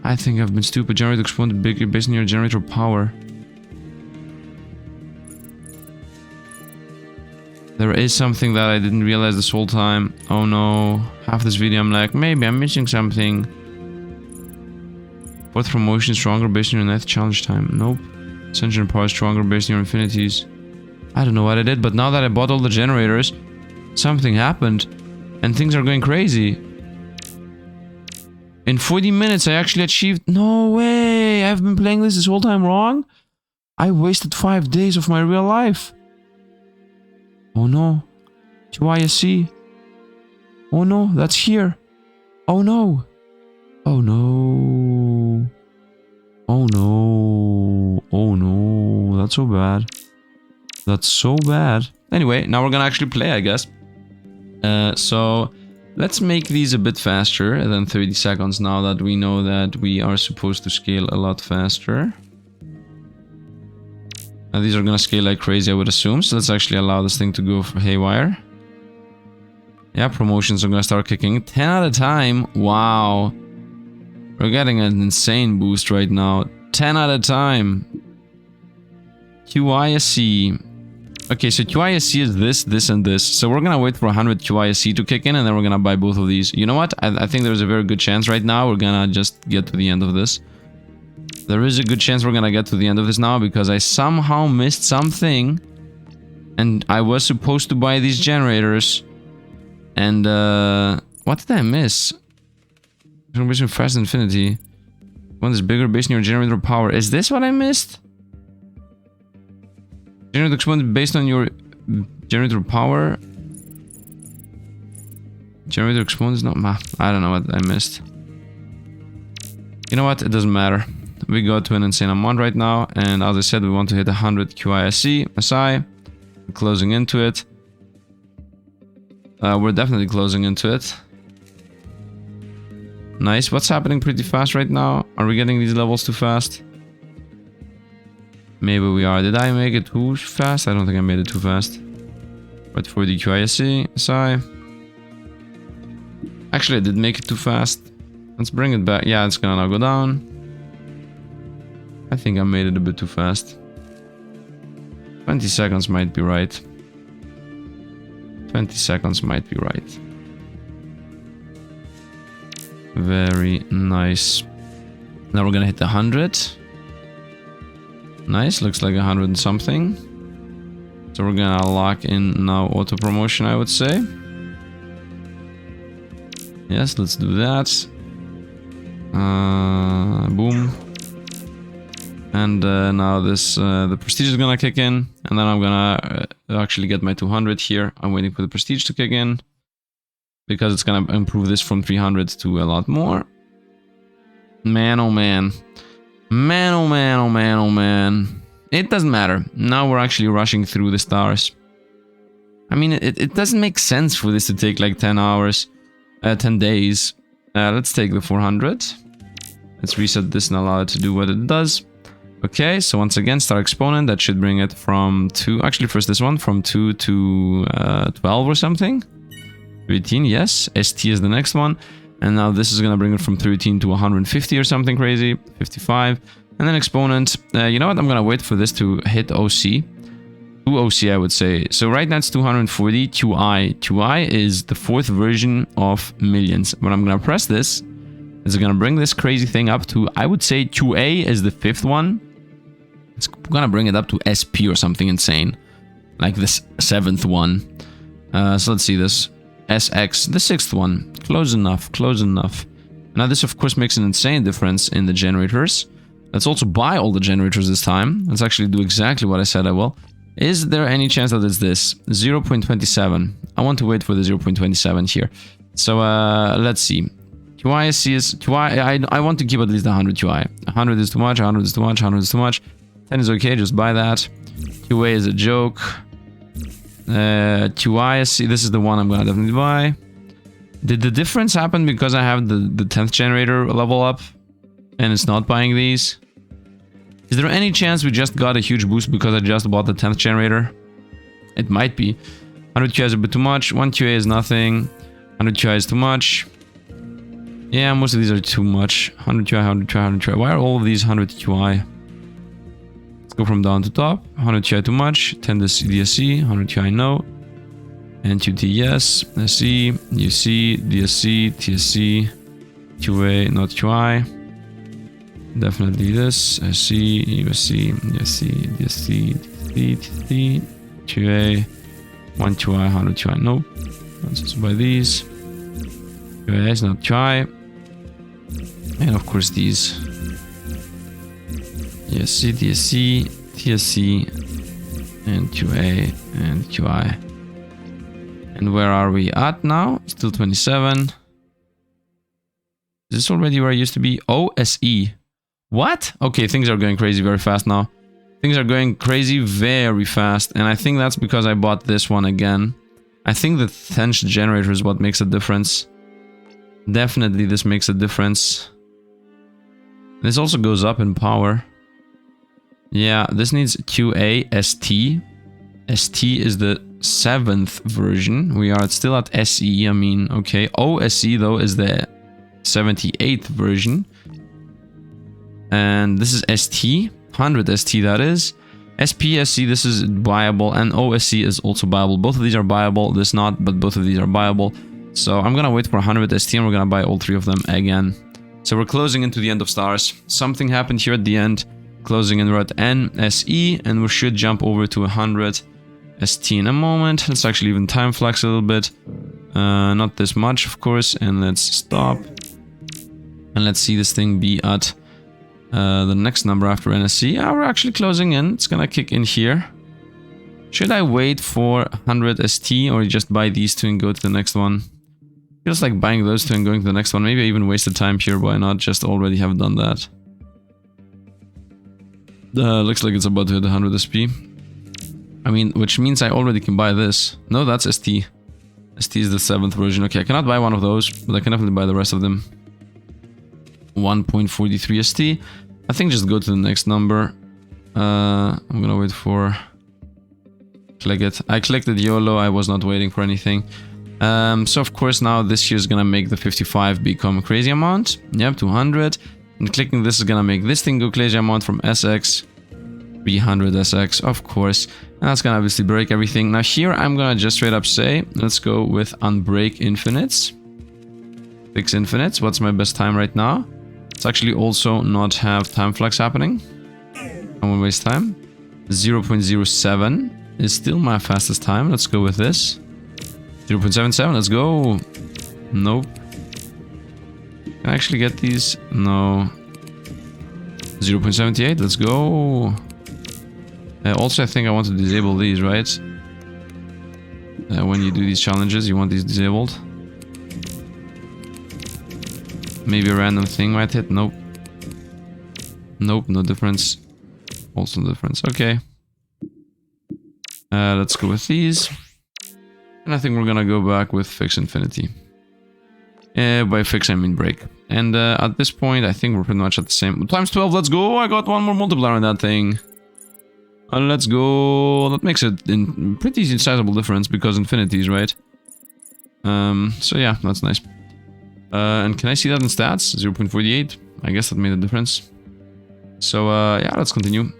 I think I've been stupid. Generator exponent bigger based on your generator power. There is something that I didn't realize this whole time. Oh no. Half this video I'm like, maybe I'm missing something. Fourth promotion stronger based on your ninth challenge time. Nope. Ascension power stronger based on your infinities. I don't know what I did, but now that I bought all the generators, something happened. And things are going crazy. In 40 minutes I actually achieved... No way! I've been playing this whole time wrong? I wasted 5 days of my real life. Oh no. QISC. Oh no, that's here. Oh no. Oh no. Oh no. Oh no. That's so bad. That's so bad. Anyway, now we're gonna actually play, I guess. So let's make these a bit faster than 30 seconds now that we know that we are supposed to scale a lot faster. These are gonna scale like crazy, I would assume. So let's actually allow this thing to go for haywire. Yeah, promotions are gonna start kicking. 10 at a time. Wow. We're getting an insane boost right now. 10 at a time. QISC. Okay, so QISC is this, this, and this. So we're gonna wait for 100 QISC to kick in, and then we're gonna buy both of these. You know what? I think there's a very good chance right now we're gonna just get to the end of this. There is a good chance we're gonna get to the end of this now, because I somehow missed something. And I was supposed to buy these generators. And, what did I miss? Transformation fast infinity. One is bigger based on your generator power. Is this what I missed? Generator exponent based on your generator power. Generator exponent is not... I don't know what I missed. You know what? It doesn't matter. We go to an insane amount right now. And as I said, we want to hit 100 QISC. SI. We're closing into it. We're definitely closing into it. Nice. What's happening pretty fast right now? Are we getting these levels too fast? Maybe we are. Did I make it too fast? I don't think I made it too fast. But for the QISC, SI. Actually, I did make it too fast. Let's bring it back. Yeah, it's gonna now go down. I think I made it a bit too fast. 20 seconds might be right. 20 seconds might be right. Very nice. Now we're gonna hit 100. Nice, looks like 100 and something. So we're gonna lock in now auto promotion, I would say. Yes, let's do that. Boom. And now this the prestige is gonna kick in, and then I'm gonna actually get my 200 here. I'm waiting for the prestige to kick in because it's gonna improve this from 300 to a lot more. Man, oh man, man, oh man, oh man, oh man. It doesn't matter. Now we're actually rushing through the stars. I mean, it doesn't make sense for this to take like 10 hours, 10 days. Let's take the 400. Let's reset this and allow it to do what it does. Okay, so once again, star exponent. That should bring it from 2. Actually, first this one from 2 to 12 or something. 13, yes. ST is the next one. And now this is gonna bring it from 13 to 150 or something crazy. 55. And then exponent. You know what? I'm gonna wait for this to hit OC. 2 OC, I would say. So right now it's 240 QI. QI is the 4th version of millions. When I'm gonna press this, it's gonna bring this crazy thing up to, I would say QA is the 5th one. It's gonna bring it up to SP or something insane. Like this 7th one. So let's see this. SX, the 6th one. Close enough, close enough. Now this of course makes an insane difference in the generators. Let's also buy all the generators this time. Let's actually do exactly what I said I will. Is there any chance that it's this? 0.27. I want to wait for the 0.27 here. So let's see. QISC is... QI, I want to keep at least 100 QI. 100 is too much, 100 is too much, 100 is too much. 10 is okay, just buy that. QA is a joke. QISC, this is the one I'm gonna definitely buy. Did the difference happen because I have the 10th generator level up? And it's not buying these? Is there any chance we just got a huge boost because I just bought the 10th generator? It might be. 100 QI is a bit too much. 1 QA is nothing. 100 QI is too much. Yeah, most of these are too much. 100 QI, 100 QI, 100 QI. Why are all of these 100 QI? Let's go from down to top. 100 QI too much. 10 DSC. 100 QI no. NQT yes. SC, UC, DSC, TSC. QA, not QI. Definitely this. SC, USC, DSC, DSC, TSC, TSC. QA. 1 QI, 100 QI no. Let's also buy these. QA is not QI. And of course these. ESC, DSC, TSC, and QA, and QI. And where are we at now? Still 27. Is this already where I used to be? OSE. What? Okay, things are going crazy very fast now. Things are going crazy very fast. And I think that's because I bought this one again. I think the 10th generator is what makes a difference. Definitely this makes a difference. This also goes up in power. Yeah, this needs QA, ST. ST is the 7th version. We are still at SE, I mean, okay. OSE though is the 78th version. And this is ST, 100 ST that is. SPSC, this is buyable, and OSC is also buyable. Both of these are buyable, this not, but both of these are buyable. So I'm gonna wait for 100 ST and we're gonna buy all 3 of them again. So we're closing into the end of stars. Something happened here at the end. Closing in, we're at NSE, and we should jump over to 100 ST in a moment. Let's actually even time flex a little bit. Not this much, of course, and let's stop. And let's see this thing be at the next number after NSE. Yeah, we're actually closing in. It's gonna kick in here. Should I wait for 100 ST or just buy these two and go to the next one? Feels like buying those two and going to the next one. Maybe I even wasted time here. Why not just already have done that? Looks like it's about to hit 100 SP. I mean, which means I already can buy this. No, that's ST. ST is the 7th version. Okay, I cannot buy one of those, but I can definitely buy the rest of them. 1.43 ST. I think just go to the next number. I'm gonna wait for... Click it. I clicked it YOLO. I was not waiting for anything. So of course now this here is gonna make the 55 become a crazy amount. Yep, 200. And clicking this is gonna make this thing go crazy amount from SX. 300 SX, of course. And that's gonna obviously break everything. Now here I'm gonna just straight up say, let's go with unbreak infinites. Fix infinites. What's my best time right now? Let's actually also not have time flux happening. I won't waste time. 0.07 is still my fastest time. Let's go with this. 0.77, let's go. Nope. Can I actually get these? No. 0.78, let's go. Also, I think I want to disable these, right? When you do these challenges, you want these disabled. Maybe a random thing might hit. Nope. Nope, no difference. Also no difference. Okay. Let's go with these. And I think we're gonna go back with fix infinity. By fix I mean break. And at this point I think we're pretty much at the same. Times 12, let's go! I got one more multiplier on that thing. Let's go. That makes it in pretty sizable difference because infinities, right? So yeah, that's nice. And can I see that in stats? 0.48. I guess that made a difference. So yeah, let's continue.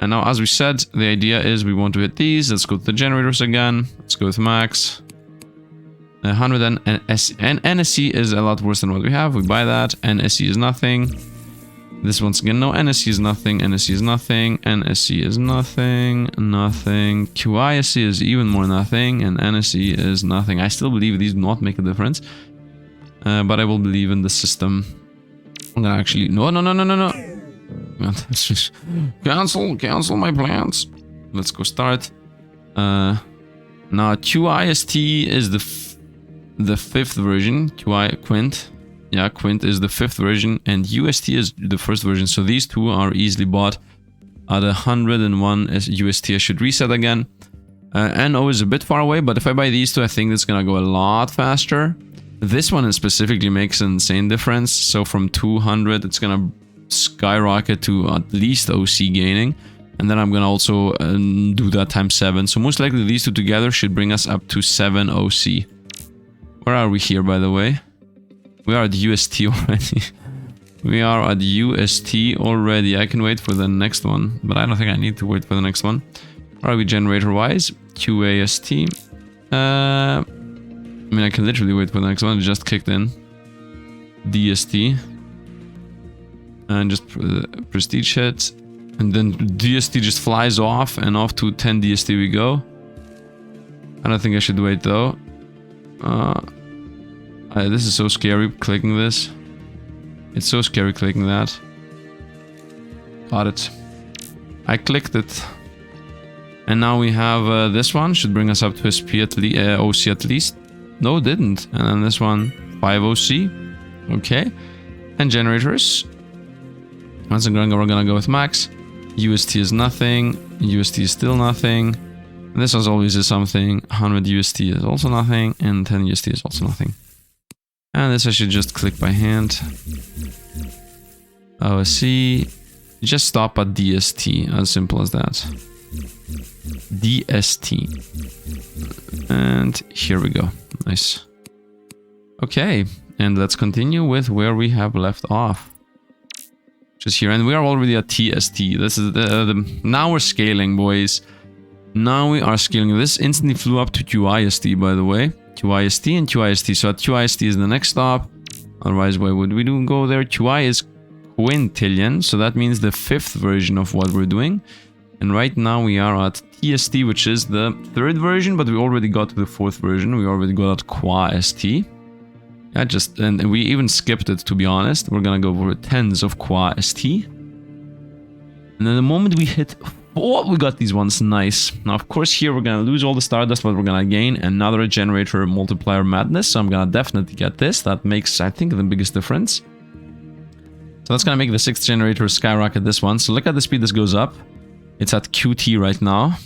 And now, as we said, the idea is we want to hit these. Let's go to the generators again. Let's go with max. 100 and NSC is a lot worse than what we have. We buy that. NSC is nothing. This once again, no. NSC is nothing. NSC is nothing. NSC is nothing. Nothing. QISC is even more nothing. And NSC is nothing. I still believe these do not make a difference. But I will believe in the system. I'm gonna actually... No. Cancel my plans. Let's go start. Now QIST is the 5th version. Quint. Yeah, Quint is the 5th version. And UST is the 1st version. So these two are easily bought at 101 UST. I should reset again. NO is a bit far away, but if I buy these two, I think it's gonna go a lot faster. This one specifically makes an insane difference. So from 200, it's gonna skyrocket to at least OC gaining. And then I'm gonna also do that times 7. So most likely these two together should bring us up to 7 OC. Where are we here, by the way? We are at UST already. We are at UST already. I can wait for the next one, but I don't think I need to wait for the next one. Where are we generator-wise? QAST. I mean, I can literally wait for the next one. It just kicked in. DST. And just prestige hit. And then DST just flies off, and off to 10 DST we go. I don't think I should wait though. This is so scary clicking this. It's so scary clicking that. Got it. I clicked it. And now we have this one. Should bring us up to SP at OC at least. No, it didn't. And then this one, 5 OC. Okay. And generators. Once again, we're gonna go with max. UST is nothing. UST is still nothing. And this was always is something. 100 UST is also nothing. And 10 UST is also nothing. And this I should just click by hand. OSC. Just stop at DST. As simple as that. DST. And here we go. Nice. Okay. And let's continue with where we have left off. Just here. And we are already at TST. This is now we're scaling, boys. Now we are scaling. This instantly flew up to QIST, by the way. QIST and QIST. So at QIST is the next stop. Otherwise, why would we go there? QI is quintillion. So that means the 5th version of what we're doing. And right now we are at TST, which is the 3rd version, but we already got to the 4th version. We already got at QAST. Yeah, and we even skipped it, to be honest. We're gonna go for tens of QAST. And then the moment we hit Oh, we got these ones, nice. Now, of course, here we're gonna lose all the Stardust, but we're gonna gain another generator multiplier madness. So I'm gonna definitely get this. That makes, I think, the biggest difference. So that's gonna make the 6th generator skyrocket this one. So look at the speed this goes up. It's at QT right now.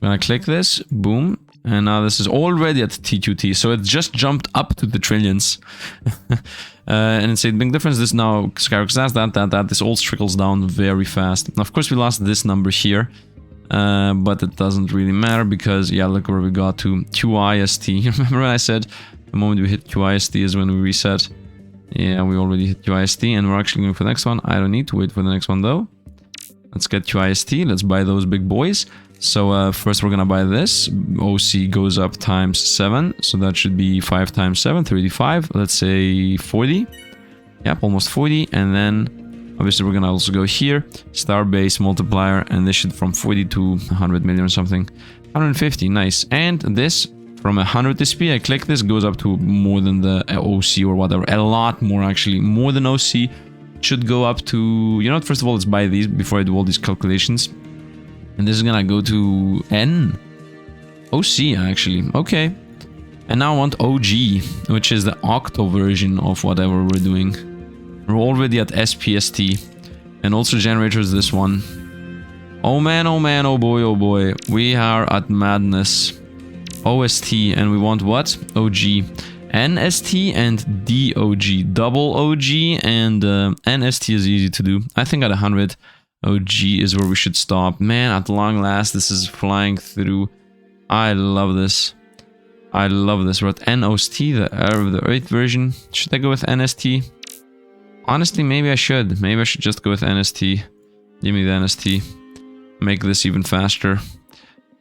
I'm gonna click this, boom. And now this is already at TQT, so it just jumped up to the trillions. And it's a big difference. This now skyrockets that. This all trickles down very fast. Of course, we lost this number here, but it doesn't really matter because, yeah, look where we got to. QIST. You remember when I said the moment we hit QIST is when we reset? Yeah, we already hit QIST, and we're actually going for the next one. I don't need to wait for the next one, though. Let's get QIST. Let's buy those big boys. So first we're gonna buy this. OC goes up times 7, so that should be 5 times 7, 35. Let's say 40. Yep, almost 40. And then obviously we're gonna also go here, star base multiplier, and this should from 40 to 100 million or something. 150, nice. And this from 100 SP, I click this, goes up to more than the OC or whatever. A lot more actually, more than OC. Should go up to, you know what, first of all, let's buy these before I do all these calculations. And this is gonna go to N. OC, actually. Okay. And now I want OG, which is the octo version of whatever we're doing. We're already at SPST. And also generators this one. Oh man, oh boy, oh boy. We are at madness. OST, and we want what? OG. NST and DOG. Double OG and NST is easy to do. I think at 100... OG is where we should stop. Man, at long last, this is flying through. I love this. I love this. We're at NOST, the 8th version. Should I go with NST? Honestly, maybe I should. Maybe I should just go with NST. Give me the NST. Make this even faster.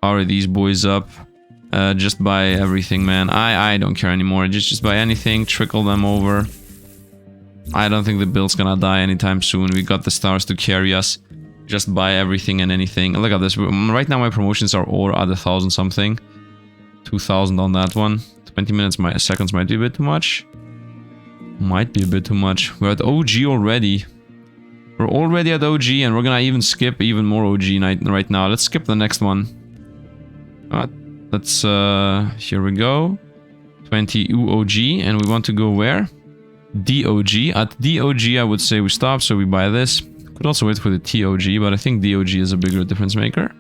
Power these boys up. Just buy everything, man. I don't care anymore. Just buy anything. Trickle them over. I don't think the build's gonna die anytime soon. We got the stars to carry us. Just buy everything and anything. Look at this. Right now my promotions are all at 1,000 something. 2,000 on that one. 20 minutes, seconds might be a bit too much. Might be a bit too much. We're at OG already. We're already at OG, and we're gonna even skip even more OG right now. Let's skip the next one. Let's, here we go. 20 UOG, and we want to go where? DOG. At DOG, I would say we stop, so we buy this. Could also wait for the TOG, but I think DOG is a bigger difference maker.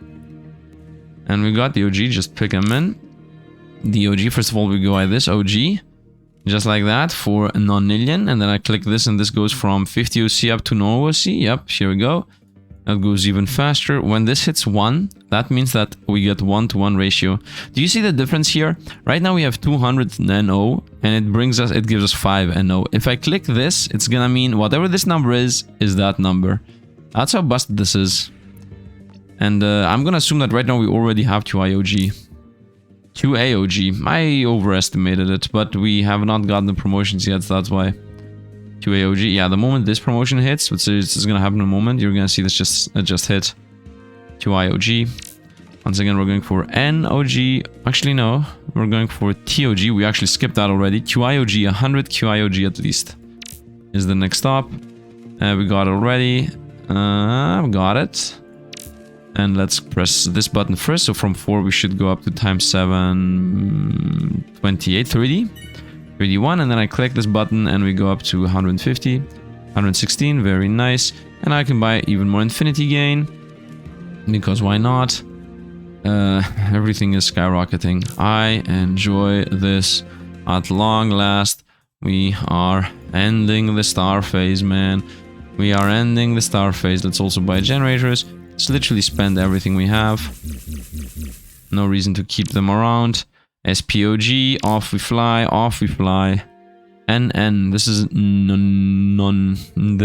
And we got DOG, just pick them in. DOG, first of all, we go by this, OG. Just like that, for non-nillion. And then I click this, and this goes from 50 OC up to no OC. Yep, here we go. That goes even faster. When this hits 1, that means that we get 1-to-1 ratio. Do you see the difference here? Right now we have 200 NO, and it gives us 5 NO. If I click this, it's gonna mean whatever this number is that number. That's how busted this is. And I'm gonna assume that right now we already have QIOG. QAOG. I overestimated it, but we have not gotten the promotions yet, so that's why. QAOG. Yeah, the moment this promotion hits, which is gonna happen in a moment, you're gonna see this just hit. QIOG. Once again, we're going for NOG. Actually, no. We're going for TOG. We actually skipped that already. QIOG, 100 QIOG at least is the next stop. We got it already. We got it. And let's press this button first. So from 4, we should go up to times 7, 28, 30. 31, and then I click this button and we go up to 150, 116, very nice. And I can buy even more infinity gain, because why not? Everything is skyrocketing. I enjoy this. At long last, we are ending the star phase, man. We are ending the star phase. Let's also buy generators. Let's literally spend everything we have. No reason to keep them around. SPOG, off we fly, off we fly. NN, this is the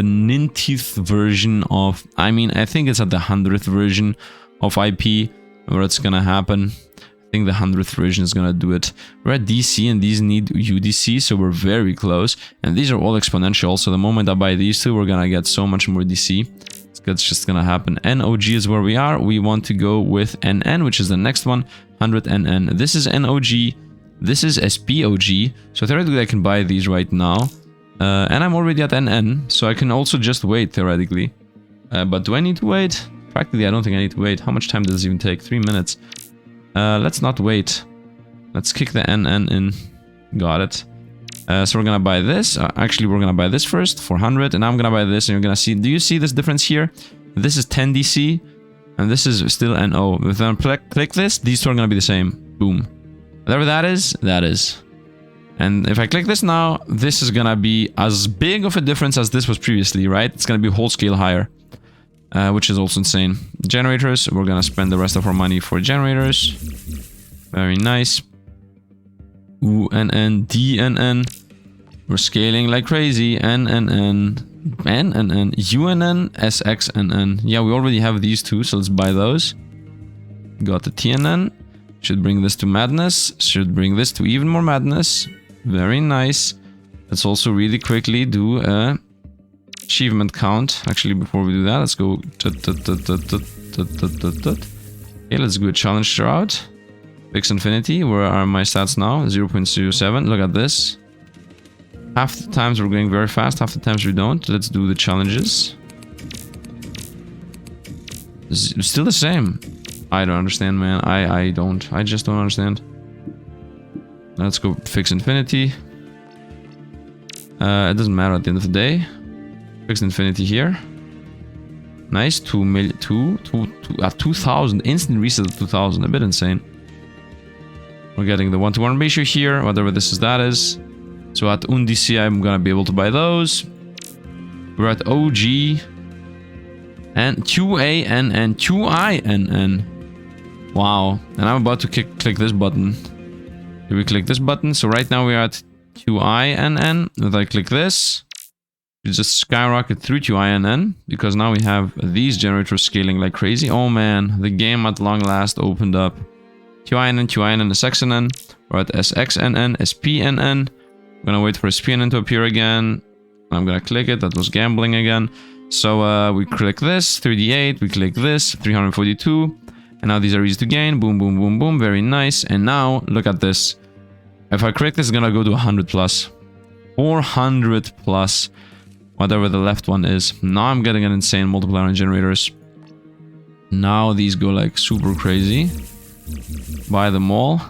90th version of, I think it's at the 100th version of IP where it's gonna happen. I think the 100th version is gonna do it. We're at DC and these need UDC, so we're very close. And these are all exponential, so the moment I buy these two, we're gonna get so much more DC. It's just gonna happen. NOG is where we are. We want to go with NN, which is the next one. 100 NN. This is NOG. This is SPOG. So theoretically, I can buy these right now. And I'm already at NN, so I can also just wait, theoretically. But do I need to wait? practically I don't think I need to wait. How much time does this even take? 3 minutes. Let's not wait. Let's kick the NN in. Got it. So we're gonna buy this. Actually, we're gonna buy this first, 400, and I'm gonna buy this, and you're gonna see. Do you see this difference here? This is 10 DC, and this is still NO. If I click this, these two are gonna be the same. Boom. Whatever that is, that is. And if I click this now, this is gonna be as big of a difference as this was previously, right? It's gonna be a whole scale higher, which is also insane. Generators, we're gonna spend the rest of our money for generators. Very nice. UNN, DNN. We're scaling like crazy. NNN, NNN, UNN, SXNN. Yeah, we already have these two, so let's buy those. Got the TNN. Should bring this to madness. Should bring this to even more madness. Very nice. Let's also really quickly do a achievement count. Actually, before we do that, let's go. Okay, let's do a challenge route. Fix Infinity. Where are my stats now? 0.07. Look at this. Half the times we're going very fast, half the times we don't. Let's do the challenges. It's still the same. I don't understand, man. I just don't understand. Let's go fix Infinity. It doesn't matter at the end of the day. Fix Infinity here. Nice. 2,000. Instant reset at 2,000. A bit insane. We're getting the 1-to-1 ratio here, whatever this is, that is. So at UNDC, I'm gonna be able to buy those. We're at OG and QAN and QINN. Wow. And I'm about to click this button. If we click this button, so right now we're at QINN. If I click this, it just skyrocket through QINN because now we have these generators scaling like crazy. Oh man, the game at long last opened up. QINN, QINN, SXNN. We're at SXNN, SPNN. I'm gonna wait for SPNN to appear again. I'm gonna click it. That was gambling again. So we click this, 38. We click this, 342. And now these are easy to gain. Boom, boom, boom, boom. Very nice. And now look at this. If I click this, it's gonna go to 100 plus. 400 plus. Whatever the left one is. Now I'm getting an insane multiplier on generators. Now these go like super crazy. Buy them all.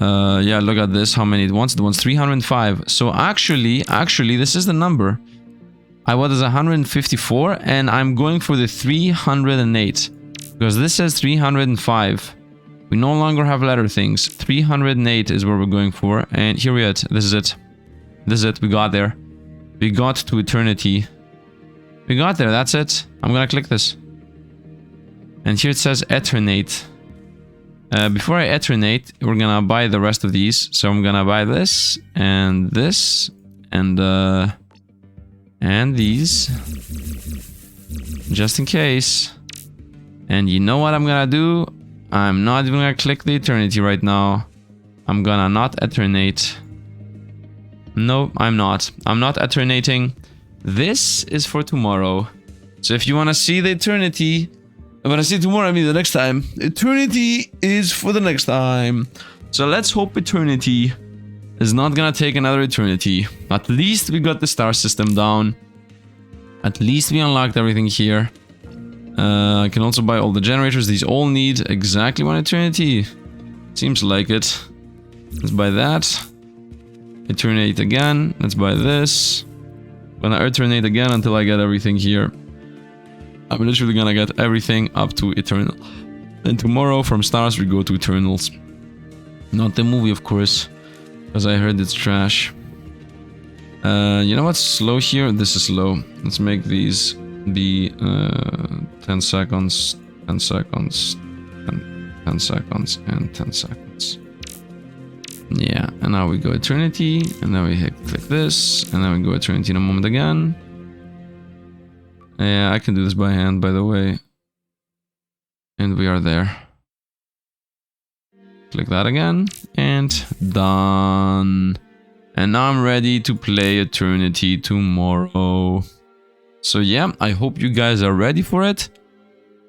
Yeah, look at this. How many it wants? It wants 305. So actually, this is the number. I was 154 and I'm going for the 308. Because this says 305. We no longer have letter things. 308 is where we're going for. And here we are. This is it. This is it. We got there. We got to eternity. We got there. That's it. I'm gonna click this. And here it says Eternate. Before I Eternate, we're gonna buy the rest of these. So I'm gonna buy this and these. Just in case. And you know what I'm gonna do? I'm not even gonna click the Eternity right now. I'm gonna not Eternate. No, I'm not. I'm not Eternating. This is for tomorrow. So if you wanna see the Eternity... When I say tomorrow, I mean the next time. Eternity is for the next time. So let's hope Eternity is not gonna take another eternity. At least we got the star system down. At least we unlocked everything here. I can also buy all the generators. These all need exactly one eternity. Seems like it. Let's buy that. Eternate again. Let's buy this. I'm gonna eternate again until I get everything here. I'm literally gonna get everything up to Eternal. And tomorrow from Stars we go to Eternals. Not the movie, of course. Because I heard it's trash. You know what's slow here? This is slow. Let's make these be 10 seconds, 10 seconds, 10 seconds, and 10 seconds. Yeah, and now we go Eternity, and then we click this, and then we go Eternity in a moment again. Yeah, I can do this by hand, by the way. And we are there. Click that again, and done. And now I'm ready to play Eternity tomorrow. So yeah, I hope you guys are ready for it.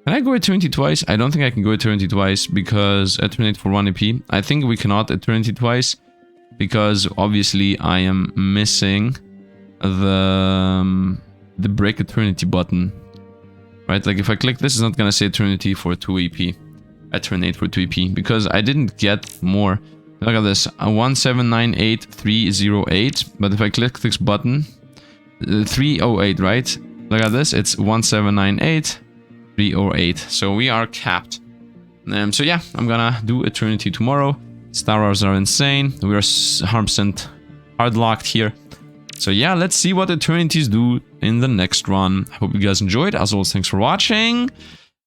Can I go Eternity twice? I don't think I can go Eternity twice because Eternate for 1 EP. I think we cannot Eternity twice because obviously I am missing the break Eternity button. right? Like if I click this, it's not gonna say Eternity for 2 EP. Eternate for 2 EP because I didn't get more. Look at this, 1798308. But if I click this button, 308, right? Look at this, it's 1798308. So we are capped. So yeah, I'm gonna do Eternity tomorrow. Star Wars are insane. We are 100% hard locked here. So yeah, let's see what Eternities do in the next run. I hope you guys enjoyed. As always, thanks for watching.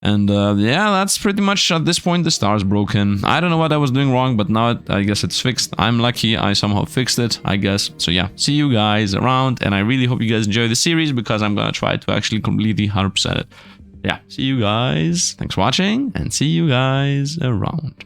And yeah, that's pretty much at this point the star's broken. I don't know what I was doing wrong, but now I guess it's fixed. I'm lucky I somehow fixed it, I guess. So yeah, see you guys around. And I really hope you guys enjoy the series because I'm gonna try to actually completely 100% it. Yeah, see you guys. Thanks for watching and see you guys around.